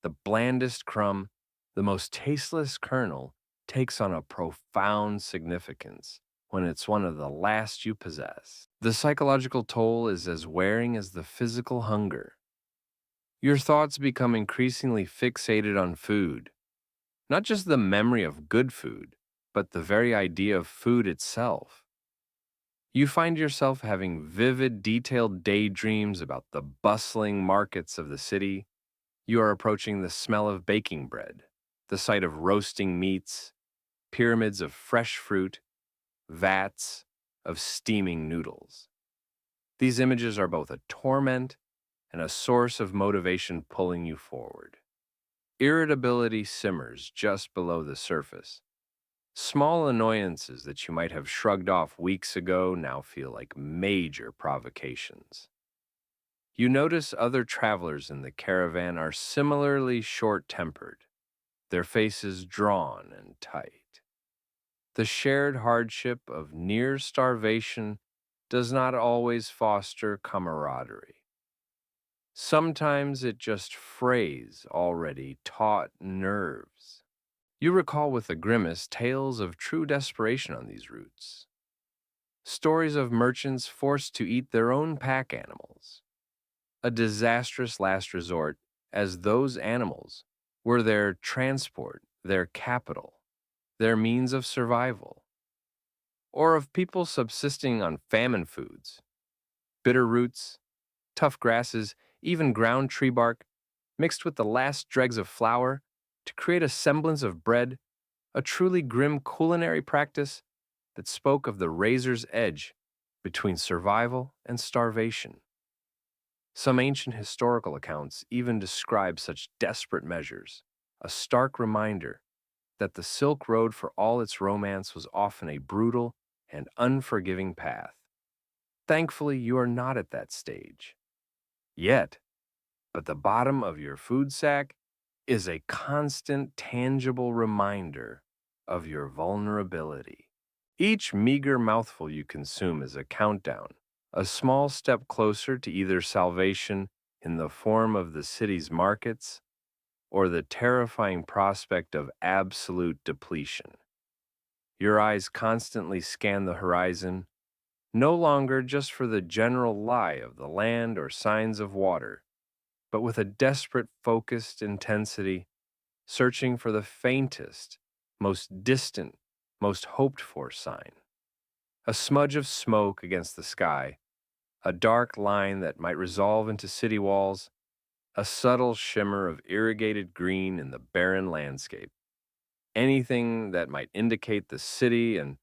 The blandest crumb, the most tasteless kernel, takes on a profound significance when it's one of the last you possess. The psychological toll is as wearing as the physical hunger. Your thoughts become increasingly fixated on food, not just the memory of good food, but the very idea of food itself. You find yourself having vivid, detailed daydreams about the bustling markets of the city. You are approaching the smell of baking bread, the sight of roasting meats, pyramids of fresh fruit, vats of steaming noodles. These images are both a torment and a source of motivation pulling you forward. Irritability simmers just below the surface. Small annoyances that you might have shrugged off weeks ago now feel like major provocations. You notice other travelers in the caravan are similarly short tempered, their faces drawn and tight. The shared hardship of near starvation does not always foster camaraderie. Sometimes it just frays already taut nerves. You recall with a grimace tales of true desperation on these routes. Stories of merchants forced to eat their own pack animals. A disastrous last resort, as those animals were their transport, their capital, their means of survival. Or of people subsisting on famine foods, bitter roots, tough grasses, even ground tree bark, mixed with the last dregs of flour to create a semblance of bread, a truly grim culinary practice that spoke of the razor's edge between survival and starvation. Some ancient historical accounts even describe such desperate measures, a stark reminder that the Silk Road, for all its romance, was often a brutal and unforgiving path. Thankfully, you are not at that stage. Yet, but the bottom of your food sack is a constant, tangible reminder of your vulnerability. Each meager mouthful you consume is a countdown, a small step closer to either salvation in the form of the city's markets or the terrifying prospect of absolute depletion. Your eyes constantly scan the horizon, no longer just for the general lie of the land or signs of water, but with a desperate, focused intensity, searching for the faintest, most distant, most hoped for sign. A smudge of smoke against the sky, a dark line that might resolve into city walls, a subtle shimmer of irrigated green in the barren landscape. Anything that might indicate the city and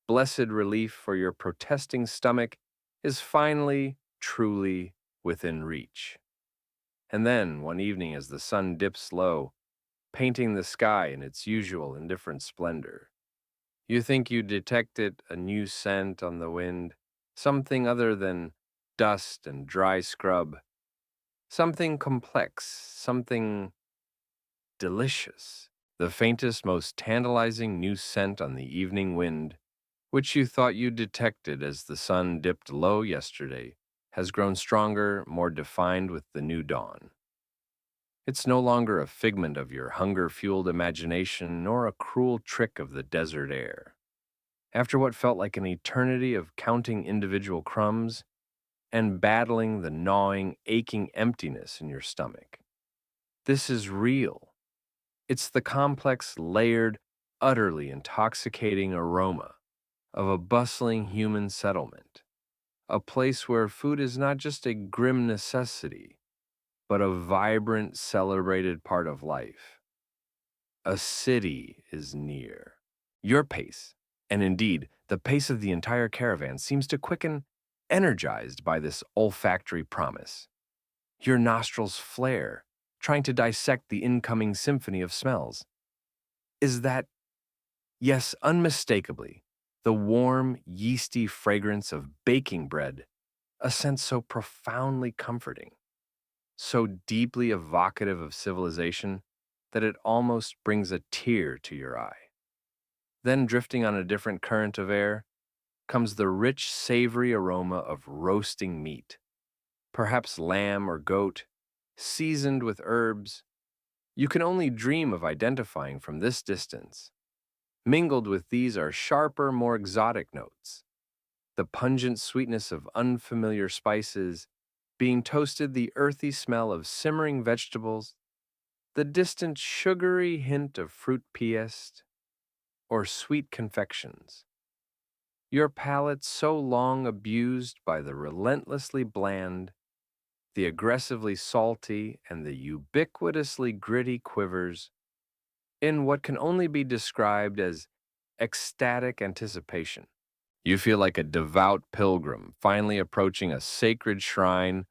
blessed relief for your protesting stomach is finally, truly within reach. And then, one evening, as the sun dips low, painting the sky in its usual indifferent splendor, you think you detected a new scent on the wind, something other than dust and dry scrub, something complex, something delicious, the faintest, most tantalizing new scent on the evening wind, which you thought you detected as the sun dipped low yesterday, has grown stronger, more defined with the new dawn. It's no longer a figment of your hunger-fueled imagination nor a cruel trick of the desert air. After what felt like an eternity of counting individual crumbs and battling the gnawing, aching emptiness in your stomach, this is real. It's the complex, layered, utterly intoxicating aroma of a bustling human settlement, a place where food is not just a grim necessity, but a vibrant, celebrated part of life. A city is near. Your pace, and indeed the pace of the entire caravan, seems to quicken, energized by this olfactory promise. Your nostrils flare, trying to dissect the incoming symphony of smells. Is that, yes, unmistakably, the warm, yeasty fragrance of baking bread, a scent so profoundly comforting, so deeply evocative of civilization that it almost brings a tear to your eye. Then, drifting on a different current of air, comes the rich, savory aroma of roasting meat, perhaps lamb or goat, seasoned with herbs you can only dream of identifying from this distance. Mingled with these are sharper, more exotic notes, the pungent sweetness of unfamiliar spices, being toasted, the earthy smell of simmering vegetables, the distant sugary hint of fruit pieste or sweet confections. Your palate, so long abused by the relentlessly bland, the aggressively salty, and the ubiquitously gritty, quivers in what can only be described as ecstatic anticipation. You feel like a devout pilgrim finally approaching a sacred shrine.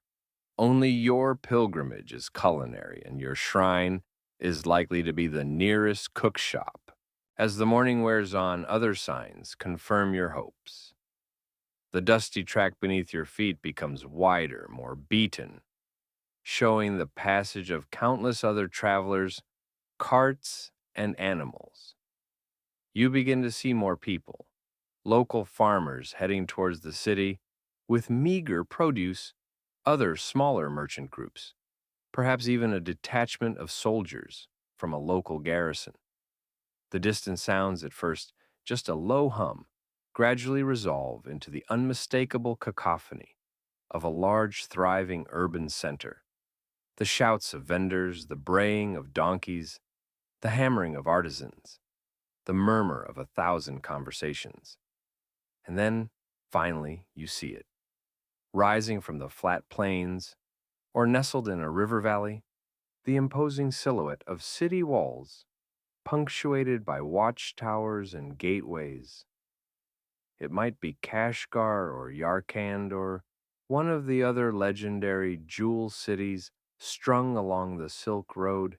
Only your pilgrimage is culinary, and your shrine is likely to be the nearest cook shop. As the morning wears on, other signs confirm your hopes. The dusty track beneath your feet becomes wider, more beaten, showing the passage of countless other travelers, carts, and animals. You begin to see more people, local farmers heading towards the city with meager produce, other smaller merchant groups, perhaps even a detachment of soldiers from a local garrison. The distant sounds at first just a low hum gradually resolve into the unmistakable cacophony of a large, thriving urban center. The shouts of vendors, the braying of donkeys, the hammering of artisans, the murmur of 1,000 conversations. And then, finally, you see it, rising from the flat plains or nestled in a river valley, the imposing silhouette of city walls punctuated by watchtowers and gateways. It might be Kashgar or Yarkand or one of the other legendary jewel cities strung along the Silk Road,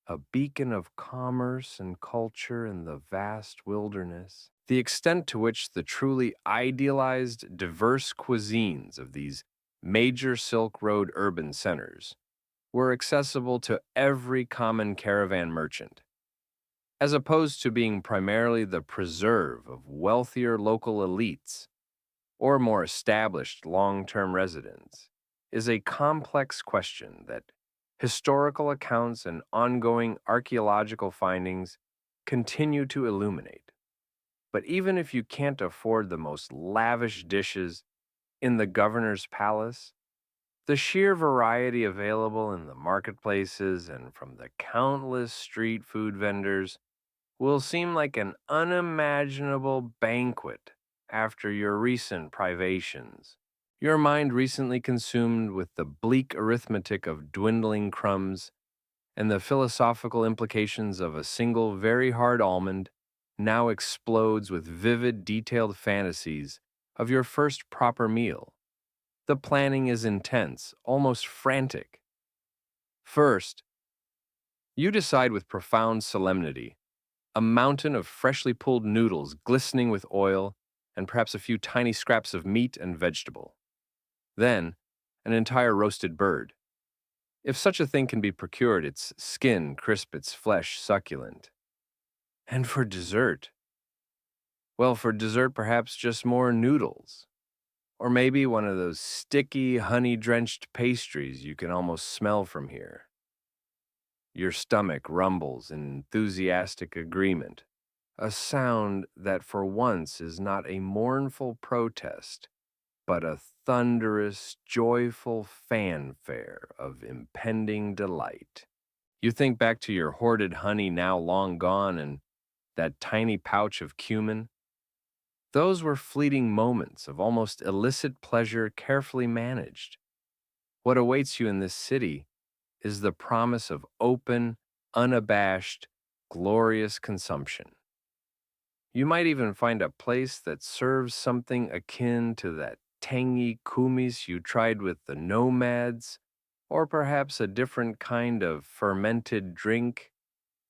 a beacon of commerce and culture in the vast wilderness. The extent to which the truly idealized, diverse cuisines of these major Silk Road urban centers were accessible to every common caravan merchant, as opposed to being primarily the preserve of wealthier local elites or more established long-term residents, is a complex question that historical accounts and ongoing archaeological findings continue to illuminate. But even if you can't afford the most lavish dishes in the governor's palace, the sheer variety available in the marketplaces and from the countless street food vendors will seem like an unimaginable banquet after your recent privations. Your mind recently consumed with the bleak arithmetic of dwindling crumbs and the philosophical implications of a single very hard almond now explodes with vivid, detailed fantasies of your first proper meal. The planning is intense, almost frantic. First, you decide with profound solemnity, a mountain of freshly pulled noodles glistening with oil, and perhaps a few tiny scraps of meat and vegetable. Then, an entire roasted bird. If such a thing can be procured, its skin crisp, its flesh succulent. And for dessert, well, for dessert, perhaps just more noodles. Or maybe one of those sticky, honey-drenched pastries you can almost smell from here. Your stomach rumbles in enthusiastic agreement, a sound that for once is not a mournful protest, but a thunderous, joyful fanfare of impending delight. You think back to your hoarded honey now long gone and that tiny pouch of cumin. Those were fleeting moments of almost illicit pleasure carefully managed. What awaits you in this city is the promise of open, unabashed, glorious consumption. You might even find a place that serves something akin to that tangy kumis you tried with the nomads, or perhaps a different kind of fermented drink,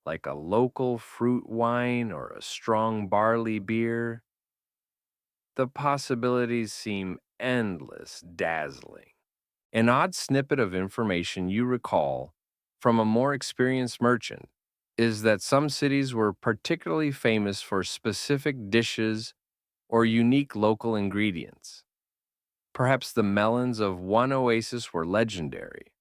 like a local fruit wine or a strong barley beer. The possibilities seem endless, dazzling. An odd snippet of information you recall from a more experienced merchant is that some cities were particularly famous for specific dishes or unique local ingredients. Perhaps the melons of one oasis were legendary,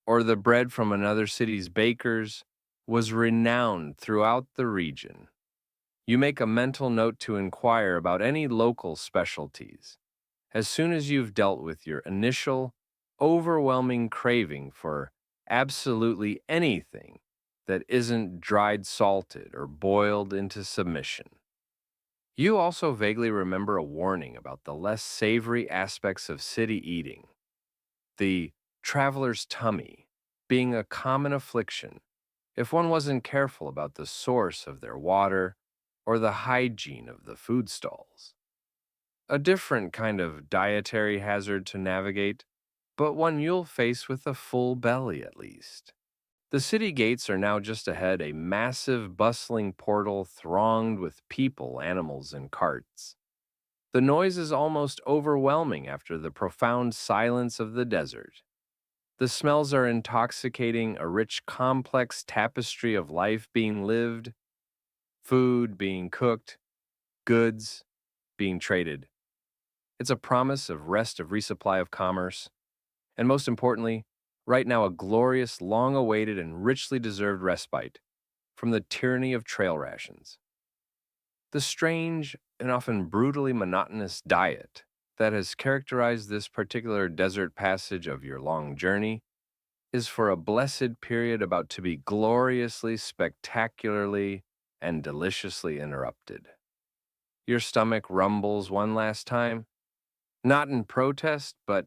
or the bread from another city's bakers was renowned throughout the region. You make a mental note to inquire about any local specialties as soon as you've dealt with your initial, overwhelming craving for absolutely anything that isn't dried salted or boiled into submission. You also vaguely remember a warning about the less savory aspects of city eating, the traveler's tummy being a common affliction if one wasn't careful about the source of their water or the hygiene of the food stalls. A different kind of dietary hazard to navigate, but one you'll face with a full belly at least. The city gates are now just ahead, a massive, bustling portal thronged with people, animals, and carts. The noise is almost overwhelming after the profound silence of the desert. The smells are intoxicating, a rich, complex tapestry of life being lived, food being cooked, goods being traded. It's a promise of rest, of resupply, of commerce, and most importantly, right now a glorious, long awaited, and richly deserved respite from the tyranny of trail rations. The strange and often brutally monotonous diet that has characterized this particular desert passage of your long journey is for a blessed period about to be gloriously, spectacularly, and deliciously interrupted. Your stomach rumbles one last time, not in protest, but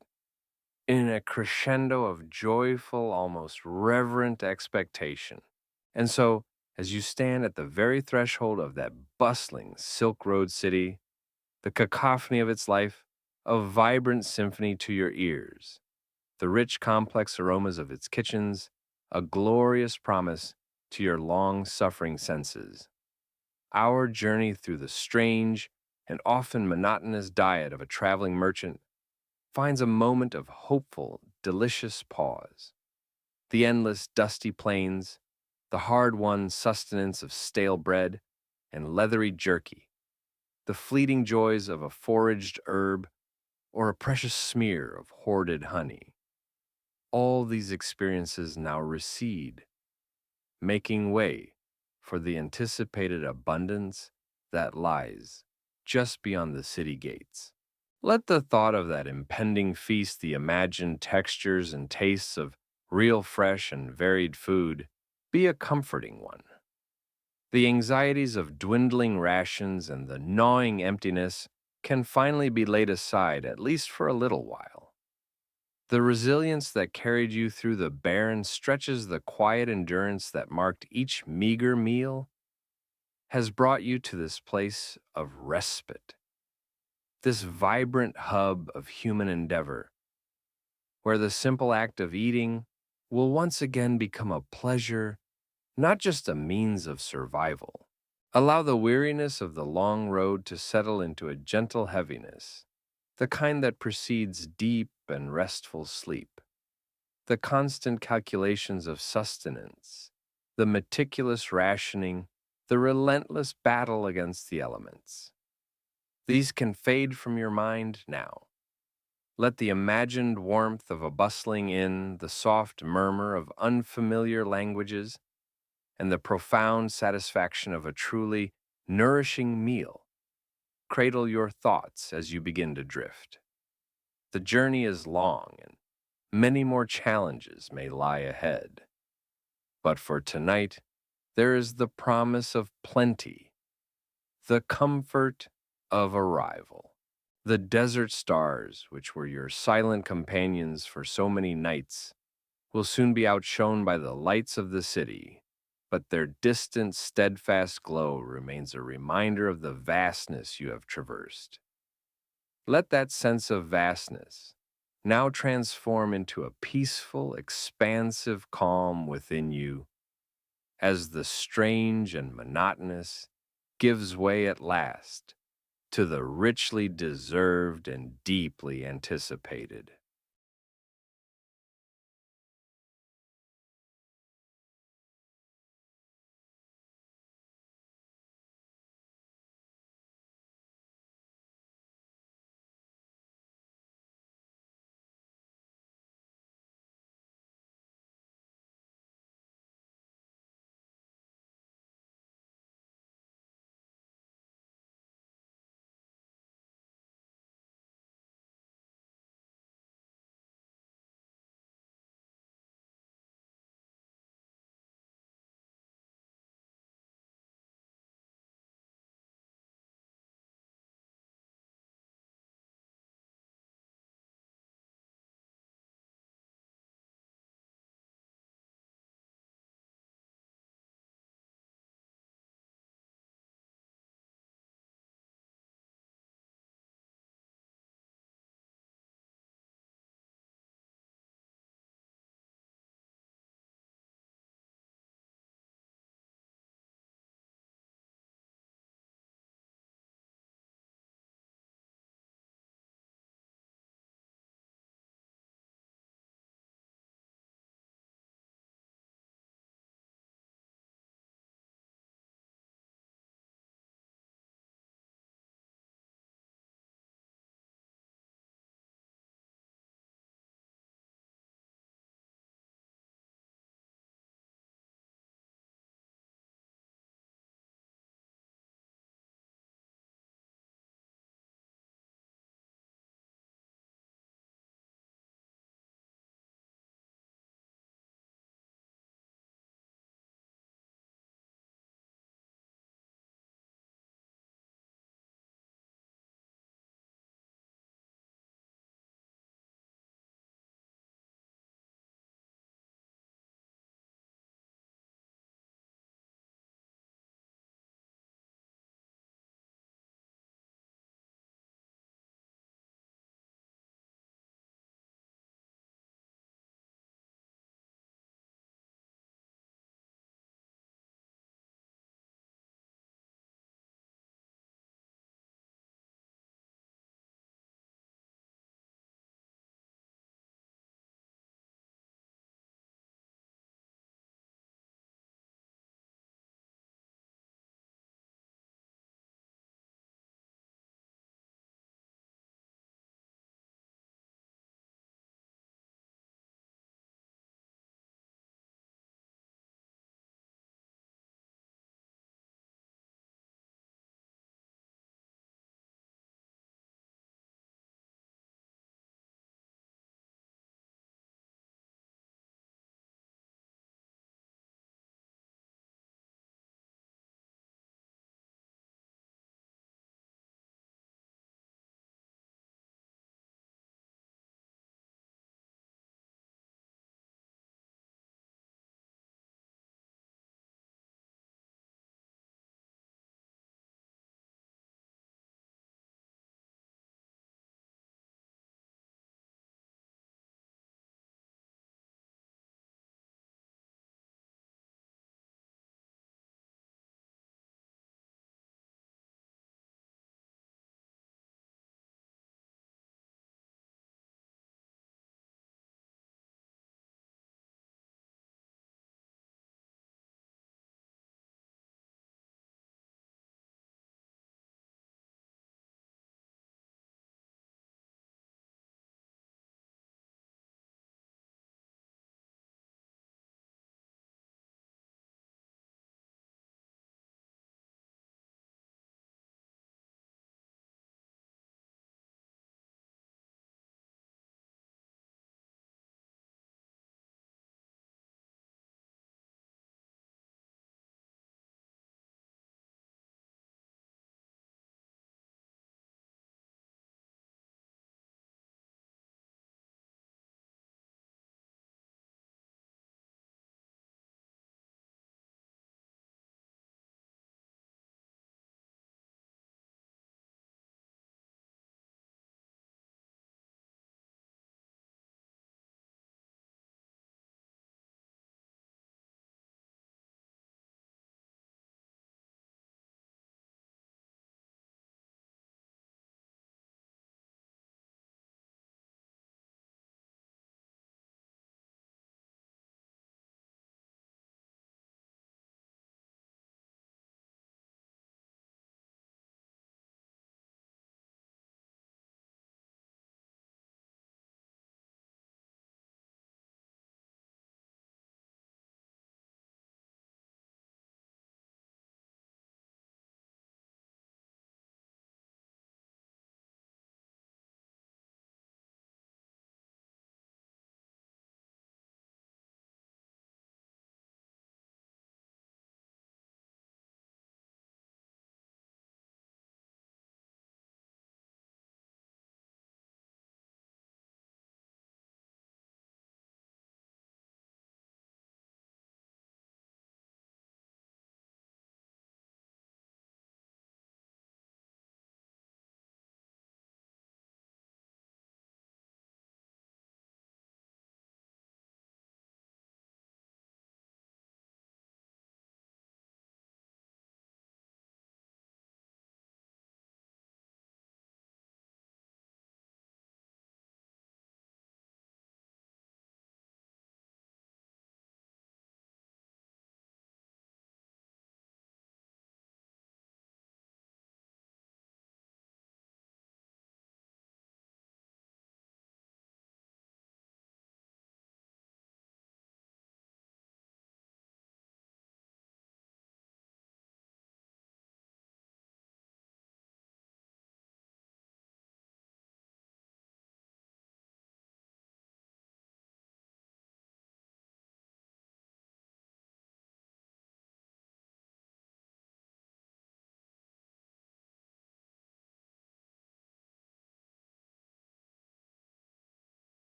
in a crescendo of joyful, almost reverent expectation. And so, as you stand at the very threshold of that bustling Silk Road city, the cacophony of its life, a vibrant symphony to your ears, the rich, complex aromas of its kitchens, a glorious promise to your long suffering senses. Our journey through the strange and often monotonous diet of a traveling merchant finds a moment of hopeful, delicious pause. The endless, dusty plains, the hard won sustenance of stale bread and leathery jerky, the fleeting joys of a foraged herb or a precious smear of hoarded honey. All these experiences now recede, making way for the anticipated abundance that lies just beyond the city gates. Let the thought of that impending feast, the imagined textures and tastes of real, fresh, and varied food, be a comforting one. The anxieties of dwindling rations and the gnawing emptiness can finally be laid aside, at least for a little while. The resilience that carried you through the barren stretches the quiet endurance that marked each meager meal has brought you to this place of respite, this vibrant hub of human endeavor, where the simple act of eating will once again become a pleasure, not just a means of survival. Allow the weariness of the long road to settle into a gentle heaviness, the kind that precedes deep and restful sleep. The constant calculations of sustenance, the meticulous rationing, the relentless battle against the elements. These can fade from your mind now. Let the imagined warmth of a bustling inn, the soft murmur of unfamiliar languages, and the profound satisfaction of a truly nourishing meal cradle your thoughts as you begin to drift. The journey is long, and many more challenges may lie ahead. But for tonight, there is the promise of plenty, the comfort of arrival. The desert stars, which were your silent companions for so many nights, will soon be outshone by the lights of the city, but their distant, steadfast glow remains a reminder of the vastness you have traversed. Let that sense of vastness now transform into a peaceful, expansive calm within you as the strange and monotonous gives way at last to the richly deserved and deeply anticipated